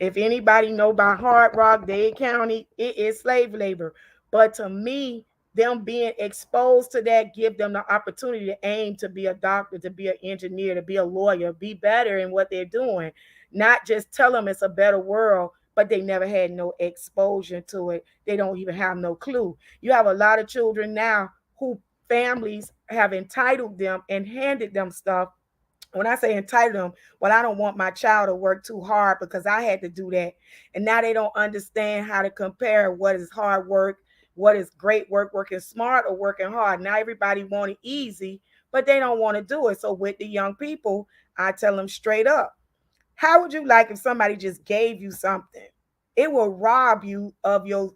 If anybody know about Hard Rock, Dade County, it is slave labor. But to me, them being exposed to that give them the opportunity to aim to be a doctor, to be an engineer, to be a lawyer, be better in what they're doing. Not just tell them it's a better world, but they never had no exposure to it. They don't even have no clue. You have a lot of children now who families have entitled them and handed them stuff. When I say entitled them, well, I don't want my child to work too hard because I had to do that. And now they don't understand how to compare what is hard work, what is great work, working smart or working hard. Now everybody want it easy, but they don't want to do it. So with the young people, I tell them straight up, how would you like if somebody just gave you something? It will rob you of your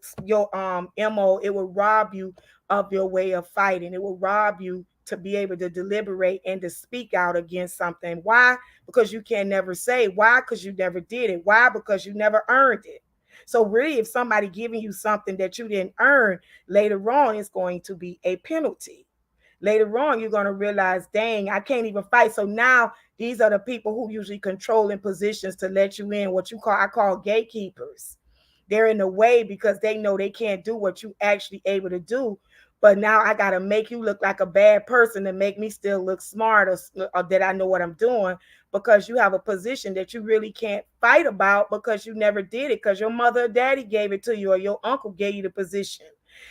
MO. It will rob you of your way of fighting. It will rob you to be able to deliberate and to speak out against something. Why? Because you can never say. Why? Because you never did it. Why? Because you never earned it. So really, if somebody giving you something that you didn't earn, later on, it's going to be a penalty. Later on, you're going to realize, dang, I can't even fight. So now these are the people who usually control in positions to let you in, what I call gatekeepers. They're in the way because they know they can't do what you actually able to do. But now I got to make you look like a bad person to make me still look smart, or that I know what I'm doing, because you have a position that you really can't fight about because you never did it, because your mother or daddy gave it to you, or your uncle gave you the position.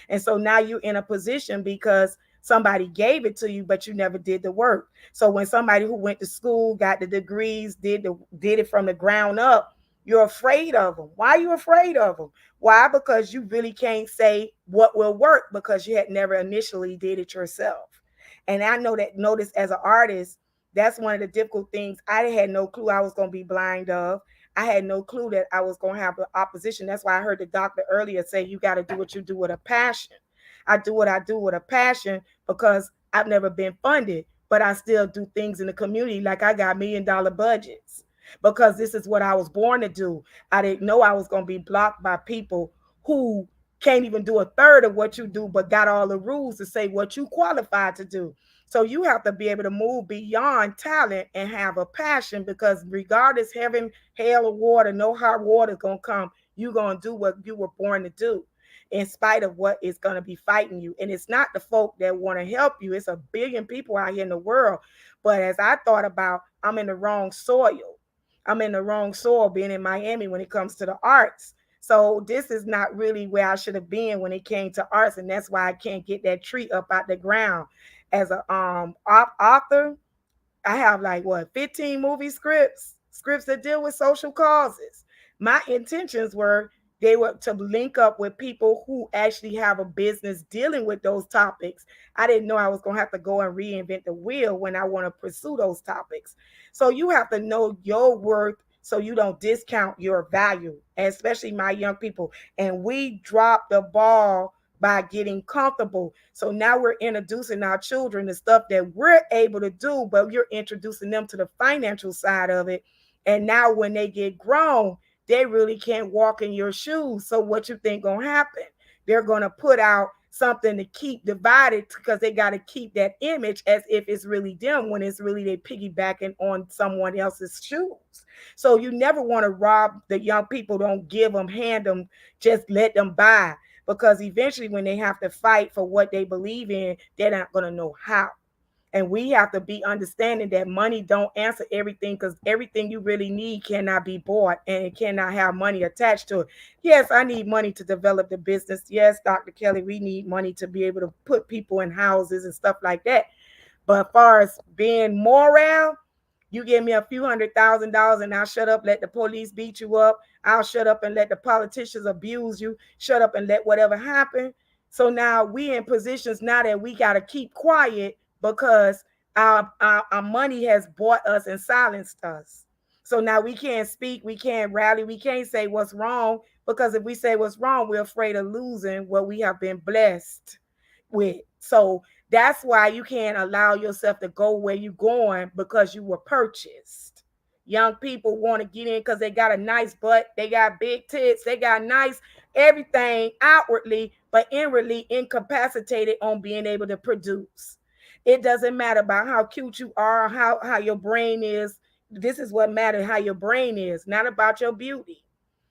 And so now you're in a position because somebody gave it to you, but you never did the work. So when somebody who went to school, got the degrees, did it from the ground up, you're afraid of them. Why are you afraid of them? Why? Because you really can't say what will work because you had never initially did it yourself. And I know that, notice as an artist, that's one of the difficult things. I had no clue I was going to be blind of. I had no clue that I was going to have the opposition. That's why I heard the doctor earlier say, you got to do what you do with a passion. I do what I do with a passion because I've never been funded, but I still do things in the community. Like I got $1 million budgets because this is what I was born to do. I didn't know I was going to be blocked by people who can't even do a third of what you do, but got all the rules to say what you qualified to do. So you have to be able to move beyond talent and have a passion, because regardless, heaven, hell, or water, no hot water is going to come. You're going to do what you were born to do in spite of what is going to be fighting you. And it's not the folk that want to help you. It's a billion people out here in the world. But as I thought about, I'm in the wrong soil. I'm in the wrong soil being in Miami when it comes to the arts. So this is not really where I should have been when it came to arts. And that's why I can't get that tree up out the ground. As a author, I have like 15 movie scripts that deal with social causes. My intentions were they were to link up with people who actually have a business dealing with those topics. I didn't know I was going to have to go and reinvent the wheel when I want to pursue those topics. So you have to know your worth so you don't discount your value, especially my young people. And we dropped the ball by getting comfortable. So now we're introducing our children to stuff that we're able to do, but you're introducing them to the financial side of it. And now when they get grown, they really can't walk in your shoes. So what you think gonna happen? They're gonna put out something to keep divided because they got to keep that image as if it's really them when it's really they piggybacking on someone else's shoes. So you never want to rob the young people. Don't give them, hand them, just let them buy, because eventually when they have to fight for what they believe in, they're not going to know how. And we have to be understanding that money don't answer everything, because everything you really need cannot be bought and it cannot have money attached to it. Yes, I need money to develop the business. Yes, Dr. Kelly, we need money to be able to put people in houses and stuff like that. But as far as being moral, you give me a few $100,000 and I'll shut up, let the police beat you up. I'll shut up and let the politicians abuse you. Shut up and let whatever happen. So now we in positions now that we got to keep quiet because our money has bought us and silenced us. So now we can't speak, we can't rally, we can't say what's wrong, because if we say what's wrong, we're afraid of losing what we have been blessed with. So that's why you can't allow yourself to go where you're going, because you were purchased. Young people want to get in because they got a nice butt, they got big tits, they got nice everything outwardly, but inwardly incapacitated on being able to produce. It doesn't matter about how cute you are, how your brain is. This is what matters, how your brain is, not about your beauty.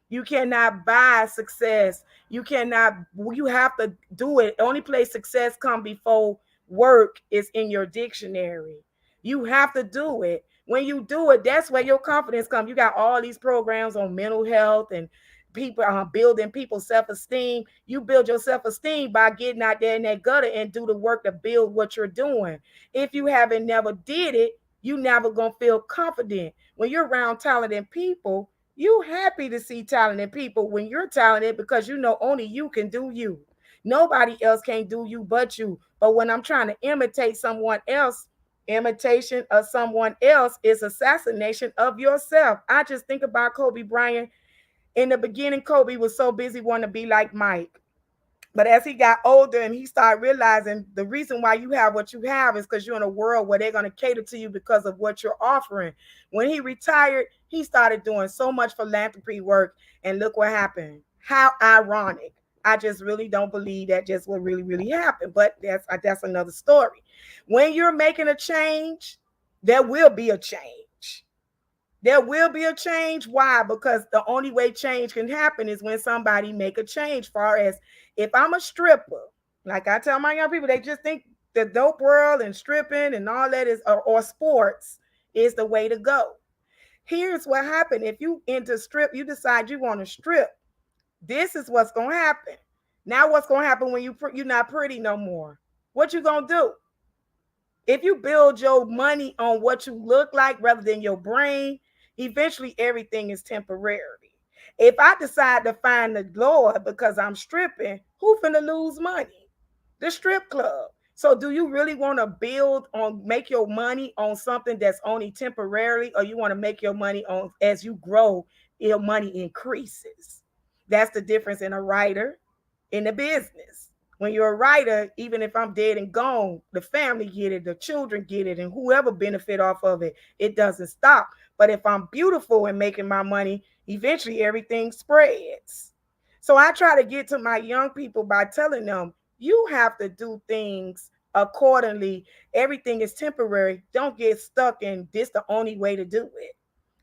You cannot buy success. You cannot, you have to do it. The only place success come before work is in your dictionary. You have to do it. When you do it, that's where your confidence comes. You got all these programs on mental health and people building people's self-esteem. You build your self-esteem by getting out there in that gutter and do the work to build what you're doing. If you haven't never did it, you never gonna feel confident. When you're around talented people, you happy to see talented people when you're talented because you know only you can do you. Nobody else can do you but you. But when I'm trying to imitate someone else, imitation of someone else is assassination of yourself. I just think about Kobe Bryant. In the beginning, Kobe was so busy wanting to be like Mike. But as he got older and he started realizing the reason why you have what you have is because you're in a world where they're going to cater to you because of what you're offering. When he retired, he started doing so much philanthropy work. And look what happened. How ironic. I just really don't believe that just what really, really happened. But that's another story. When you're making a change, there will be a change. There will be a change. Why? Because the only way change can happen is when somebody make a change. Far as if I'm a stripper, like I tell my young people, they just think the dope world and stripping and all that is, or sports is the way to go. Here's what happened. If you into strip, you decide you want to strip. This is what's going to happen. Now what's going to happen when you're not pretty no more? What you going to do? If you build your money on what you look like rather than your brain, eventually everything is temporary. If I decide to find the Lord because I'm stripping, who finna lose money? The strip club. So do you really want to make your money on something that's only temporarily, or you want to make your money on as you grow, your money increases? That's the difference in a writer in the business. When you're a writer, even if I'm dead and gone, the family get it, the children get it, and whoever benefit off of it, it doesn't stop. But if I'm beautiful and making my money, eventually everything spreads. So I try to get to my young people by telling them, you have to do things accordingly. Everything is temporary. Don't get stuck in this the only way to do it.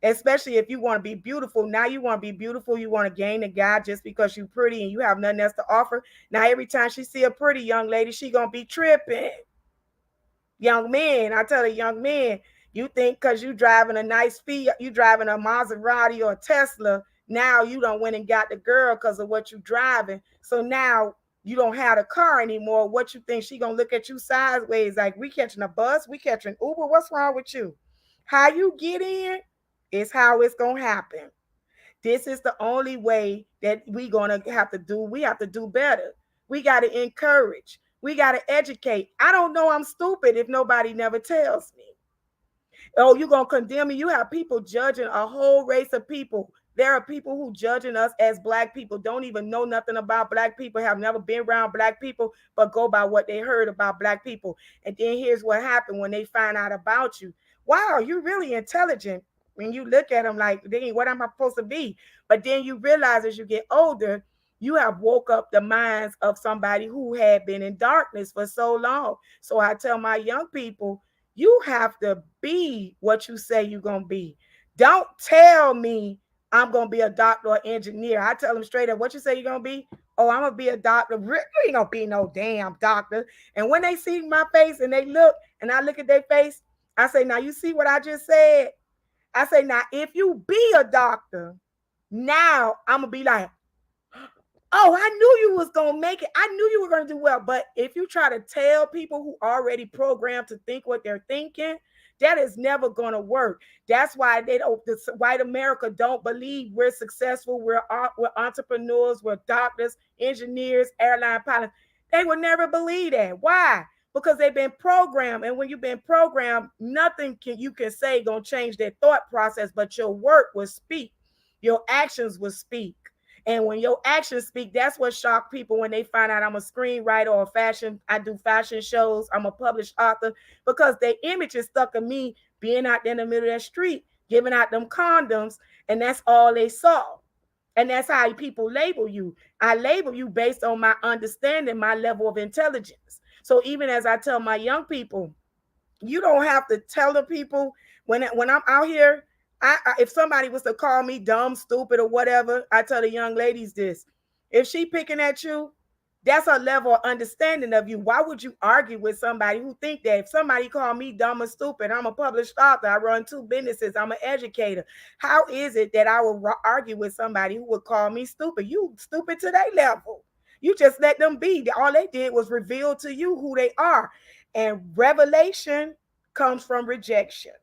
Especially if you want to be beautiful. Now you want to be beautiful. You want to gain a guy just because you're pretty and you have nothing else to offer. Now every time she see a pretty young lady, she going to be tripping. Young men, I tell a young man, you think because you driving a nice Fiat, you driving a Maserati or a Tesla, now you done went and got the girl because of what you driving. So now you don't have a car anymore. What you think? She going to look at you sideways like, we catching a bus, we catching Uber. What's wrong with you? How you get in is how it's going to happen. This is the only way that we going to have to do. We have to do better. We got to encourage. We got to educate. I don't know I'm stupid if nobody never tells me. Oh, you're going to condemn me. You have people judging a whole race of people. There are people who judging us as Black people, don't even know nothing about Black people, have never been around Black people, but go by what they heard about Black people. And then here's what happened when they find out about you. Wow, you're really intelligent. When you look at them like, dang, what am I supposed to be? But then you realize as you get older, you have woke up the minds of somebody who had been in darkness for so long. So I tell my young people, you have to be what you say you're going to be. Don't tell me I'm going to be a doctor or engineer. I tell them straight up, what you say you're going to be? Oh, I'm going to be a doctor. You ain't going to be no damn doctor. And when they see my face and they look, and I look at their face, I say, now you see what I just said? I say, now, if you be a doctor, now I'm going to be like, oh, I knew you was going to make it. I knew you were going to do well. But if you try to tell people who already programmed to think what they're thinking, that is never going to work. That's why white America don't believe we're successful. We're entrepreneurs. We're doctors, engineers, airline pilots. They would never believe that. Why? Because they've been programmed. And when you've been programmed, nothing you can say going to change their thought process, but your work will speak. Your actions will speak. And when your actions speak, that's what shocked people when they find out I'm a screenwriter or I do fashion shows, I'm a published author, because their image is stuck in me being out there in the middle of that street, giving out them condoms, and that's all they saw. And that's how people label you. I label you based on my understanding, my level of intelligence. So even as I tell my young people, You don't have to tell the people when I'm out here. If somebody was to call me dumb, stupid, or whatever, I tell the young ladies this: if she picking at you, that's a level of understanding of you. Why would you argue with somebody who think that? If somebody call me dumb or stupid, I'm a published author, I run 2 businesses, I'm an educator. How is it that I would argue with somebody who would call me stupid? You stupid to their level. You just let them be. All they did was reveal to you who they are. And revelation comes from rejection.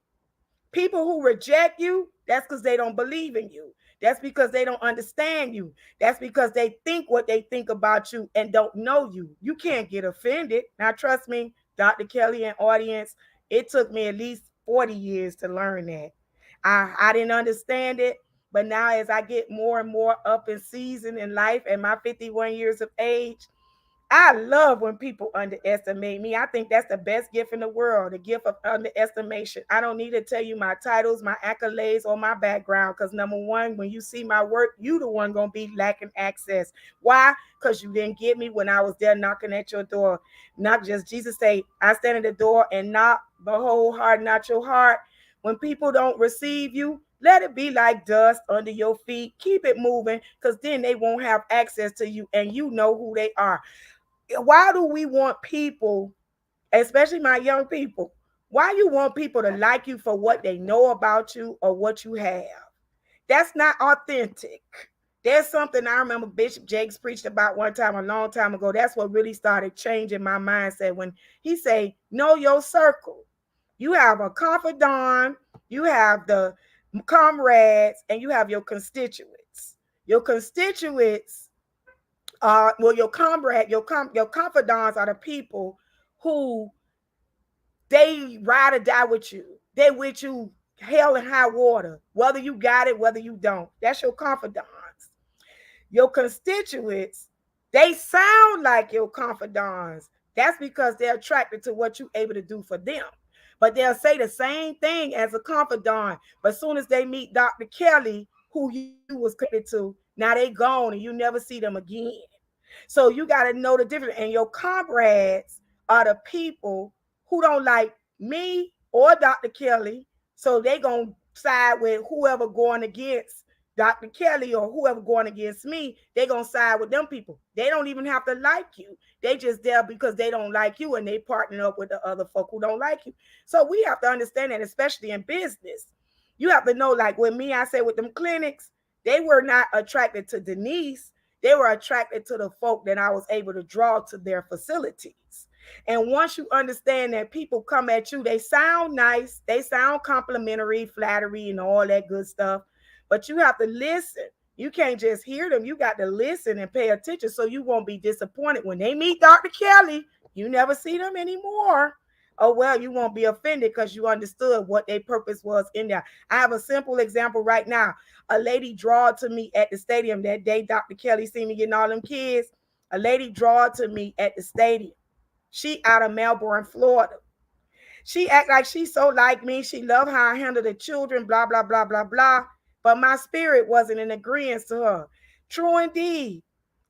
People who reject you, that's because they don't believe in you. That's because they don't understand you. That's because they think what they think about you and don't know you. You can't get offended. Now, trust me, Dr. Kelly and audience, it took me at least 40 years to learn that. I didn't understand it, but now as I get more and more up in season in life and my 51 years of age, I love when people underestimate me. I think that's the best gift in the world, the gift of underestimation. I don't need to tell you my titles, my accolades, or my background, because number one, when you see my work, you the one gonna be lacking access. Why? Because you didn't get me when I was there knocking at your door. Not just Jesus say, I stand at the door and knock, behold, harden not your heart. When people don't receive you, let it be like dust under your feet. Keep it moving, because then they won't have access to you and you know who they are. Why do we want people, especially my young people, why you want people to like you for what they know about you or what you have? That's not authentic. There's something I remember Bishop Jakes preached about one time, a long time ago. That's what really started changing my mindset when he said, know your circle. You have a confidant, you have the comrades, and you have your constituents. Your constituents, well, your comrade, your confidants are the people who they ride or die with you. They with you hell and high water, whether you got it, whether you don't. That's your confidants. Your constituents, they sound like your confidants. That's because they're attracted to what you're able to do for them. But they'll say the same thing as a confidant. But as soon as they meet Dr. Kelly, who you was connected to, now they gone and you never see them again. So you got to know the difference. And your comrades are the people who don't like me or Dr. Kelly. So they going to side with whoever going against Dr. Kelly or whoever going against me. They going to side with them people. They don't even have to like you. They just there because they don't like you and they partner up with the other folk who don't like you. So we have to understand that, especially in business. You have to know, like with me, I say with them clinics, they were not attracted to Denise. They were attracted to the folk that I was able to draw to their facilities. And once you understand that people come at you, they sound nice, they sound complimentary, flattery, and all that good stuff, but you have to listen. You can't just hear them. You got to listen and pay attention so you won't be disappointed. When they meet Dr. Kelly, you never see them anymore. Oh, well, you won't be offended because you understood what their purpose was in there. I have a simple example right now. A lady drawed to me at the stadium that day. Dr. Kelly seen me getting all them kids. A lady drawed to me at the stadium. She out of Melbourne, Florida. She act like she so like me. She love how I handle the children, blah, blah, blah, blah, blah. But my spirit wasn't in agreement to her. True indeed.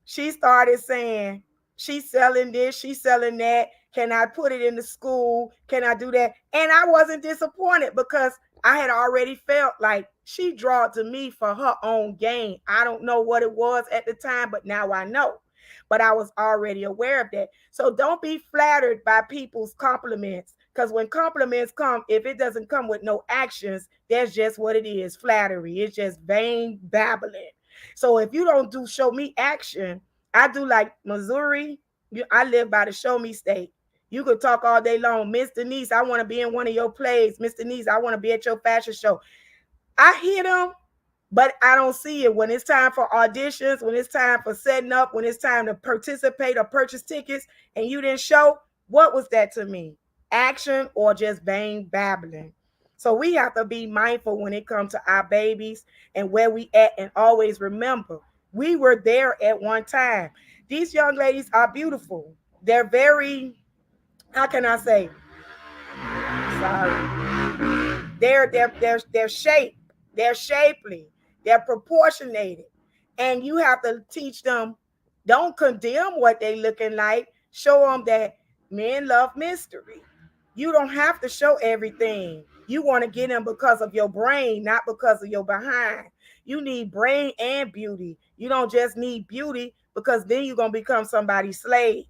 She started saying, she's selling this, she's selling that. Can I put it in the school? Can I do that? And I wasn't disappointed because I had already felt like she drawed to me for her own gain. I don't know what it was at the time, but now I know. But I was already aware of that. So don't be flattered by people's compliments, because when compliments come, if it doesn't come with no actions, that's just what it is, flattery. It's just vain babbling. So if you don't show me action, I do like Missouri. I live by the show me state. You could talk all day long. Miss Denise, I want to be in one of your plays. Miss Denise, I want to be at your fashion show. I hear them, but I don't see it. When it's time for auditions, when it's time for setting up, when it's time to participate or purchase tickets, and you didn't show, what was that to me? Action or just vain babbling? So we have to be mindful when it comes to our babies and where we at, and always remember, we were there at one time. These young ladies are beautiful. They're very, how can I say? Sorry. They're shaped. They're shapely. They're proportionated. And you have to teach them, don't condemn what they looking like. Show them that men love mystery. You don't have to show everything. You want to get them because of your brain, not because of your behind. You need brain and beauty. You don't just need beauty, because then you're going to become somebody's slave.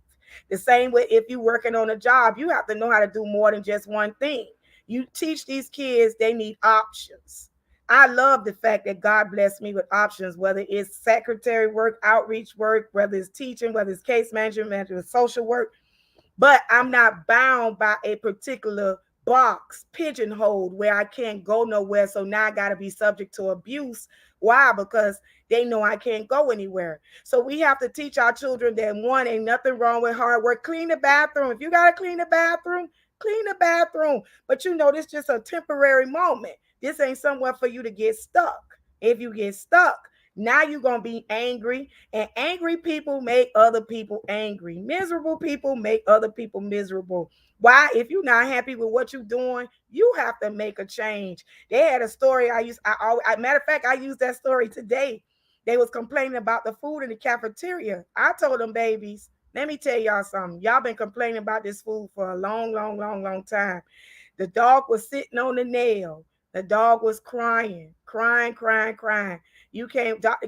The same way, if you're working on a job, you have to know how to do more than just one thing. You teach these kids they need options. I love the fact that God blessed me with options, whether it's secretary work, outreach work, whether it's teaching, whether it's case management, social work. But I'm not bound by a particular box, pigeonholed, where I can't go nowhere. So now I got to be subject to abuse. Why? Because they know I can't go anywhere. So we have to teach our children that, one, ain't nothing wrong with hard work. Clean the bathroom. If you got to clean the bathroom, clean the bathroom. But you know, this is just a temporary moment. This ain't somewhere for you to get stuck. If you get stuck, now you're going to be angry, and angry people make other people angry. Miserable people make other people miserable. Why? If you're not happy with what you're doing, you have to make a change. They had a story matter of fact, I used that story today. They was complaining about the food in the cafeteria. I told them, babies, let me tell y'all something. Y'all been complaining about this food for a long, long, long, long time. The dog was sitting on the nail. The dog was crying. Dr.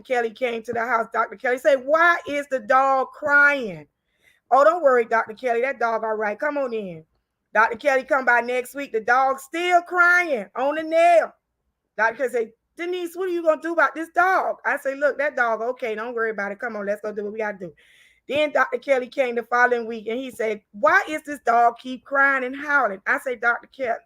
Kelly came to the house. Dr. Kelly said, why is the dog crying? Oh, don't worry, Dr. Kelly, that dog all right. Come on in. Dr. Kelly come by next week. The dog's still crying on the nail. Dr. Kelly said, Denise, what are you going to do about this dog? I say, look, that dog, okay, don't worry about it. Come on, let's go do what we got to do. Then Dr. Kelly came the following week, and he said, why is this dog keep crying and howling? I say, Dr. Kelly,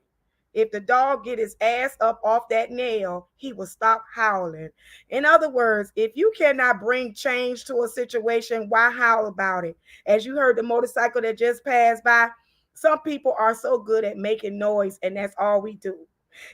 if the dog get his ass up off that nail, he will stop howling. In other words, if you cannot bring change to a situation, why howl about it? As you heard the motorcycle that just passed by, some people are so good at making noise, and that's all we do.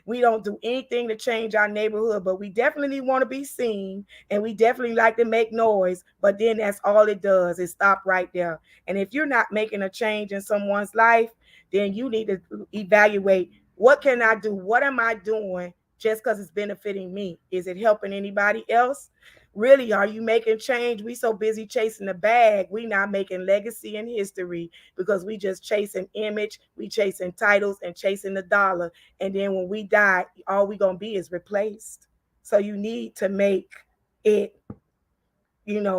We don't do anything to change our neighborhood, but we definitely want to be seen, and we definitely like to make noise, but then that's all it does is stop right there. And if you're not making a change in someone's life, then you need to evaluate, what can I do? What am I doing just because it's benefiting me? Is it helping anybody else? Really, are you making change? We so busy chasing the bag, we not making legacy and history, because we just chasing image, we chasing titles and chasing the dollar. And then when we die, all we gonna be is replaced. So you need to make it, make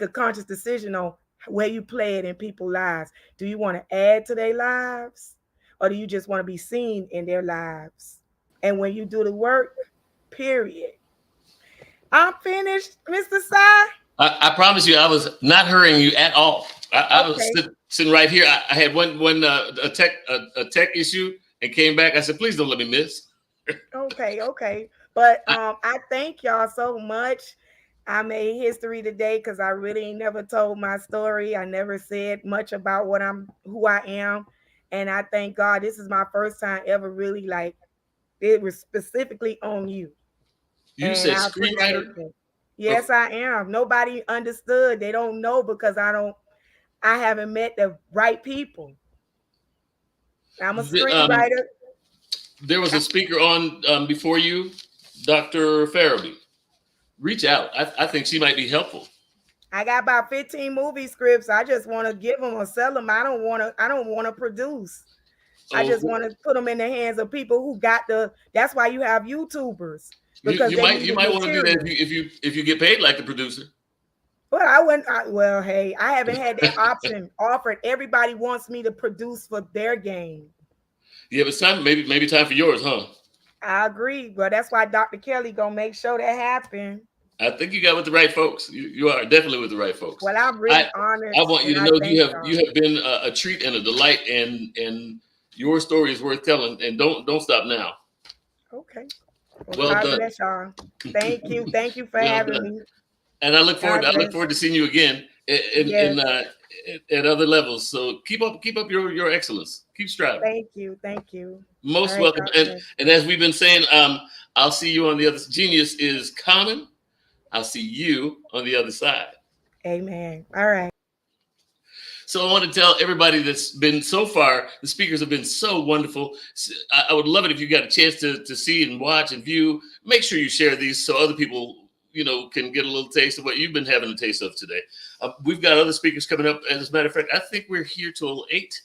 a conscious decision on where you play it in people's lives. Do you want to add to their lives, or do you just want to be seen in their lives? And when you do the work, period. I'm finished, Mr. Sai. I promise you, I was not hurrying you at all. I was sitting right here. I had a tech issue and came back. I said, please don't let me miss. Okay. But I thank y'all so much. I made history today because I really never told my story. I never said much about who I am. And I thank God this is my first time ever really, like, it was specifically on you. You said screenwriter? Yes, I am. Nobody understood. They don't know because I haven't met the right people. I'm a screenwriter. There was a speaker on before you, Dr. Farabee. Reach out. I think she might be helpful. I got about 15 movie scripts. I just want to give them or sell them. I don't want to produce. I just want to put them in the hands of people who got that's why you have YouTubers. Because you might want to do that if you get paid like the producer. Well, hey, I haven't had that option offered. Everybody wants me to produce for their game. Yeah, but it's time, maybe time for yours, huh? I agree, but that's why Dr. Kelly gonna make sure that happen. I think you got with the right folks. You are definitely with the right folks. Well, I'm really honored. I want you to know you have been a treat and a delight, and your story is worth telling. And don't stop now. Okay. Well God done. Bless y'all. Thank you for having me. And I look forward to seeing you again at other levels. So keep up your excellence. Keep striving. Thank you. Most welcome. And as we've been saying, I'll see you on the other. Genius is common. I'll see you on the other side. Amen. All right. So I want to tell everybody that's been so far, the speakers have been so wonderful. I would love it if you got a chance to see and watch and view. Make sure you share these so other people, can get a little taste of what you've been having a taste of today. We've got other speakers coming up. As a matter of fact, I think we're here till 8.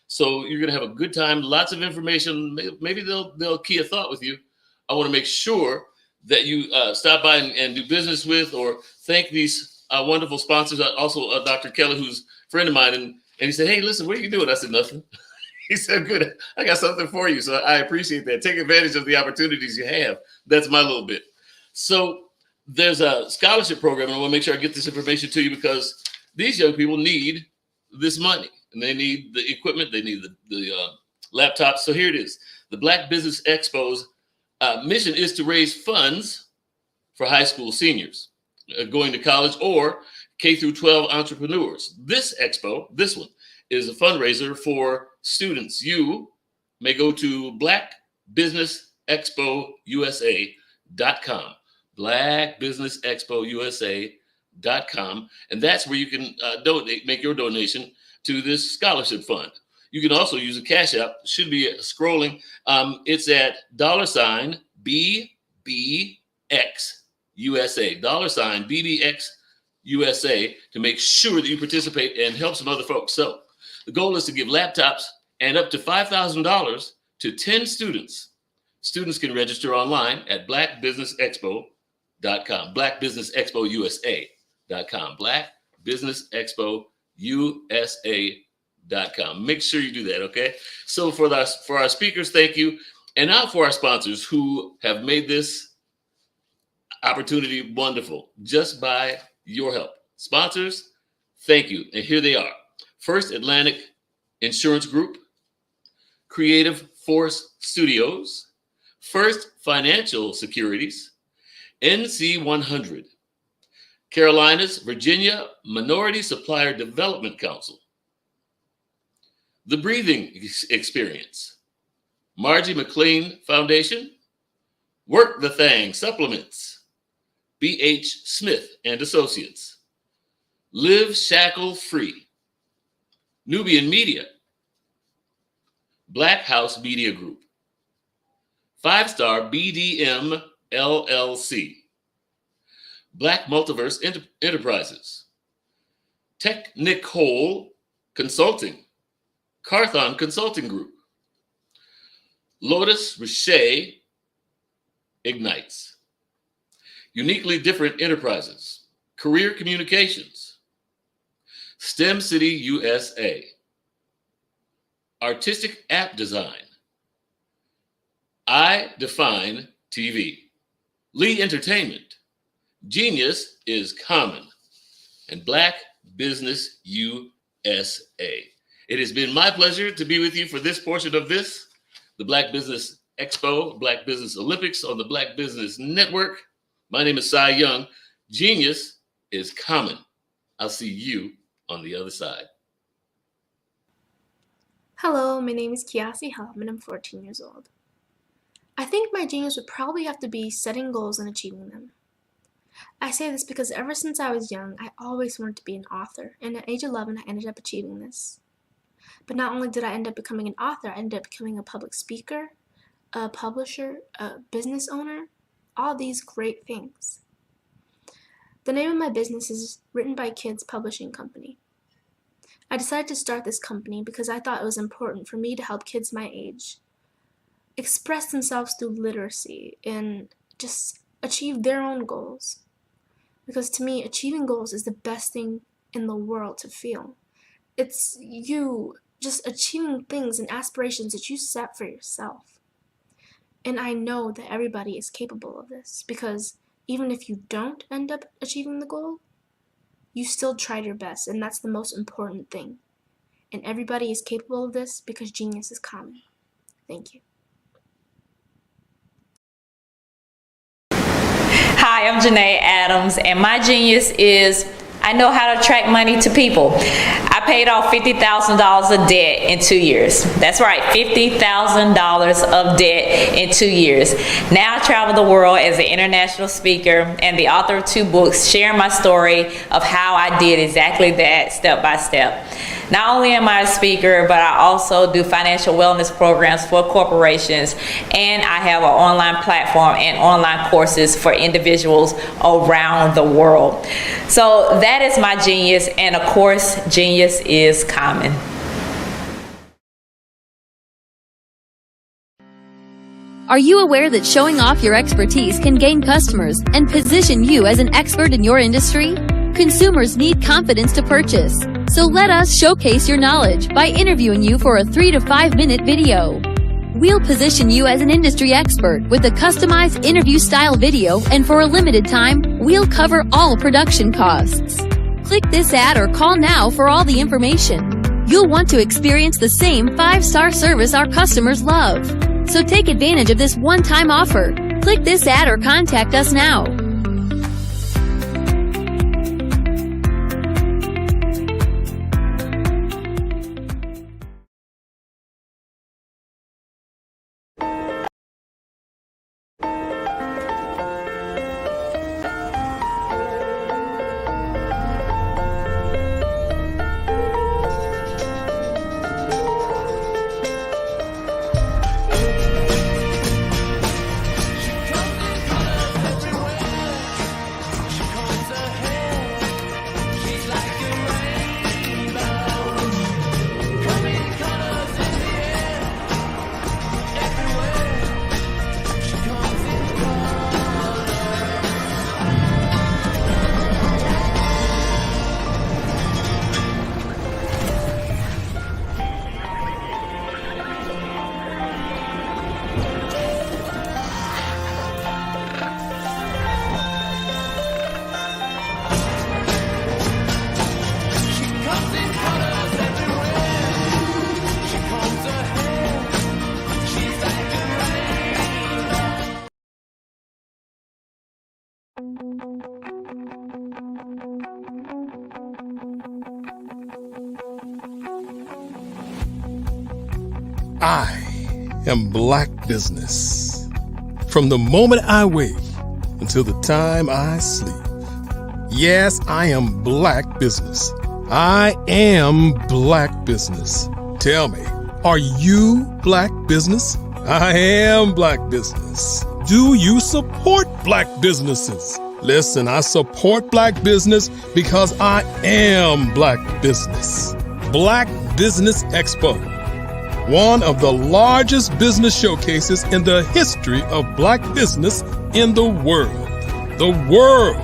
So you're going to have a good time, lots of information. Maybe they'll key a thought with you. I want to make sure that you stop by and do business with or thank these wonderful sponsors. Also, Dr. Kelly, who's a friend of mine, and he said, hey, listen, what are you doing? I said, nothing. He said, good, I got something for you. So I appreciate that. Take advantage of the opportunities you have. That's my little bit. So there's a scholarship program, and I want to make sure I get this information to you because these young people need this money, and they need the equipment, they need the laptops. So here it is. The Black Business Expo's mission is to raise funds for high school seniors going to college or K through 12 entrepreneurs. This expo, this one, is a fundraiser for students. You may go to blackbusinessexpousa.com, blackbusinessexpousa.com, and that's where you can make your donation to this scholarship fund. You can also use a Cash App. It should be scrolling. It's at $BBXUSA, $BBXUSA, to make sure that you participate and help some other folks. So the goal is to give laptops and up to $5,000 to 10 students. Students can register online at blackbusinessexpo.com, blackbusinessexpousa.com, blackbusinessexpousa.com. Make sure you do that, okay? So for our speakers, thank you. And now for our sponsors who have made this opportunity wonderful just by your help. Sponsors, thank you. And here they are. First Atlantic Insurance Group, Creative Force Studios, First Financial Securities, NC 100, Carolinas, Virginia Minority Supplier Development Council, The Breathing Experience, Margie McLean Foundation, Work the Thang Supplements, B.H. Smith and Associates, Live Shackle Free, Nubian Media, Black House Media Group, 5-Star BDM LLC, Black Multiverse Enterprises, Technicole Consulting, Carthon Consulting Group, Lotus Richer Ignites, Uniquely Different Enterprises, Career Communications, STEM City USA, Artistic App Design, I Define TV, Lee Entertainment, Genius is Common, and Black Business USA. It has been my pleasure to be with you for this portion of this, the Black Business Expo, Black Business Olympics on the Black Business Network. My name is Cy Young. Genius is Common. I'll see you on the other side. Hello, my name is Kiasi Helm and I'm 14 years old. I think my genius would probably have to be setting goals and achieving them. I say this because ever since I was young, I always wanted to be an author, and at age 11, I ended up achieving this. But not only did I end up becoming an author, I ended up becoming a public speaker, a publisher, a business owner, all these great things. The name of my business is Written by Kids Publishing Company. I decided to start this company because I thought it was important for me to help kids my age express themselves through literacy and just achieve their own goals. Because to me, achieving goals is the best thing in the world to feel. It's you just achieving things and aspirations that you set for yourself. And I know that everybody is capable of this because even if you don't end up achieving the goal, you still tried your best, and that's the most important thing. And everybody is capable of this because genius is common. Thank you. Hi, I'm Janae Adams, and my genius is I know how to attract money to people. I paid off $50,000 of debt in 2 years. That's right, $50,000 of debt in 2 years. Now I travel the world as an international speaker and the author of 2 books sharing my story of how I did exactly that step by step. Not only am I a speaker, but I also do financial wellness programs for corporations, and I have an online platform and online courses for individuals around the world. So that is my genius, and of course, genius is common. Are you aware that showing off your expertise can gain customers and position you as an expert in your industry? Consumers need confidence to purchase, so let us showcase your knowledge by interviewing you for a 3 to 5 minute video. We'll position you as an industry expert with a customized interview-style video, and for a limited time, we'll cover all production costs. Click this ad or call now for all the information. You'll want to experience the same 5-star service our customers love. So take advantage of this one-time offer. Click this ad or contact us now. I am Black business. From the moment I wake until the time I sleep. Yes, I am Black business. I am Black business. Tell me, are you Black business? I am Black business. Do you support Black businesses? Listen, I support Black business because I am Black business. Black Business Expo, one of the largest business showcases in the history of Black business in the world. The world!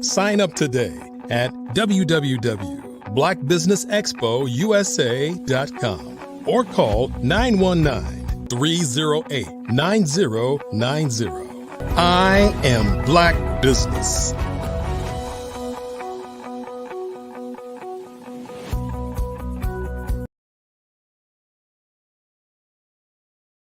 Sign up today at www.blackbusinessexpousa.com or call 919-308-9090. I am Black business.